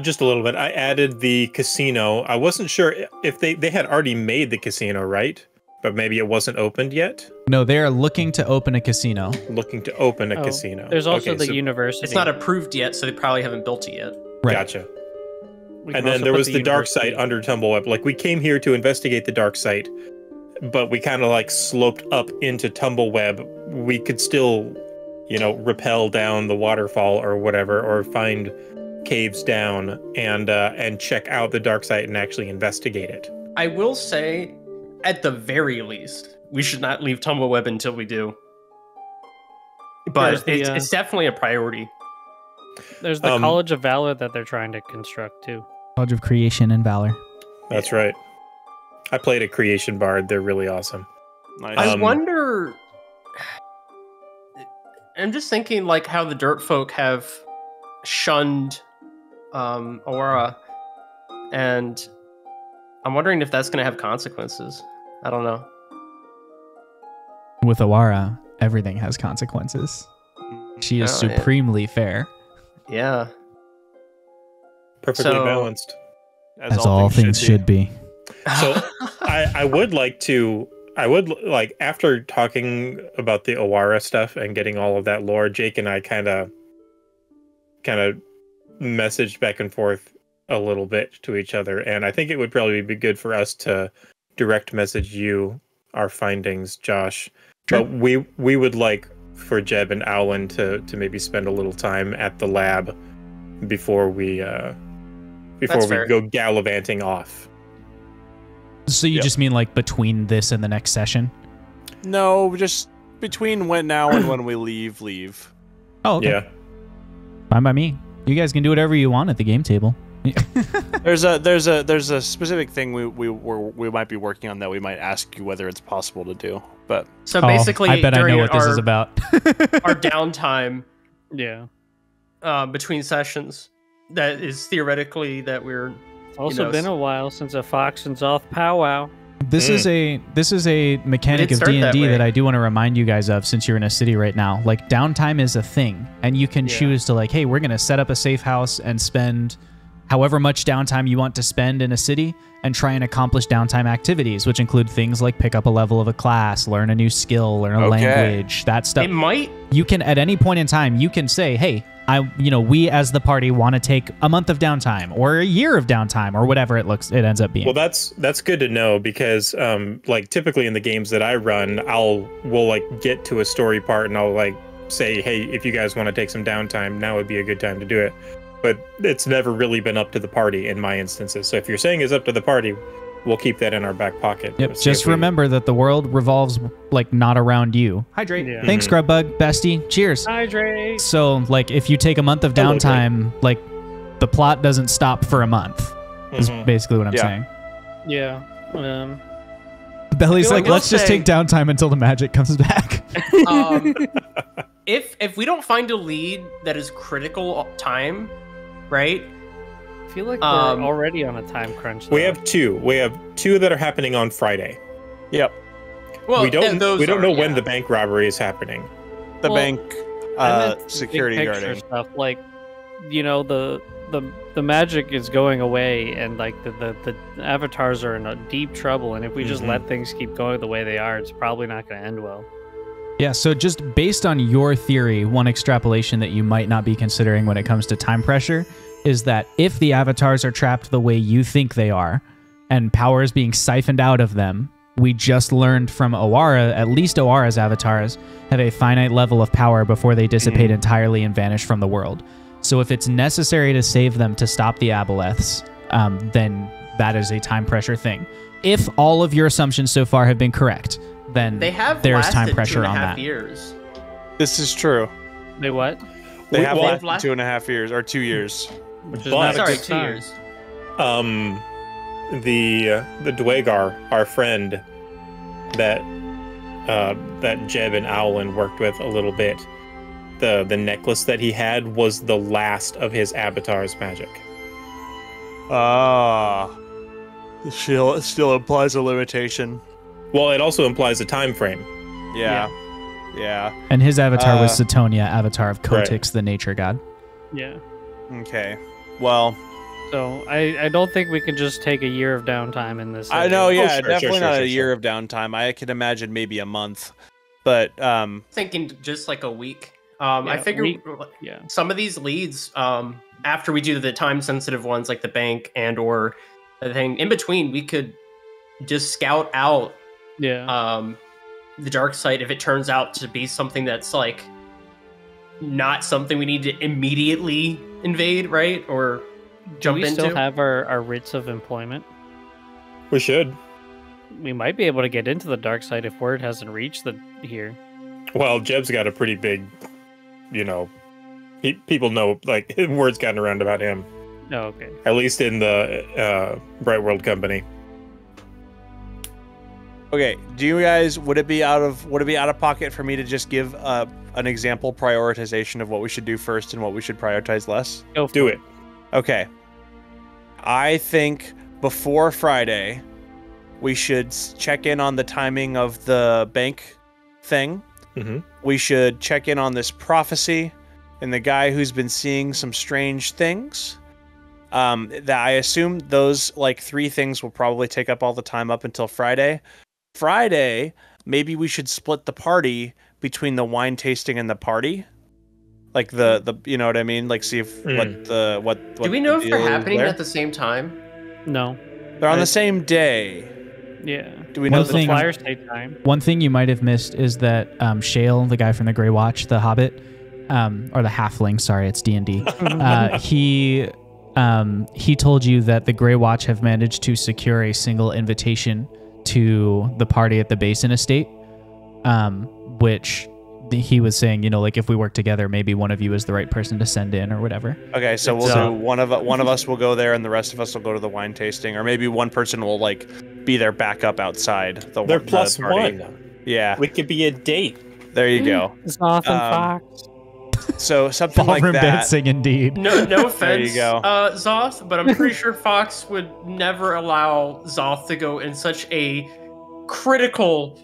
just a little bit. I added the casino. I wasn't sure if they had already made the casino, right? But maybe it wasn't opened yet. No, they are looking to open a casino. Looking to open a Oh, casino. There's also Okay, the so- university. It's not approved yet, so they probably haven't built it yet. Right. Gotcha. We can And then also there put was the dark university- site under Tumbleweb. Like we came here to investigate the dark site, but we kind of like sloped up into Tumbleweb. We could still, rappel down the waterfall or whatever, or find caves down and check out the dark site and actually investigate it. I will say, at the very least, we should not leave Tumbleweb until we do. But There's the, it's definitely a priority. There's the College of Valor that they're trying to construct too. College of Creation and Valor. That's right. I played a creation bard. They're really awesome. Nice. I Um, wonder. I'm just thinking, like, how the dirt folk have shunned Aurora, and I'm wondering if that's going to have consequences. I don't know. With Awara, everything has consequences. She is Oh, yeah. supremely fair, Yeah. Perfectly So- balanced. as all things should be. So I would like after talking about the Awara stuff and getting all of that lore, Jake and I kind of messaged back and forth a little bit to each other, and I think it would probably be good for us to direct message you our findings, Josh. Sure. But we would like for Jeb and Owlin to maybe spend a little time at the lab before we fair. go gallivanting off. So you Yep. just mean like between this and the next session? No, just between when now and when we leave. Oh, okay. Yeah. Fine by me. You guys can do whatever you want at the game table. There's a specific thing we might be working on that we might ask you whether it's possible to do. But So Oh, basically, I bet I know during what this is about. our downtime Yeah. between sessions, that is theoretically that we're. It's also know, been a while since a Fox and Zoth powwow. This is a mechanic did of start that D&D way. that I do want to remind you guys of, since you're in a city right now. Like, downtime is a thing, and you can Yeah. choose to, like, hey, we're going to set up a safe house and spend however much downtime you want to spend in a city and try and accomplish downtime activities, which include things like pick up a level of a class, learn a new skill, learn a Okay. language, that stuff. It might. You can, at any point in time, you can say, hey, we as the party want to take a month of downtime or a year of downtime or whatever it ends up being. Well, that's good to know because like typically in the games that I run, we'll like get to a story part and I'll like say, hey, if you guys want to take some downtime, now would be a good time to do it. But it's never really been up to the party in my instances. So if you're saying it's up to the party, we'll keep that in our back pocket. Yep. See Just if we- remember that the world revolves like not around you. Hydrate. Yeah. Thanks, Scrubbug, bestie. Cheers. Hydrate. So, like, if you take a month of Hello, downtime, like, the plot doesn't stop for a month. Is Mhm. basically what I'm Yeah. saying. Yeah. Belly's I like, will let's just say- take downtime until the magic comes back. Um, if we don't find a lead that is critical time, right? I feel like we're Um, already on a time crunch. We though. have two. We have two that are happening on Friday. yep, Well, we don't those know are, when yeah. the bank robbery is happening. the Well, bank I meant big security picture guarding. stuff, like the the magic is going away, and like the avatars are in a deep trouble. And if we just let things keep going the way they are, it's probably not going to end well. Yeah, so just based on your theory, one extrapolation that you might not be considering when it comes to time pressure is that if the avatars are trapped the way you think they are, and power is being siphoned out of them, we just learned from Owara, at least Owara's avatars have a finite level of power before they dissipate entirely and vanish from the world. So if it's necessary to save them to stop the aboleths, then that is a time pressure thing. If all of your assumptions so far have been correct, then there's time pressure on that. Years. This is true. They what? They have lasted 2.5 years, or 2 years. Which is not a good 2 sign. years. The Dwagar, our friend that Jeb and Owlin worked with a little bit, the necklace that he had was the last of his avatar's magic. Still implies a limitation. Well, it also implies a time frame. Yeah. And his avatar was Satonia, avatar of Kotix, the nature god. Yeah. Okay. Well, so I don't think we can just take a year of downtime in this. I know, yeah, sure, definitely not a sure. year of downtime. I can imagine maybe a month, but Thinking just like a week. I figure some of these leads, after we do the time sensitive ones like the bank and or the thing in between, we could just scout out the dark side if it turns out to be something that's like not something we need to immediately invade, right? Or jump into. Do we still have our writs of employment? We should. We might be able to get into the dark side if word hasn't reached here. Well, Jeb's got a pretty big, people know, like, word's gotten around about him. Oh, okay. At least in the Bright World Company. okay. Do you guys would it be out of pocket for me to just give an example prioritization of what we should do first and what we should prioritize less? Do it. Okay. I think before Friday, we should check in on the timing of the bank thing. We should check in on this prophecy and the guy who's been seeing some strange things. That I assume those like 3 things will probably take up all the time up until Friday. Friday, maybe we should split the party between the wine tasting and the party. Like the you know what I mean? Like see if what Do we know if they're happening at the same time? No. They're on the same day. Yeah. Do we know the flyers take time? One thing you might have missed is that Shale, the guy from the Grey Watch, the Hobbit, or the Halfling, sorry, it's D&D. He told you that the Grey Watch have managed to secure a single invitation to the party at the Basin Estate, which he was saying, like if we work together, maybe one of you is the right person to send in or whatever. Okay, so we'll do one of us will go there and the rest of us will go to the wine tasting, or maybe one person will like be their backup outside. They're plus party. 1. Yeah, we could be a date. There you go. Zoth and Fox. So something like Ballroom that. dancing, indeed. No offense, There you go. Zoth, but I'm pretty sure Fox would never allow Zoth to go in such a critical,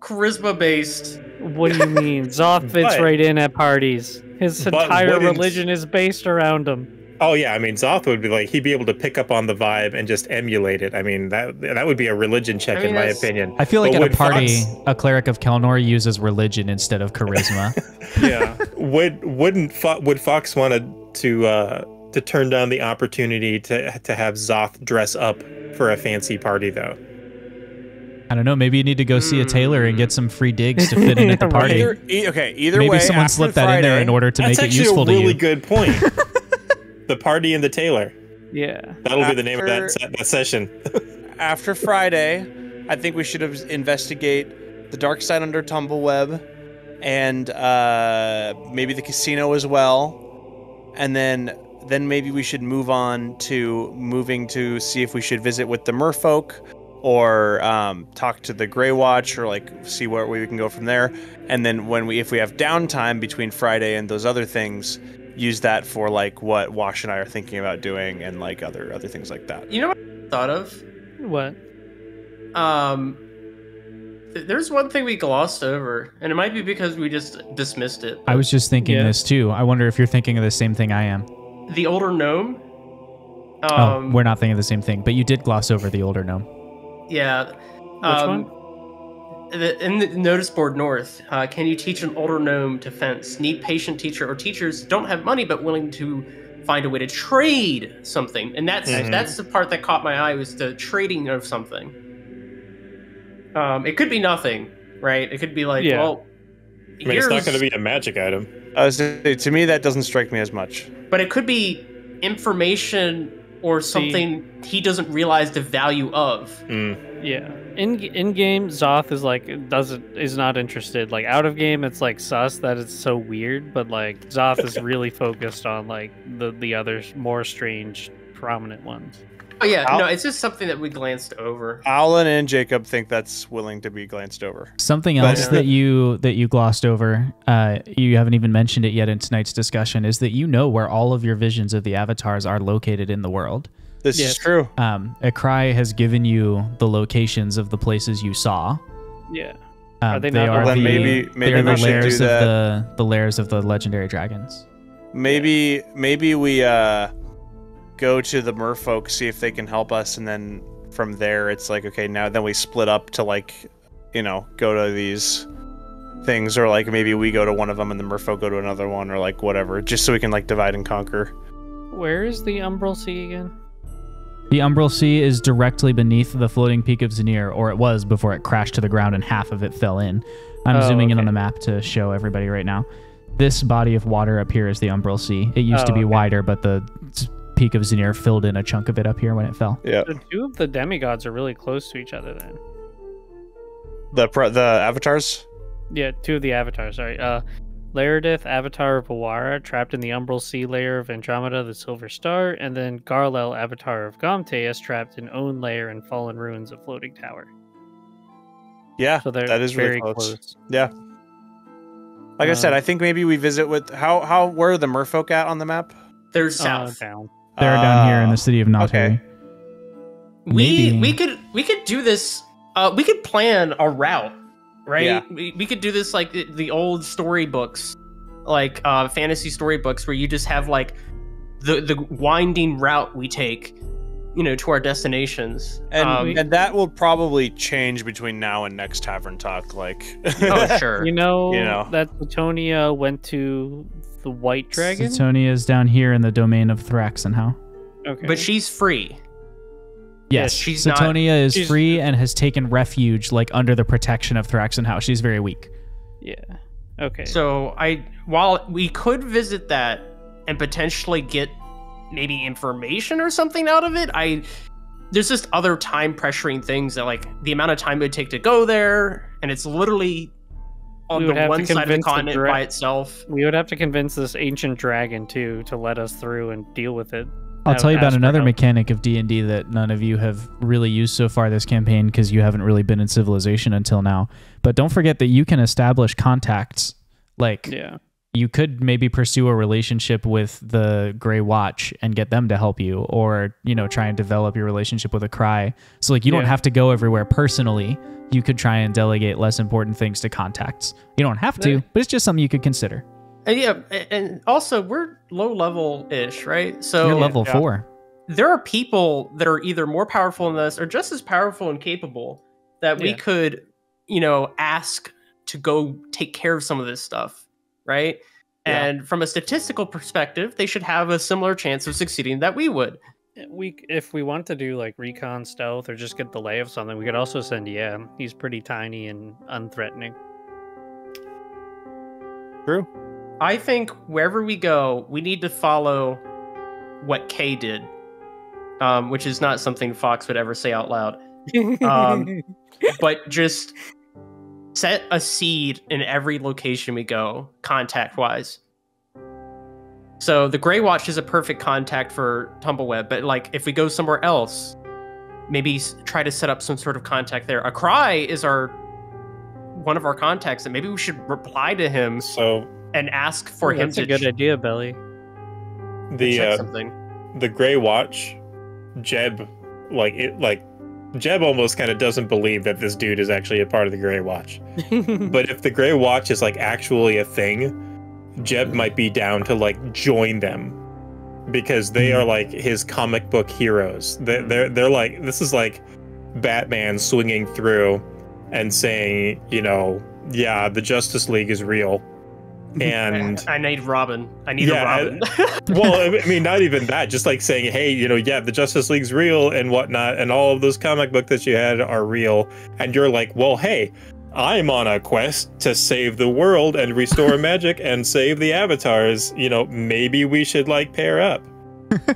charisma-based. What do you mean? Zoth fits right in at parties. His entire religion is based around him. Oh yeah, I mean Zoth would be like he'd be able to pick up on the vibe and just emulate it. I mean that would be a religion check in my opinion. I feel like at a party, a cleric of Kelnor uses religion instead of charisma. Yeah. Would Fox want to turn down the opportunity to have Zoth dress up for a fancy party though? I don't know. Maybe you need to go see a tailor and get some free digs to fit in at the party. Either maybe way, someone slipped that in there in order to make it useful to you. That's actually a really good point. The party and the tailor. Yeah. That'll be the name of that session. After Friday, I think we should investigate the dark side under Tumbleweb and maybe the casino as well. And then maybe we should moving to see if we should visit with the merfolk or talk to the Grey Watch or like see where we can go from there. And then if we have downtime between Friday and those other things, use that for like what Wash and I are thinking about doing and like other things like that. You know what I thought of? What? There's one thing we glossed over, and it might be because we just dismissed it. I was just thinking this too. I wonder if you're thinking of the same thing I am. The older gnome? We're not thinking of the same thing, but you did gloss over the older gnome. Yeah. Which one? In the notice board north, can you teach an older gnome to fence? Need patient teacher or teachers don't have money but willing to find a way to trade something. And that's the part that caught my eye, was the trading of something. It could be nothing, right? It could be like, well, I mean, it's not going to be a magic item. To me, that doesn't strike me as much. But it could be information or something he doesn't realize the value of. Yeah. In game, Zoth is like is not interested. Like out of game, it's like sus that it's so weird. But like Zoth is really focused on like the other more strange, prominent ones. Oh yeah, no, it's just something that we glanced over. Alan and Jacob think that's willing to be glanced over. Something else that you glossed over, you haven't even mentioned it yet in tonight's discussion, is that you know where all of your visions of the avatars are located in the world. This is true. Akrai has given you the locations of the places you saw. Yeah. Are they not? Then maybe they're the we should lairs do of that. the lairs of the legendary dragons. Maybe we go to the merfolk, see if they can help us, and then from there it's like, okay, now then we split up to like, go to these things, or like maybe we go to one of them and the merfolk go to another one, or like whatever, just so we can like divide and conquer. Where is the Umbral Sea again? The Umbral Sea is directly beneath the floating peak of Zanir, or it was before it crashed to the ground and half of it fell in. I'm zooming in on a map to show everybody right now. This body of water up here is the Umbral Sea. It used to be wider, but the peak of Zanir filled in a chunk of it up here when it fell. Yeah. The two of the demigods are really close to each other then. The avatars? Yeah, two of the avatars, sorry. Laerdith, Avatar of Awara, trapped in the Umbral Sea layer of Andromeda, the Silver Star, and then Garlel, Avatar of Gomteus, trapped in Own Layer and Fallen Ruins of Floating Tower. Yeah, So they're that is very really close. close. Yeah. Like I said, I think maybe we visit with where are the merfolk at on the map? They're south. Down. They're down here in the city of Notary. Okay. We could do this. We could plan a route, right? Yeah. We could do this like the old storybooks, like fantasy storybooks, where you just have like the winding route we take, to our destinations. And that will probably change between now and next Tavern Talk. Like, oh sure, that Platonia went to the White Dragon. Platonia is down here in the domain of Thraxenhau. Okay, but she's free. Yes, she's Platonia is free and has taken refuge like under the protection of Thraxenhau. She's very weak. Yeah. Okay. So while we could visit that and potentially get maybe information or something out of it, there's just other time pressuring things that like the amount of time it would take to go there, and it's literally on the one side of the continent by itself. We would have to convince this ancient dragon to let us through and deal with it. I'll tell you about another mechanic of D&D that none of you have really used so far this campaign because you haven't really been in Civilization until now. But don't forget that you can establish contacts. Like, you could maybe pursue a relationship with the Grey Watch and get them to help you, or, try and develop your relationship with a Cry. So, like, you don't have to go everywhere personally. You could try and delegate less important things to contacts. You don't have to, but it's just something you could consider. Yeah, and also we're low level-ish, right? So you're level 4. There are people that are either more powerful than us or just as powerful and capable that we could, ask to go take care of some of this stuff, right? Yeah. And from a statistical perspective, they should have a similar chance of succeeding that we would. If we want to do like recon stealth or just get the lay of something, we could also send he's pretty tiny and unthreatening. True. I think wherever we go, we need to follow what Kay did, which is not something Fox would ever say out loud. But just set a seed in every location we go, contact-wise. So the Grey Watch is a perfect contact for Tumbleweb, but like if we go somewhere else, maybe try to set up some sort of contact there. A Cry is one of our contacts, and maybe we should reply to him. And ask for him to... That's a good idea, Belly. Check something. The Grey Watch, Jeb, Jeb almost kind of doesn't believe that this dude is actually a part of the Grey Watch. But if the Grey Watch is like actually a thing, Jeb might be down to like join them because they are like his comic book heroes. They're like, this is like Batman swinging through and saying, you know, yeah, the Justice League is real. And I need Robin. I need a Robin. Well, I mean, not even that. Just like saying, hey, you know, yeah, the Justice League's real and whatnot, and all of those comic books that you had are real. And you're like, well, hey, I'm on a quest to save the world and restore magic and save the avatars. You know, maybe we should like pair up.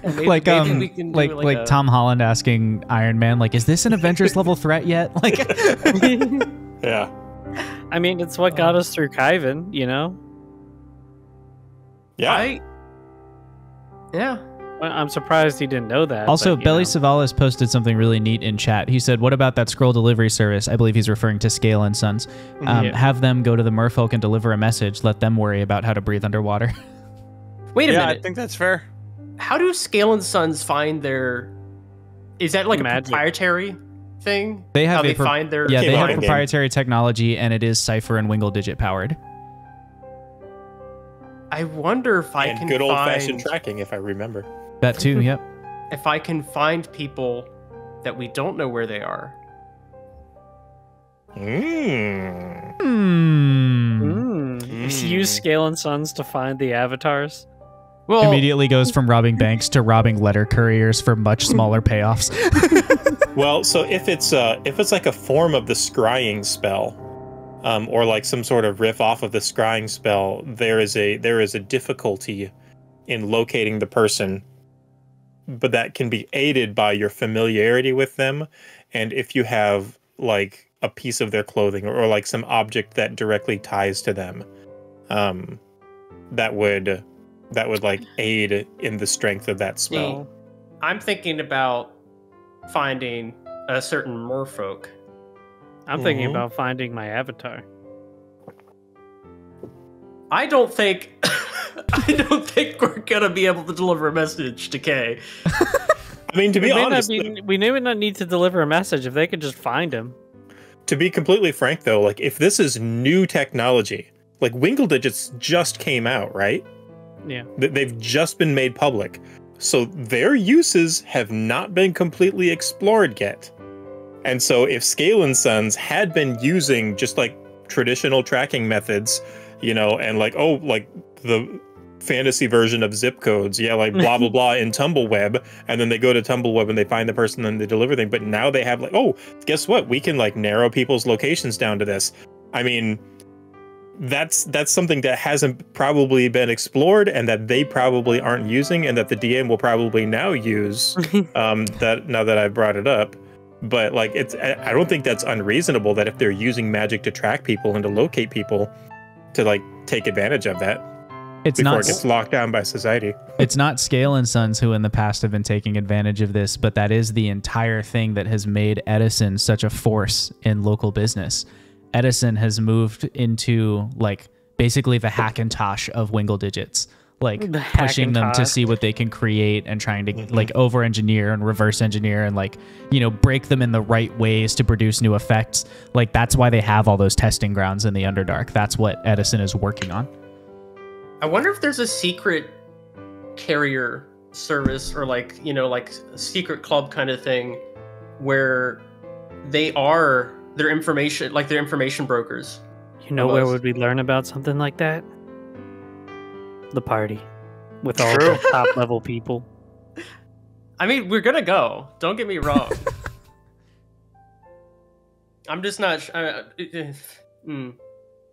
Maybe, Like maybe we can do like Tom Holland asking Iron Man, like, is this an Avengers level threat yet? Like, Yeah. I mean, it's what got us through Kyvan, you know? Yeah. Well, I'm surprised he didn't know that. also, but, Belly Savalas posted something really neat in chat. He said, what about that scroll delivery service? I believe he's referring to Scale and Sons. Have them go to the merfolk and deliver a message. Let them worry about how to breathe underwater. Wait a Yeah, minute. I think that's fair. How do Scale and Sons find their? Is that like a Magic. proprietary thing? They have How a they find their? Yeah, they have Game. proprietary technology, and it is Cypher and Wingle Digit powered. I wonder if I And can good old-fashioned find tracking, if I remember. That too, yep. if I can find people that we don't know where they are. Mm. Use Scale and Sons to find the avatars. Well, Immediately goes from robbing banks to robbing letter couriers for much smaller payoffs. Well, so if it's like a form of the scrying spell, or like some sort of riff off of the scrying spell, there is a difficulty in locating the person, but that can be aided by your familiarity with them, and if you have like a piece of their clothing or like some object that directly ties to them, that would like aid in the strength of that spell. I'm thinking about finding a certain merfolk. I'm thinking about finding my avatar. I don't think we're gonna be able to deliver a message to Kay. I mean, to be honest, we may not need to deliver a message if they could just find him. to be completely frank though, like if this is new technology, like Wingle Digits just came out, right? Yeah. They've just been made public. So their uses have not been completely explored yet. And so if Scale and Sons had been using just like traditional tracking methods, you know, and like, oh, like the fantasy version of zip codes, yeah, like blah, blah, blah in Tumbleweb, and then they go to Tumbleweb and they find the person and they deliver them. But now they have like, oh, guess what? We can like narrow people's locations down to this. I mean, that's something that hasn't probably been explored and that they probably aren't using and that the DM will probably now use, that now that I've brought it up. But like, I don't think that's unreasonable that if they're using magic to track people and to locate people, to like take advantage of that before it gets locked down by society. It's not Scale and Sons who in the past have been taking advantage of this, but that is the entire thing that has made Edison such a force in local business. Edison has moved into like basically the Hackintosh of Wingle Digits, like pushing them to see what they can create and trying to like over engineer and reverse engineer and like, you know, break them in the right ways to produce new effects. Like that's why they have all those testing grounds in the Underdark. That's what Edison is working on. I wonder if there's a secret carrier service or like, you know, like a secret club kind of thing where they are their information brokers. You know where would we learn about something like that? The party. With all the top level people. I mean, we're gonna go. Don't get me wrong. I'm just not...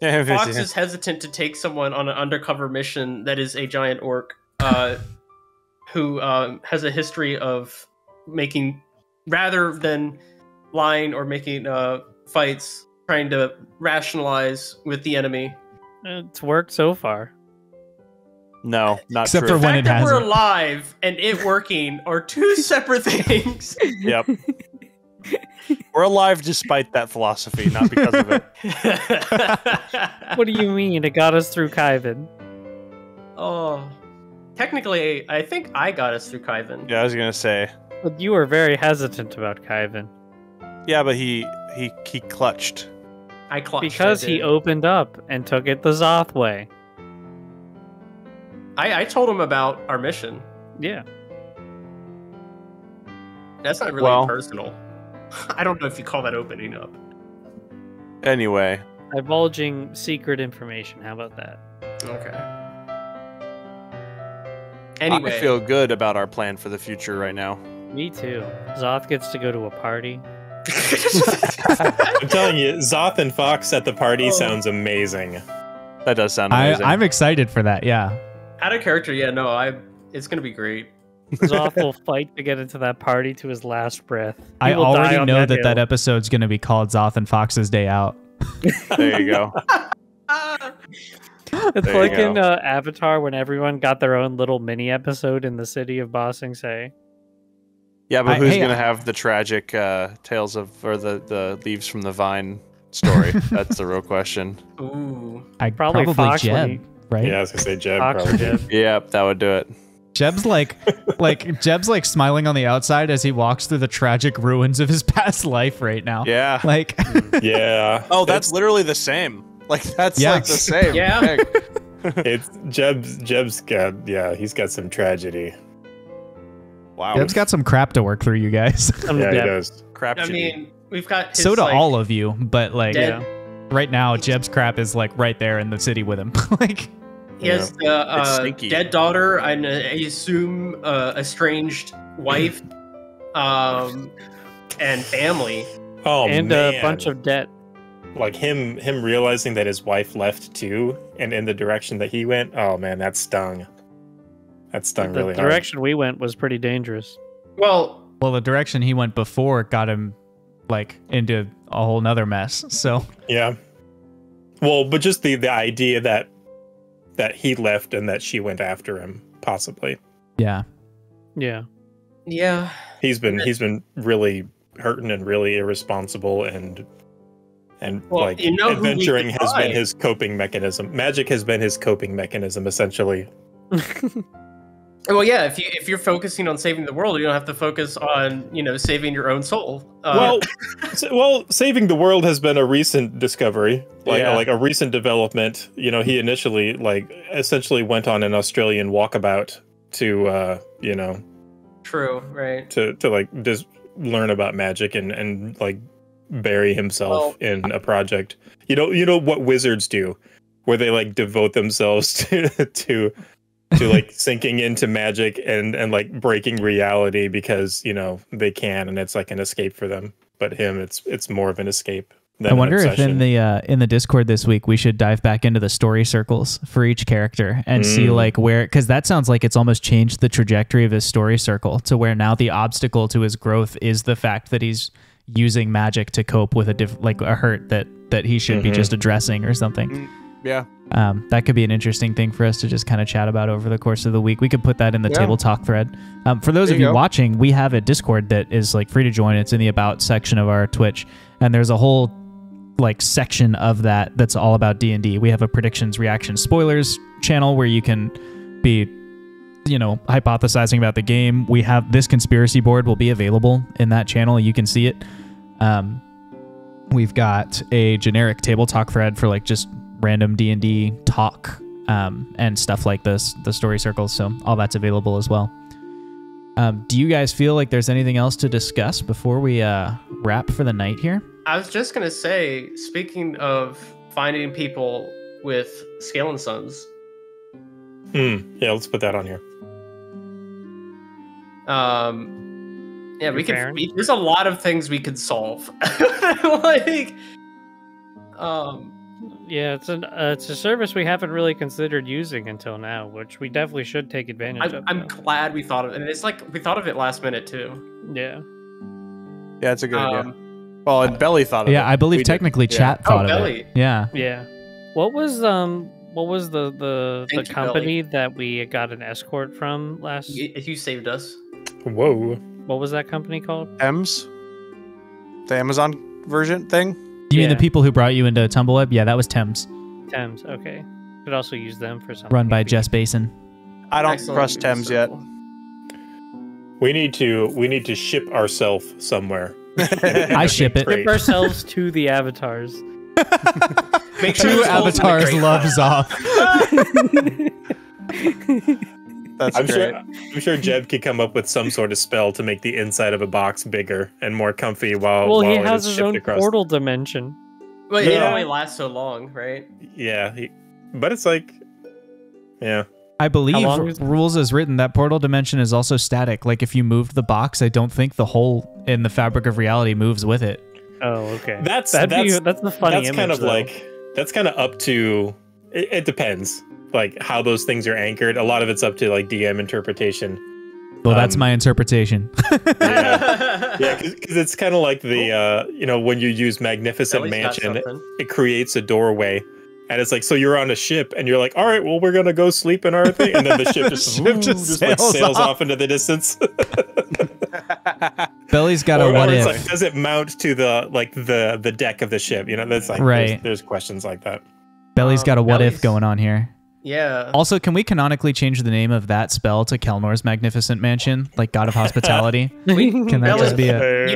Fox is hesitant to take someone on an undercover mission that is a giant orc who has a history of making, rather than lying or making fights, trying to rationalize with the enemy. It's worked so far. No, not Except true. for when The it fact that hasn't. we're alive and it working are two separate things. Yep. We're alive despite that philosophy, not because of it. What do you mean? It got us through Kyvan. Oh, technically, I think I got us through Kyvan. Yeah, I was gonna say. But you were very hesitant about Kyvan. Yeah, but he clutched. I clutched. Because he opened up and took it the Zoth way. I told him about our mission. Yeah. That's not really personal. I don't know if you call that opening up. Anyway. Divulging secret information. How about that? Okay. Anyway. I feel good about our plan for the future right now. Me too. Zoth gets to go to a party. I'm telling you, Zoth and Fox at the party sounds amazing. That does sound amazing. I'm excited for that. Yeah. Out of character, yeah, no, it's gonna be great. Zoth will fight to get into that party to his last breath. I already know that episode's going to be called Zoth and Fox's Day Out. There you go. It's There like you go. in Avatar when everyone got their own little mini episode in the city of Ba Sing Se. Yeah, but who's going to have the tragic tales of, or the leaves from the vine story? That's the real question. Ooh. Probably Fox when Jeb, right? Yeah, I was gonna say Jeb. Fox or Probably. Jeb. Yep, that would do it. Jeb's Jeb's like smiling on the outside as he walks through the tragic ruins of his past life right now. Yeah. Like, Yeah. Oh, that's literally the same. Like, that's Yeah. like the same. Yeah. thing. It's Jeb's got he's got some tragedy. Wow. Jeb's got some crap to work through, you guys. Yeah, he does. crap. I shitty. mean, we've got his, So do like, all of you, but like dead- right now, Jeb's crap is like right there in the city with him. Like, He has It's the sneaky. dead daughter, and I assume estranged wife, and family. Oh And man. a bunch of debt. like him realizing that his wife left too, and in the direction that he went. Oh man, that stung. That stung The really hard. direction we went was pretty dangerous. Well, the direction he went before got him like into a whole nother mess. So Yeah. Well, but just the idea that he left and that she went after him, possibly. yeah, Yeah. yeah. He's been really hurting and really irresponsible and Well, like you know who we adventuring could has been buy. his coping mechanism. Magic has been his coping mechanism, essentially. Well, yeah. If you're focusing on saving the world, you don't have to focus on saving your own soul. Well, saving the world has been a recent discovery, Yeah. like a recent development. He initially essentially went on an Australian walkabout to true, right? to like just learn about magic and like bury himself in a project. You know what wizards do, where they like devote themselves to like sinking into magic and like breaking reality because they can, and it's like an escape for them. But him, it's more of an escape than I wonder an if obsession. in the Discord this week we should dive back into the story circles for each character and see like where, because that sounds like it's almost changed the trajectory of his story circle to where now the obstacle to his growth is the fact that he's using magic to cope with a hurt that he should be just addressing or something. Yeah. That could be an interesting thing for us to just kind of chat about over the course of the week. We could put that in the table talk thread. For those of you watching, we have a Discord that is like free to join. It's in the About section of our Twitch, and there's a whole like section of that's all about D&D. We have a predictions, reactions, spoilers channel where you can be hypothesizing about the game. We have this conspiracy board will be available in that channel. You can see it. We've got a generic table talk thread for like just random D&D talk and stuff like this, the story circles. So all that's available as well. Do you guys feel like there's anything else to discuss before we wrap for the night here? I was just gonna say, speaking of finding people with Scale and Sons, Yeah, let's put that on here. yeah, we could. parent? There's a lot of things we could solve. Like, Yeah, it's a service we haven't really considered using until now, which we definitely should take advantage of. I'm though. glad we thought of it. And it's like we thought of it last minute too. Yeah. Yeah, it's a good idea. Well, and Belly thought of it. Yeah, I believe We did. technically Yeah. chat thought of Belly. it. Yeah. Yeah. What was the Thank you, company that we got an escort from last? You saved us. Whoa. What was that company called? Thames? The Amazon version thing? You mean the Yeah. people who brought you into Tumbleweb? Yeah, that was Thames, Thames. Okay. Could also use them for something. run by if we- Jess Basin. I don't Excellent. trust Thames yet. We need to ship ourselves somewhere. I ship it. Ship ourselves to the avatars. Make sure Two this holds in the avatars crate. love Zoth. That's I'm great. I'm sure Jeb could come up with some sort of spell to make the inside of a box bigger and more comfy while he it has is his shipped own across. portal dimension. Well, it Yeah. only lasts so long, right? Yeah, but it's like, yeah. I believe long is- rules as written, that portal dimension is also static. Like if you moved the box, I don't think the hole in the fabric of reality moves with it. Oh, okay. That's that's the funny That's image. kind of though. like that's kind of up to. It depends, like how those things are anchored. A lot of it's up to like DM interpretation. Well, that's my interpretation. Yeah, because it's kind of like the when you use Magnificent Ellie's got Mansion, something. it creates a doorway. And it's like, so you're on a ship, and you're like, all right, well, we're gonna go sleep in our thing, and then the ship just, sails off into the distance. Belly's got a Or what it's if. like, does it mount to the deck of the ship? You know, that's like Right. there's questions like that. Belly's got a what if Belly's- going on here. Yeah. Also, can we canonically change the name of that spell to Kelnor's Magnificent Mansion, like God of Hospitality? Can that Belly- just be a?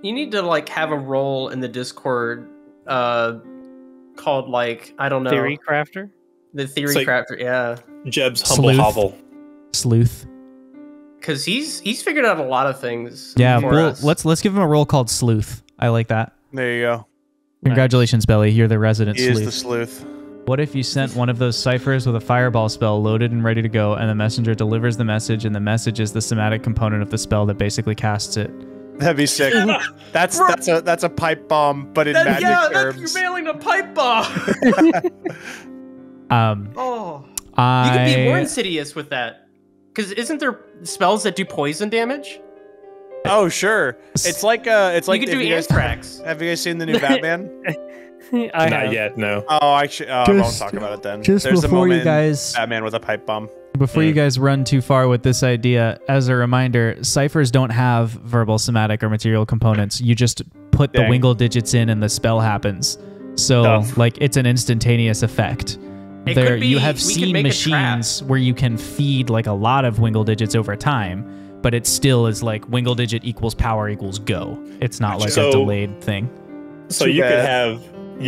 You need to like have a role in the Discord called like, I don't know. Theory crafter. The theory It's like- crafter, yeah. Jeb's humble Sleuth. hovel. Sleuth? Cuz he's figured out a lot of things. Yeah, for well, us. let's give him a role called Sleuth. I like that. There you go. Congratulations, Belly. You're the resident He is sleuth. the sleuth. What if you sent one of those ciphers with a fireball spell loaded and ready to go, and the messenger delivers the message, and the message is the somatic component of the spell that basically casts it? That'd be sick. That's a pipe bomb, but in magic terms. you're mailing a pipe bomb. Oh. You could be more insidious with that. Because isn't there spells that do poison damage? Oh sure, it's like You could if do you guys- anthrax. Have you guys seen the new Batman? I Not have. yet, no. Oh, actually, I won't Just- talk about it then. just There's a before you moment in guys- Batman with a pipe bomb. Before you guys run too far with this idea, as a reminder, ciphers don't have verbal, somatic, or material components. You just put the Dang. wingle digits in and the spell happens. So, Tough. like, it's an instantaneous effect. It There, could be- you have we could seen make a trap. machines where you can feed like a lot of wingle digits over time, but it still is like wingle digit equals power equals go. It's not like a So- delayed thing. So Too you bad.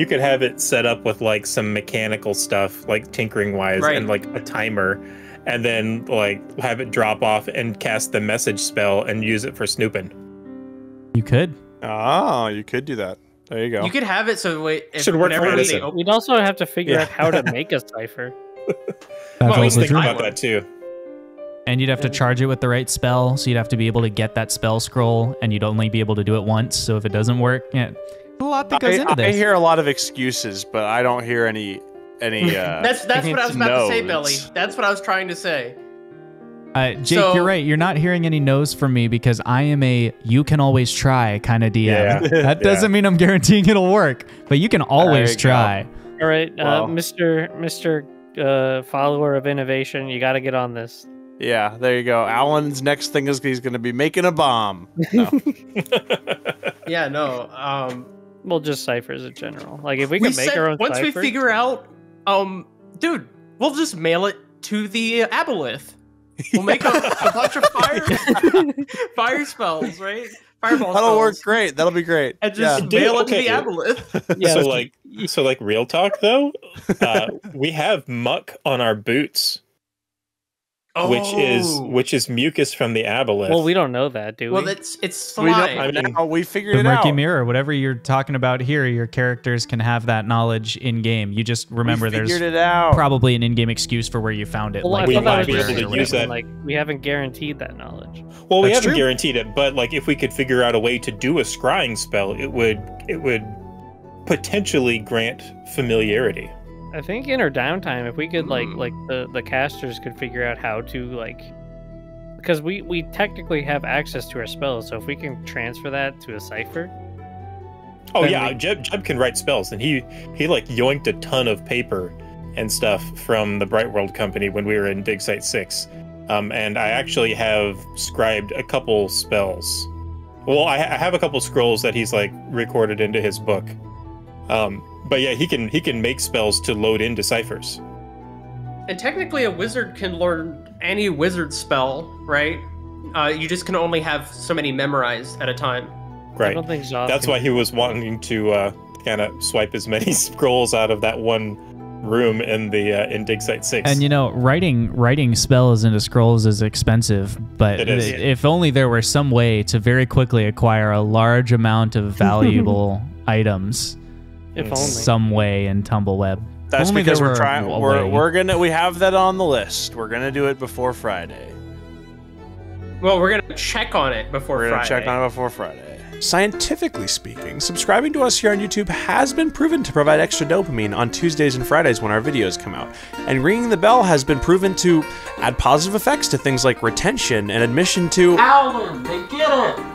could have it set up with like some mechanical stuff, like tinkering wise, Right. and like a timer, and then like have it drop off and cast the message spell and use it for snooping. You could. Oh, you could do that. There you go. You could have it so wait, if Should work for whenever Edison. they open, We'd also have to figure Yeah. out how to make a cipher. That's Well, I was also thinking true. about that too. And you'd have to charge it with the right spell, so you'd have to be able to get that spell scroll, and you'd only be able to do it once. So if it doesn't work, yeah, a lot that goes into I this. hear a lot of excuses, but I don't hear any. that's what I was about to say, no's. Belly. That's what I was trying to say. Jake, So- you're right. You're not hearing any no's from me because I am a you can always try kind of DM. Yeah. That doesn't mean I'm guaranteeing it'll work, but you can always you go. try. All right, Well. Mr. Follower of innovation, you got to get on this. Yeah, there you go. Alan's next thing is he's going to be making a bomb. No. Yeah, no. Well, just ciphers in general. Like if we can make our own once we ciphers, figure out, dude, we'll just mail it to the aboleth. We'll make a bunch of fire spells, right? Fireball That'll work spells, great. That'll be great. and just Yeah. Dude, mail it to okay. the aboleth. yeah, So like real talk though, we have muck on our boots, which is mucus from the aboleth. well, we don't know that, do we? Well, it's We don't. slime. I mean, Now we figured The it murky out. mirror, whatever you're talking about here, your characters can have that knowledge in game. You just remember we there's figured it out. probably an in-game excuse for where you found it. Well, like I we thought the that was might be just able to library or use whatever. that. like we haven't guaranteed that knowledge. well, we That's haven't true. guaranteed it, but like if we could figure out a way to do a scrying spell, it would potentially grant familiarity. I think in our downtime, if we could like the casters could figure out how to like, because we technically have access to our spells, so if we can transfer that to a cipher, Oh Then yeah, we- Jeb can write spells, and he like yoinked a ton of paper and stuff from the Bright World Company when we were in Dig Site 6. And I actually have scribed a couple spells. Well, I have a couple scrolls that he's like recorded into his book. But yeah, he can make spells to load into ciphers. And technically, a wizard can learn any wizard spell, right? You just can only have so many memorized at a time. I Right. don't think Zoth That's can- why he was wanting to kind of swipe as many scrolls out of that one room in the in Dig Site 6. And writing spells into scrolls is expensive, but It is. if only there were some way to very quickly acquire a large amount of valuable items, If only. some way in Tumbleweb. That's Only because there we're were trying. a way. We have that on the list. We're gonna do it before Friday. Well, we're gonna check on it before We're gonna Friday. check on it before Friday. Scientifically speaking, subscribing to us here on YouTube has been proven to provide extra dopamine on Tuesdays and Fridays when our videos come out. And ringing the bell has been proven to add positive effects to things like retention and admission to Alan, they get it!